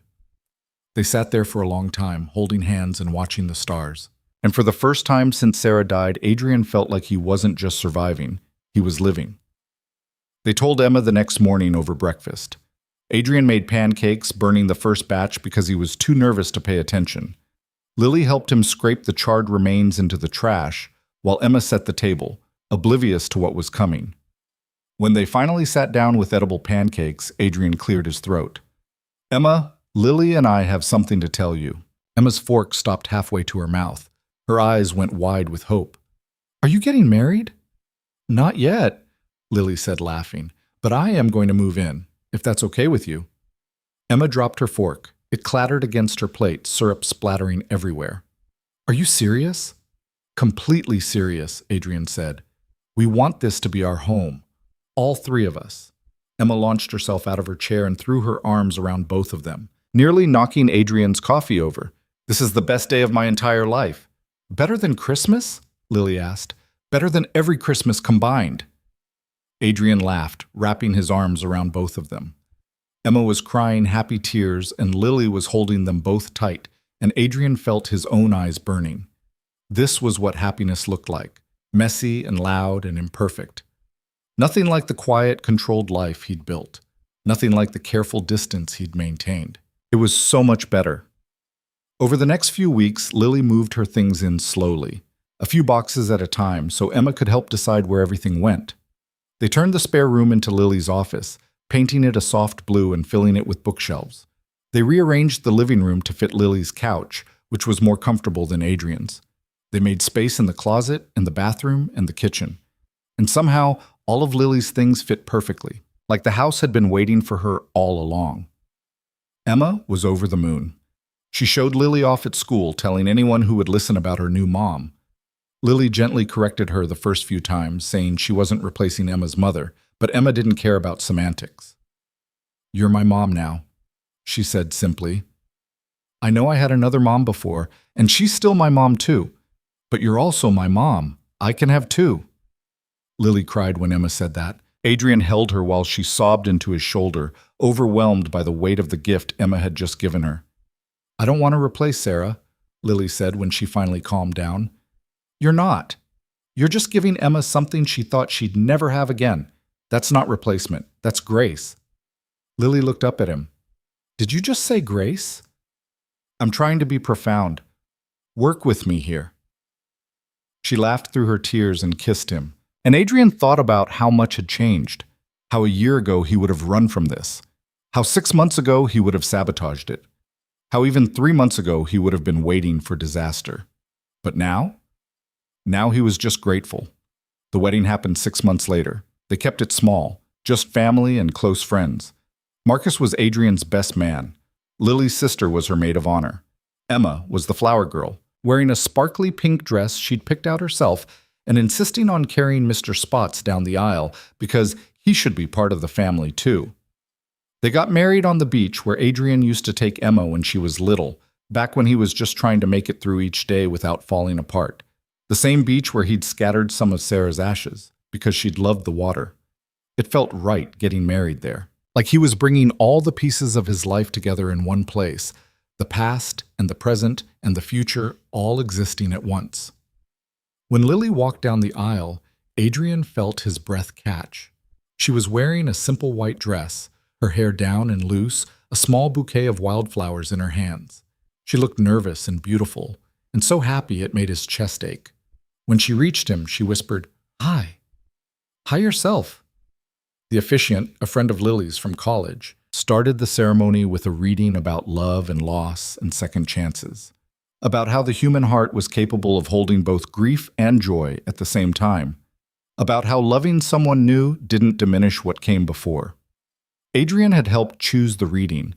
They sat there for a long time, holding hands and watching the stars. And for the first time since Sarah died, Adrian felt like he wasn't just surviving, he was living. They told Emma the next morning over breakfast. Adrian made pancakes, burning the first batch because he was too nervous to pay attention. Lily helped him scrape the charred remains into the trash, while Emma set the table, oblivious to what was coming. When they finally sat down with edible pancakes, Adrian cleared his throat. Emma, Lily and I have something to tell you. Emma's fork stopped halfway to her mouth. Her eyes went wide with hope. Are you getting married? Not yet, Lily said, laughing, but I am going to move in, if that's okay with you. Emma dropped her fork. It clattered against her plate, syrup splattering everywhere. Are you serious? Completely serious, Adrian said. We want this to be our home. All three of us. Emma launched herself out of her chair and threw her arms around both of them, nearly knocking Adrian's coffee over. This is the best day of my entire life. Better than Christmas? Lily asked. Better than every Christmas combined. Adrian laughed, wrapping his arms around both of them. Emma was crying happy tears, and Lily was holding them both tight, and Adrian felt his own eyes burning. This was what happiness looked like, messy and loud and imperfect. Nothing like the quiet, controlled life he'd built. Nothing like the careful distance he'd maintained. It was so much better. Over the next few weeks, Lily moved her things in slowly, a few boxes at a time, so Emma could help decide where everything went. They turned the spare room into Lily's office, painting it a soft blue and filling it with bookshelves. They rearranged the living room to fit Lily's couch, which was more comfortable than Adrian's. They made space in the closet, and the bathroom, and the kitchen. And somehow, all of Lily's things fit perfectly, like the house had been waiting for her all along. Emma was over the moon. She showed Lily off at school, telling anyone who would listen about her new mom. Lily gently corrected her the first few times, saying she wasn't replacing Emma's mother, but Emma didn't care about semantics. You're my mom now, she said simply. I know I had another mom before, and she's still my mom too. But you're also my mom. I can have two. Lily cried when Emma said that. Adrian held her while she sobbed into his shoulder, overwhelmed by the weight of the gift Emma had just given her. I don't want to replace Sarah, Lily said when she finally calmed down. You're not. You're just giving Emma something she thought she'd never have again. That's not replacement. That's grace. Lily looked up at him. Did you just say grace? I'm trying to be profound. Work with me here. She laughed through her tears and kissed him. And Adrian thought about how much had changed, how a year ago he would have run from this, how 6 months ago he would have sabotaged it, how even 3 months ago he would have been waiting for disaster. But now? Now he was just grateful. The wedding happened 6 months later. They kept it small, just family and close friends. Marcus was Adrian's best man. Lily's sister was her maid of honor. Emma was the flower girl, wearing a sparkly pink dress she'd picked out herself and insisting on carrying Mr. Spots down the aisle because he should be part of the family too. They got married on the beach where Adrian used to take Emma when she was little, back when he was just trying to make it through each day without falling apart. The same beach where he'd scattered some of Sarah's ashes, because she'd loved the water. It felt right getting married there, like he was bringing all the pieces of his life together in one place, the past and the present and the future all existing at once. When Lily walked down the aisle, Adrian felt his breath catch. She was wearing a simple white dress, her hair down and loose, a small bouquet of wildflowers in her hands. She looked nervous and beautiful, and so happy it made his chest ache. When she reached him, she whispered, "Hi." "Hi yourself." The officiant, a friend of Lily's from college, started the ceremony with a reading about love and loss and second chances, about how the human heart was capable of holding both grief and joy at the same time, about how loving someone new didn't diminish what came before. Adrian had helped choose the reading.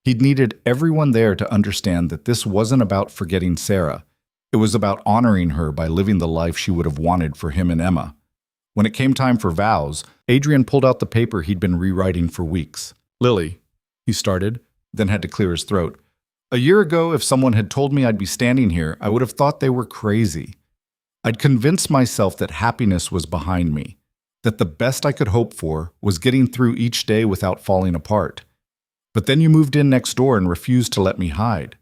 He'd needed everyone there to understand that this wasn't about forgetting Sarah. It was about honoring her by living the life she would have wanted for him and Emma. When it came time for vows, Adrian pulled out the paper he'd been rewriting for weeks. "Lily," he started, then had to clear his throat. "A year ago, if someone had told me I'd be standing here, I would have thought they were crazy. I'd convinced myself that happiness was behind me, that the best I could hope for was getting through each day without falling apart. But then you moved in next door and refused to let me hide.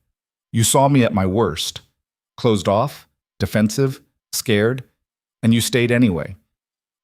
You saw me at my worst, closed off, defensive, scared, and you stayed anyway.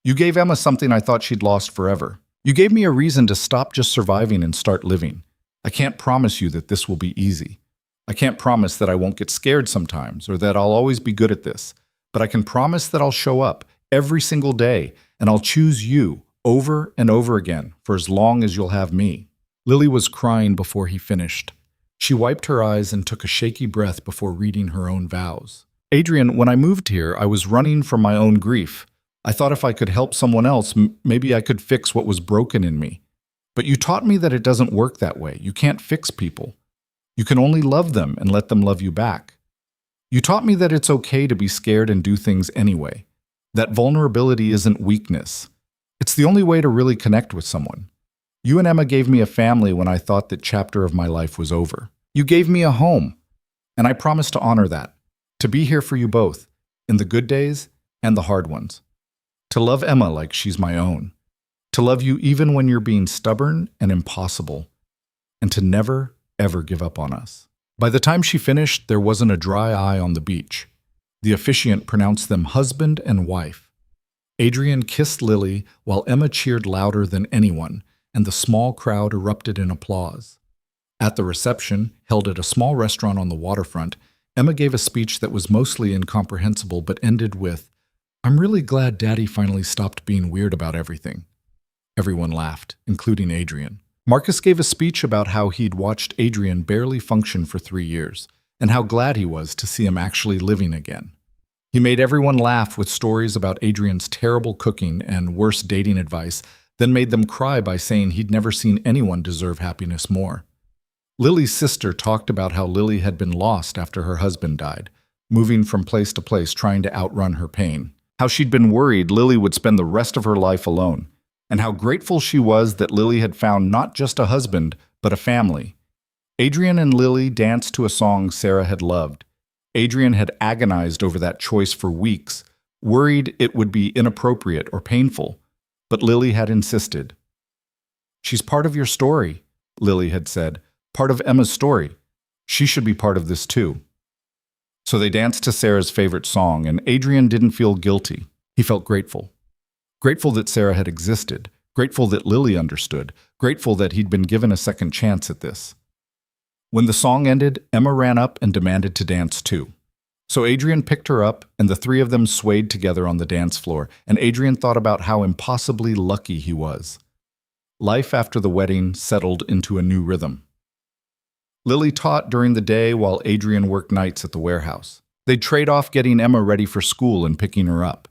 You gave Emma something I thought she'd lost forever. You gave me a reason to stop just surviving and start living. I can't promise you that this will be easy. I can't promise that I won't get scared sometimes or that I'll always be good at this. But I can promise that I'll show up every single day and I'll choose you over and over again for as long as you'll have me." Lily was crying before he finished. She wiped her eyes and took a shaky breath before reading her own vows. "Adrian, when I moved here, I was running from my own grief. I thought if I could help someone else, maybe I could fix what was broken in me. But you taught me that it doesn't work that way. You can't fix people. You can only love them and let them love you back. You taught me that it's okay to be scared and do things anyway. That vulnerability isn't weakness. It's the only way to really connect with someone. You and Emma gave me a family when I thought that chapter of my life was over. You gave me a home, and I promise to honor that, to be here for you both, in the good days and the hard ones. To love Emma like she's my own. To love you even when you're being stubborn and impossible. And to never, ever give up on us." By the time she finished, there wasn't a dry eye on the beach. The officiant pronounced them husband and wife. Adrian kissed Lily while Emma cheered louder than anyone, and the small crowd erupted in applause. At the reception, held at a small restaurant on the waterfront, Emma gave a speech that was mostly incomprehensible but ended with, "I'm really glad Daddy finally stopped being weird about everything." Everyone laughed, including Adrian. Marcus gave a speech about how he'd watched Adrian barely function for 3 years, and how glad he was to see him actually living again. He made everyone laugh with stories about Adrian's terrible cooking and worse dating advice, then made them cry by saying he'd never seen anyone deserve happiness more. Lily's sister talked about how Lily had been lost after her husband died, moving from place to place trying to outrun her pain. How she'd been worried Lily would spend the rest of her life alone, and how grateful she was that Lily had found not just a husband, but a family. Adrian and Lily danced to a song Sarah had loved. Adrian had agonized over that choice for weeks, worried it would be inappropriate or painful, but Lily had insisted. "She's part of your story," Lily had said, "part of Emma's story. She should be part of this too." So they danced to Sarah's favorite song, and Adrian didn't feel guilty. He felt grateful. Grateful that Sarah had existed, grateful that Lily understood, grateful that he'd been given a second chance at this. When the song ended, Emma ran up and demanded to dance too. So Adrian picked her up, and the three of them swayed together on the dance floor, and Adrian thought about how impossibly lucky he was. Life after the wedding settled into a new rhythm. Lily taught during the day while Adrian worked nights at the warehouse. They'd trade off getting Emma ready for school and picking her up.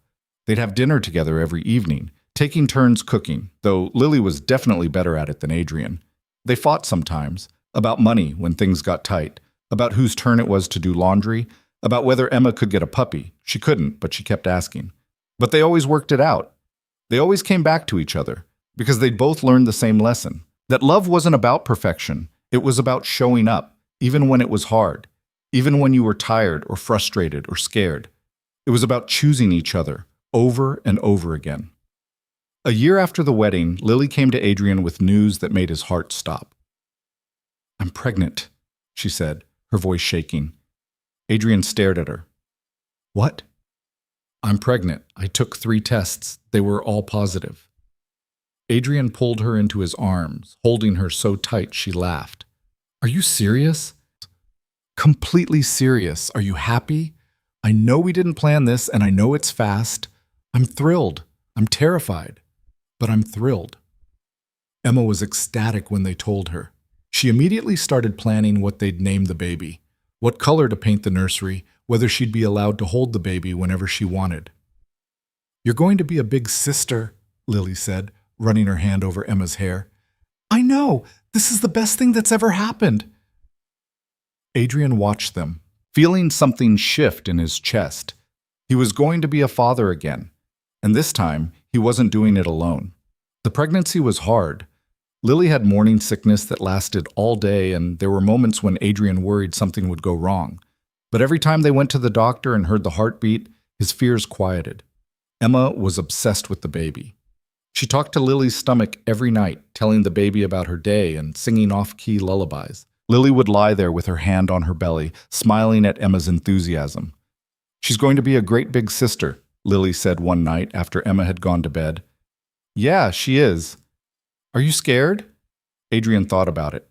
They'd have dinner together every evening, taking turns cooking, though Lily was definitely better at it than Adrian. They fought sometimes, about money when things got tight, about whose turn it was to do laundry, about whether Emma could get a puppy. She couldn't, but she kept asking. But they always worked it out. They always came back to each other, because they'd both learned the same lesson, that love wasn't about perfection. It was about showing up, even when it was hard, even when you were tired or frustrated or scared. It was about choosing each other over and over again. A year after the wedding, Lily came to Adrian with news that made his heart stop. "I'm pregnant," she said, her voice shaking. Adrian stared at her. "What?" "I'm pregnant. I took 3 tests. They were all positive." Adrian pulled her into his arms, holding her so tight she laughed. "Are you serious?" completely serious. Are you happy? I know we didn't plan this, and I know it's fast. I'm thrilled. I'm terrified, but I'm thrilled. Emma was ecstatic when they told her. She immediately started planning what they'd name the baby, what color to paint the nursery, whether she'd be allowed to hold the baby whenever she wanted. "You're going to be a big sister," Lily said, running her hand over Emma's hair. "I know! This is the best thing that's ever happened!" Adrian watched them, feeling something shift in his chest. He was going to be a father again, and this time he wasn't doing it alone. The pregnancy was hard. Lily had morning sickness that lasted all day, and there were moments when Adrian worried something would go wrong. But every time they went to the doctor and heard the heartbeat, his fears quieted. Emma was obsessed with the baby. She talked to Lily's stomach every night, telling the baby about her day and singing off-key lullabies. Lily would lie there with her hand on her belly, smiling at Emma's enthusiasm. "She's going to be a great big sister," Lily said one night after Emma had gone to bed. "Yeah, she is." "Are you scared?" Adrian thought about it.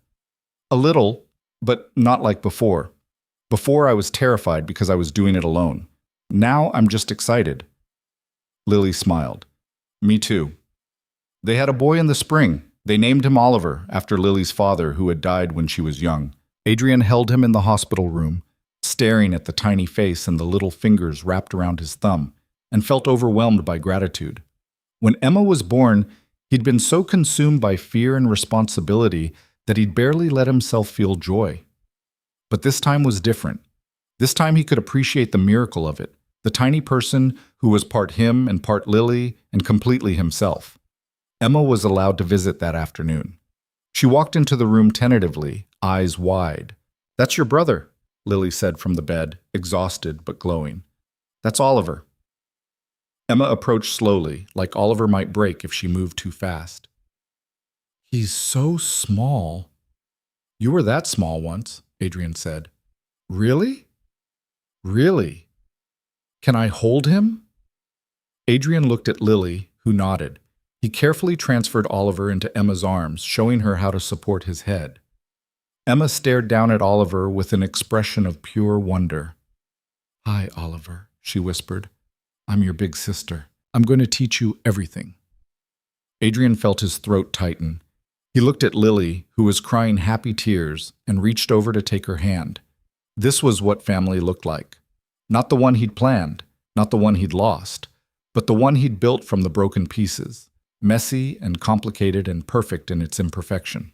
"A little, but not like before. Before I was terrified because I was doing it alone. Now I'm just excited." Lily smiled. "Me too." They had a boy in the spring. They named him Oliver, after Lily's father, who had died when she was young. Adrian held him in the hospital room, staring at the tiny face and the little fingers wrapped around his thumb, and felt overwhelmed by gratitude. When Emma was born, he'd been so consumed by fear and responsibility that he'd barely let himself feel joy. But this time was different. This time he could appreciate the miracle of it, the tiny person who was part him and part Lily and completely himself. Emma was allowed to visit that afternoon. She walked into the room tentatively, eyes wide. "That's your brother," Lily said from the bed, exhausted but glowing. "That's Oliver." Emma approached slowly, like Oliver might break if she moved too fast. "He's so small." "You were that small once," Adrian said. "Really? Really? Can I hold him?" Adrian looked at Lily, who nodded. He carefully transferred Oliver into Emma's arms, showing her how to support his head. Emma stared down at Oliver with an expression of pure wonder. "Hi, Oliver," she whispered. "I'm your big sister. I'm going to teach you everything." Adrian felt his throat tighten. He looked at Lily, who was crying happy tears, and reached over to take her hand. This was what family looked like. Not the one he'd planned, not the one he'd lost, but the one he'd built from the broken pieces. Messy and complicated and perfect in its imperfection.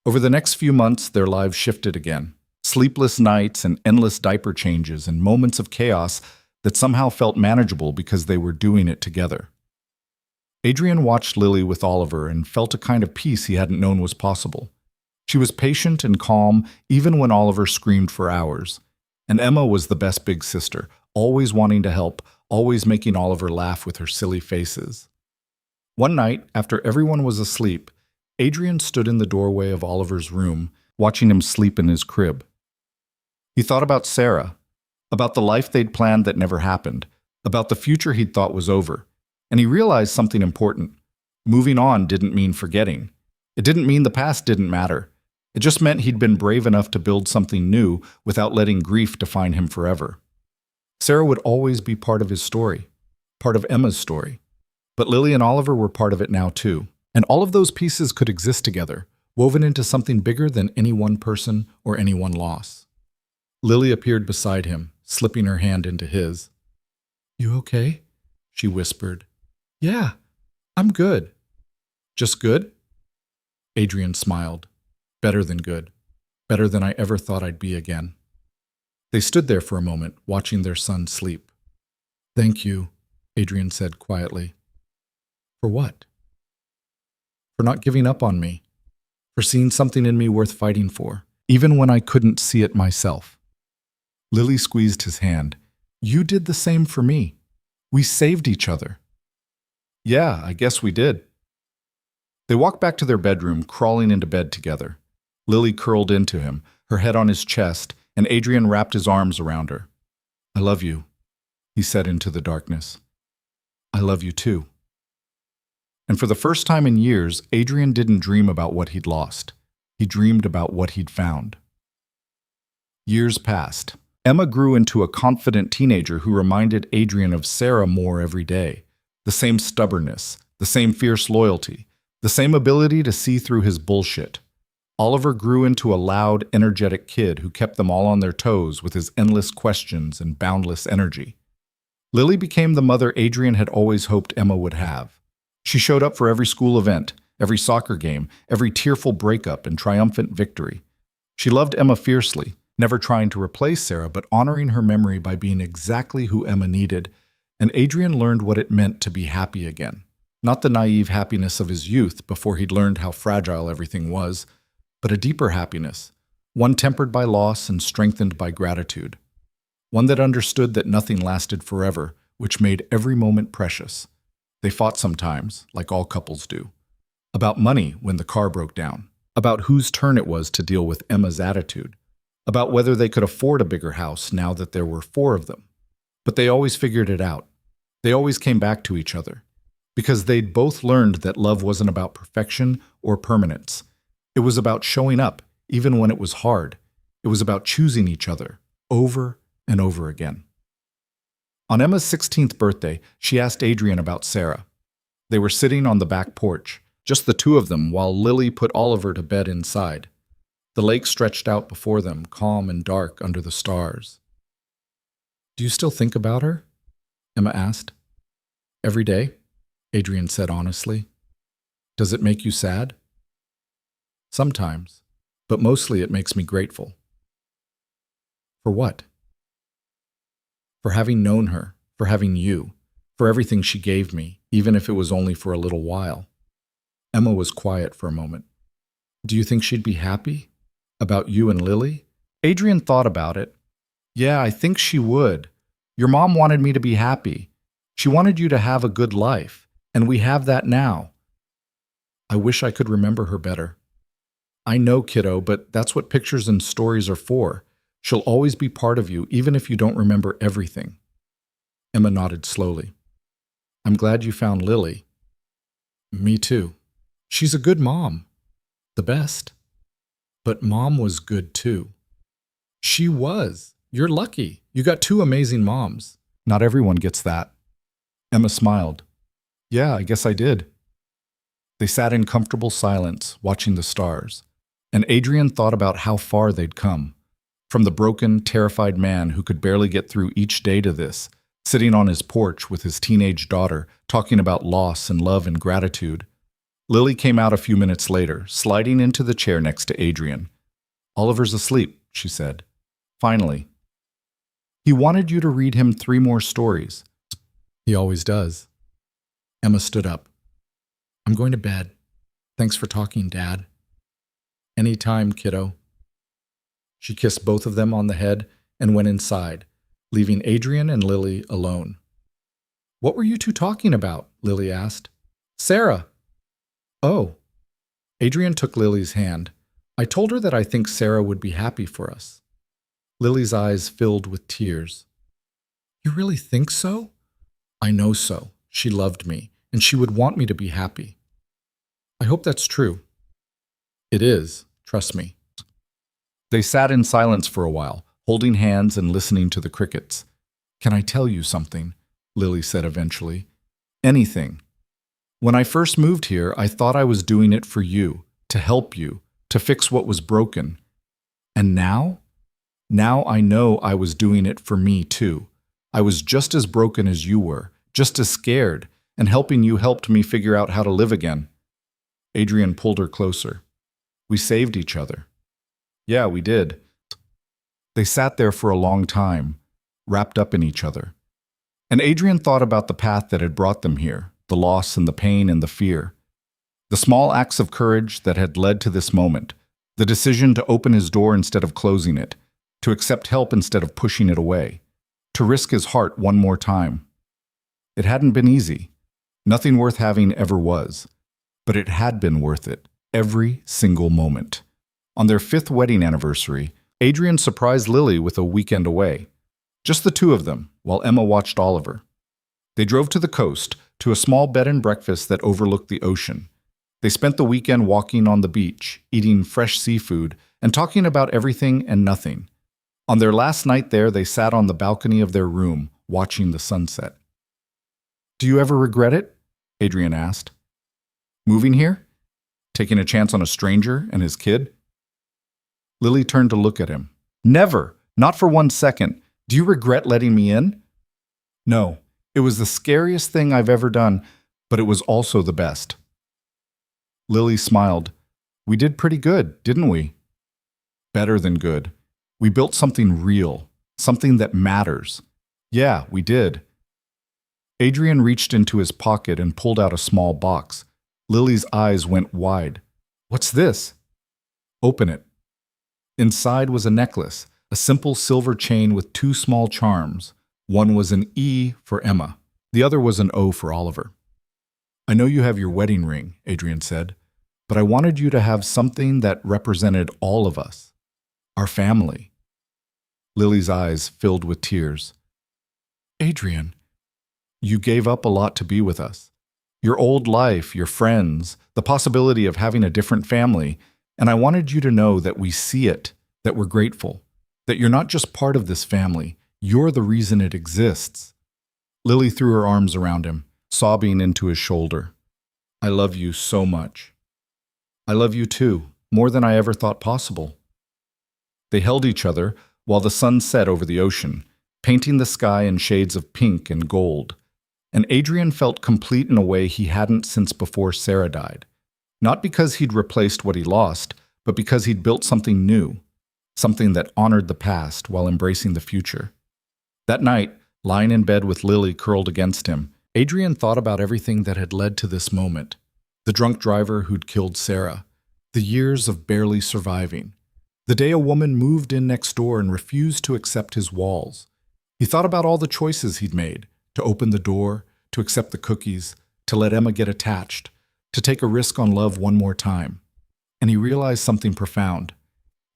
Over the next few months, their lives shifted again. Sleepless nights and endless diaper changes and moments of chaos that somehow felt manageable because they were doing it together. Adrian watched Lily with Oliver and felt a kind of peace he hadn't known was possible. She was patient and calm even when Oliver screamed for hours. And Emma was the best big sister, always wanting to help, always making Oliver laugh with her silly faces. One night, after everyone was asleep, Adrian stood in the doorway of Oliver's room, watching him sleep in his crib. He thought about Sarah, about the life they'd planned that never happened, about the future he'd thought was over, and he realized something important. Moving on didn't mean forgetting. It didn't mean the past didn't matter. It just meant he'd been brave enough to build something new without letting grief define him forever. Sarah would always be part of his story, part of Emma's story. But Lily and Oliver were part of it now too, and all of those pieces could exist together, woven into something bigger than any one person or any one loss. Lily appeared beside him, slipping her hand into his. "You okay?" she whispered. "Yeah, I'm good." "Just good?" Adrian smiled. "Better than good. Better than I ever thought I'd be again." They stood there for a moment, watching their son sleep. "Thank you," Adrian said quietly. "For what?" "For not giving up on me. For seeing something in me worth fighting for, even when I couldn't see it myself." Lily squeezed his hand. "You did the same for me. We saved each other." "Yeah, I guess we did." They walked back to their bedroom, crawling into bed together. Lily curled into him, her head on his chest, and Adrian wrapped his arms around her. "I love you," he said into the darkness. "I love you too." And for the first time in years, Adrian didn't dream about what he'd lost. He dreamed about what he'd found. Years passed. Emma grew into a confident teenager who reminded Adrian of Sarah more every day. The same stubbornness, the same fierce loyalty, the same ability to see through his bullshit. Oliver grew into a loud, energetic kid who kept them all on their toes with his endless questions and boundless energy. Lily became the mother Adrian had always hoped Emma would have. She showed up for every school event, every soccer game, every tearful breakup and triumphant victory. She loved Emma fiercely, never trying to replace Sarah, but honoring her memory by being exactly who Emma needed, and Adrian learned what it meant to be happy again. Not the naive happiness of his youth before he'd learned how fragile everything was, but a deeper happiness, one tempered by loss and strengthened by gratitude. One that understood that nothing lasted forever, which made every moment precious. They fought sometimes, like all couples do. About money when the car broke down. About whose turn it was to deal with Emma's attitude. About whether they could afford a bigger house now that there were 4 of them. But they always figured it out. They always came back to each other. Because they'd both learned that love wasn't about perfection or permanence. It was about showing up, even when it was hard. It was about choosing each other, over and over again. On Emma's 16th birthday, she asked Adrian about Sarah. They were sitting on the back porch, just the 2 of them, while Lily put Oliver to bed inside. The lake stretched out before them, calm and dark under the stars. "Do you still think about her?" Emma asked. "Every day," Adrian said honestly. "Does it make you sad?" "Sometimes, but mostly it makes me grateful." "For what?" "For having known her, for having you, for everything she gave me, even if it was only for a little while." Emma was quiet for a moment. "Do you think she'd be happy? About you and Lily?" Adrian thought about it. "Yeah, I think she would. Your mom wanted me to be happy. She wanted you to have a good life, and we have that now. I wish I could remember her better." "I know, kiddo, but that's what pictures and stories are for. She'll always be part of you, even if you don't remember everything." Emma nodded slowly. "I'm glad you found Lily." "Me too. She's a good mom. The best." "But Mom was good too." "She was. You're lucky. You got 2 amazing moms." "Not everyone gets that." Emma smiled. "Yeah, I guess I did." They sat in comfortable silence, watching the stars, and Adrian thought about how far they'd come. From the broken, terrified man who could barely get through each day to this, sitting on his porch with his teenage daughter, talking about loss and love and gratitude. Lily came out a few minutes later, sliding into the chair next to Adrian. "Oliver's asleep," she said. "Finally. He wanted you to read him 3 more stories." "He always does." Emma stood up. "I'm going to bed. Thanks for talking, Dad." "Any time, kiddo." She kissed both of them on the head and went inside, leaving Adrian and Lily alone. "What were you 2 talking about?" Lily asked. "Sarah." "Oh." Adrian took Lily's hand. "I told her that I think Sarah would be happy for us." Lily's eyes filled with tears. "You really think so?" "I know so. She loved me, and she would want me to be happy." "I hope that's true." "It is, trust me." They sat in silence for a while, holding hands and listening to the crickets. "Can I tell you something?" Lily said eventually. "Anything. When I first moved here, I thought I was doing it for you, to help you, to fix what was broken. And now? Now I know I was doing it for me too. I was just as broken as you were, just as scared, and helping you helped me figure out how to live again." Adrian pulled her closer. "We saved each other." "Yeah, we did." They sat there for a long time, wrapped up in each other. And Adrian thought about the path that had brought them here, the loss and the pain and the fear. The small acts of courage that had led to this moment, the decision to open his door instead of closing it, to accept help instead of pushing it away, to risk his heart one more time. It hadn't been easy. Nothing worth having ever was. But it had been worth it, every single moment. On their 5th wedding anniversary, Adrian surprised Lily with a weekend away. Just the 2 of them, while Emma watched Oliver. They drove to the coast, to a small bed and breakfast that overlooked the ocean. They spent the weekend walking on the beach, eating fresh seafood, and talking about everything and nothing. On their last night there, they sat on the balcony of their room, watching the sunset. "Do you ever regret it?" Adrian asked. "Moving here? Taking a chance on a stranger and his kid?" Lily turned to look at him. "Never! Not for 1 second. Do you regret letting me in?" "No. It was the scariest thing I've ever done, but it was also the best." Lily smiled. "We did pretty good, didn't we?" "Better than good. We built something real, something that matters." "Yeah, we did." Adrian reached into his pocket and pulled out a small box. Lily's eyes went wide. "What's this?" "Open it." Inside was a necklace, a simple silver chain with 2 small charms. One was an E for Emma. The other was an O for Oliver. "I know you have your wedding ring," Adrian said, "but I wanted you to have something that represented all of us. Our family." Lily's eyes filled with tears. "Adrian, you gave up a lot to be with us. Your old life, your friends, the possibility of having a different family, and I wanted you to know that we see it, that we're grateful, that you're not just part of this family, you're the reason it exists." Lily threw her arms around him, sobbing into his shoulder. "I love you so much." "I love you too, more than I ever thought possible." They held each other while the sun set over the ocean, painting the sky in shades of pink and gold. And Adrian felt complete in a way he hadn't since before Sarah died. Not because he'd replaced what he lost, but because he'd built something new, something that honored the past while embracing the future. That night, lying in bed with Lily curled against him, Adrian thought about everything that had led to this moment. The drunk driver who'd killed Sarah, the years of barely surviving, the day a woman moved in next door and refused to accept his walls. He thought about all the choices he'd made, to open the door, to accept the cookies, to let Emma get attached, to take a risk on love one more time. And he realized something profound.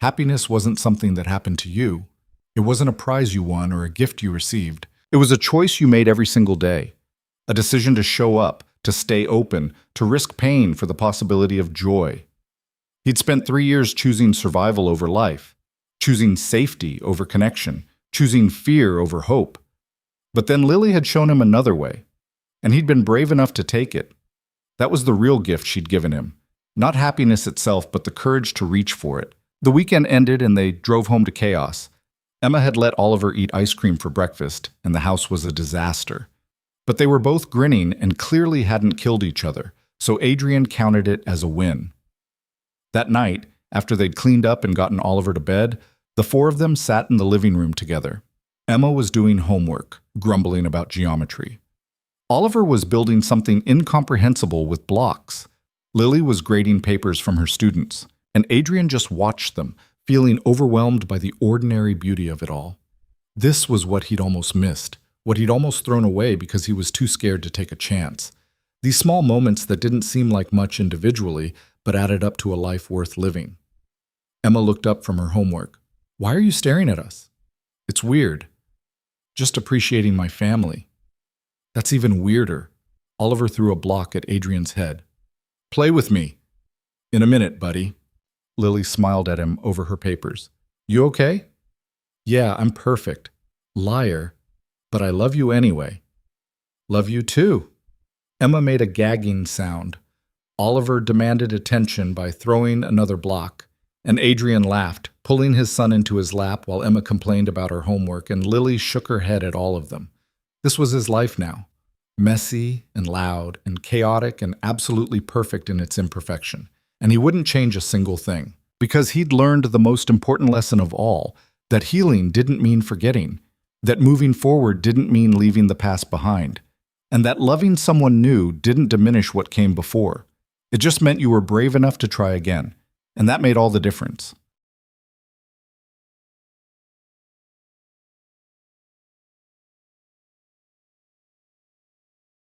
Happiness wasn't something that happened to you. It wasn't a prize you won or a gift you received. It was a choice you made every single day. A decision to show up, to stay open, to risk pain for the possibility of joy. He'd spent 3 years choosing survival over life, choosing safety over connection, choosing fear over hope. But then Lily had shown him another way, and he'd been brave enough to take it. That was the real gift she'd given him. Not happiness itself, but the courage to reach for it. The weekend ended and they drove home to chaos. Emma had let Oliver eat ice cream for breakfast, and the house was a disaster. But they were both grinning and clearly hadn't killed each other, so Adrian counted it as a win. That night, after they'd cleaned up and gotten Oliver to bed, the 4 of them sat in the living room together. Emma was doing homework, grumbling about geometry. Oliver was building something incomprehensible with blocks. Lily was grading papers from her students, and Adrian just watched them, feeling overwhelmed by the ordinary beauty of it all. This was what he'd almost missed, what he'd almost thrown away because he was too scared to take a chance. These small moments that didn't seem like much individually, but added up to a life worth living. Emma looked up from her homework. "Why are you staring at us?" "It's weird." "Just appreciating my family." "That's even weirder." Oliver threw a block at Adrian's head. "Play with me." "In a minute, buddy." Lily smiled at him over her papers. "You okay?" "Yeah, I'm perfect." "Liar. But I love you anyway." "Love you too." Emma made a gagging sound. Oliver demanded attention by throwing another block, and Adrian laughed, pulling his son into his lap while Emma complained about her homework, and Lily shook her head at all of them. This was his life now, messy and loud and chaotic and absolutely perfect in its imperfection, and he wouldn't change a single thing, because he'd learned the most important lesson of all, that healing didn't mean forgetting, that moving forward didn't mean leaving the past behind, and that loving someone new didn't diminish what came before. It just meant you were brave enough to try again, and that made all the difference.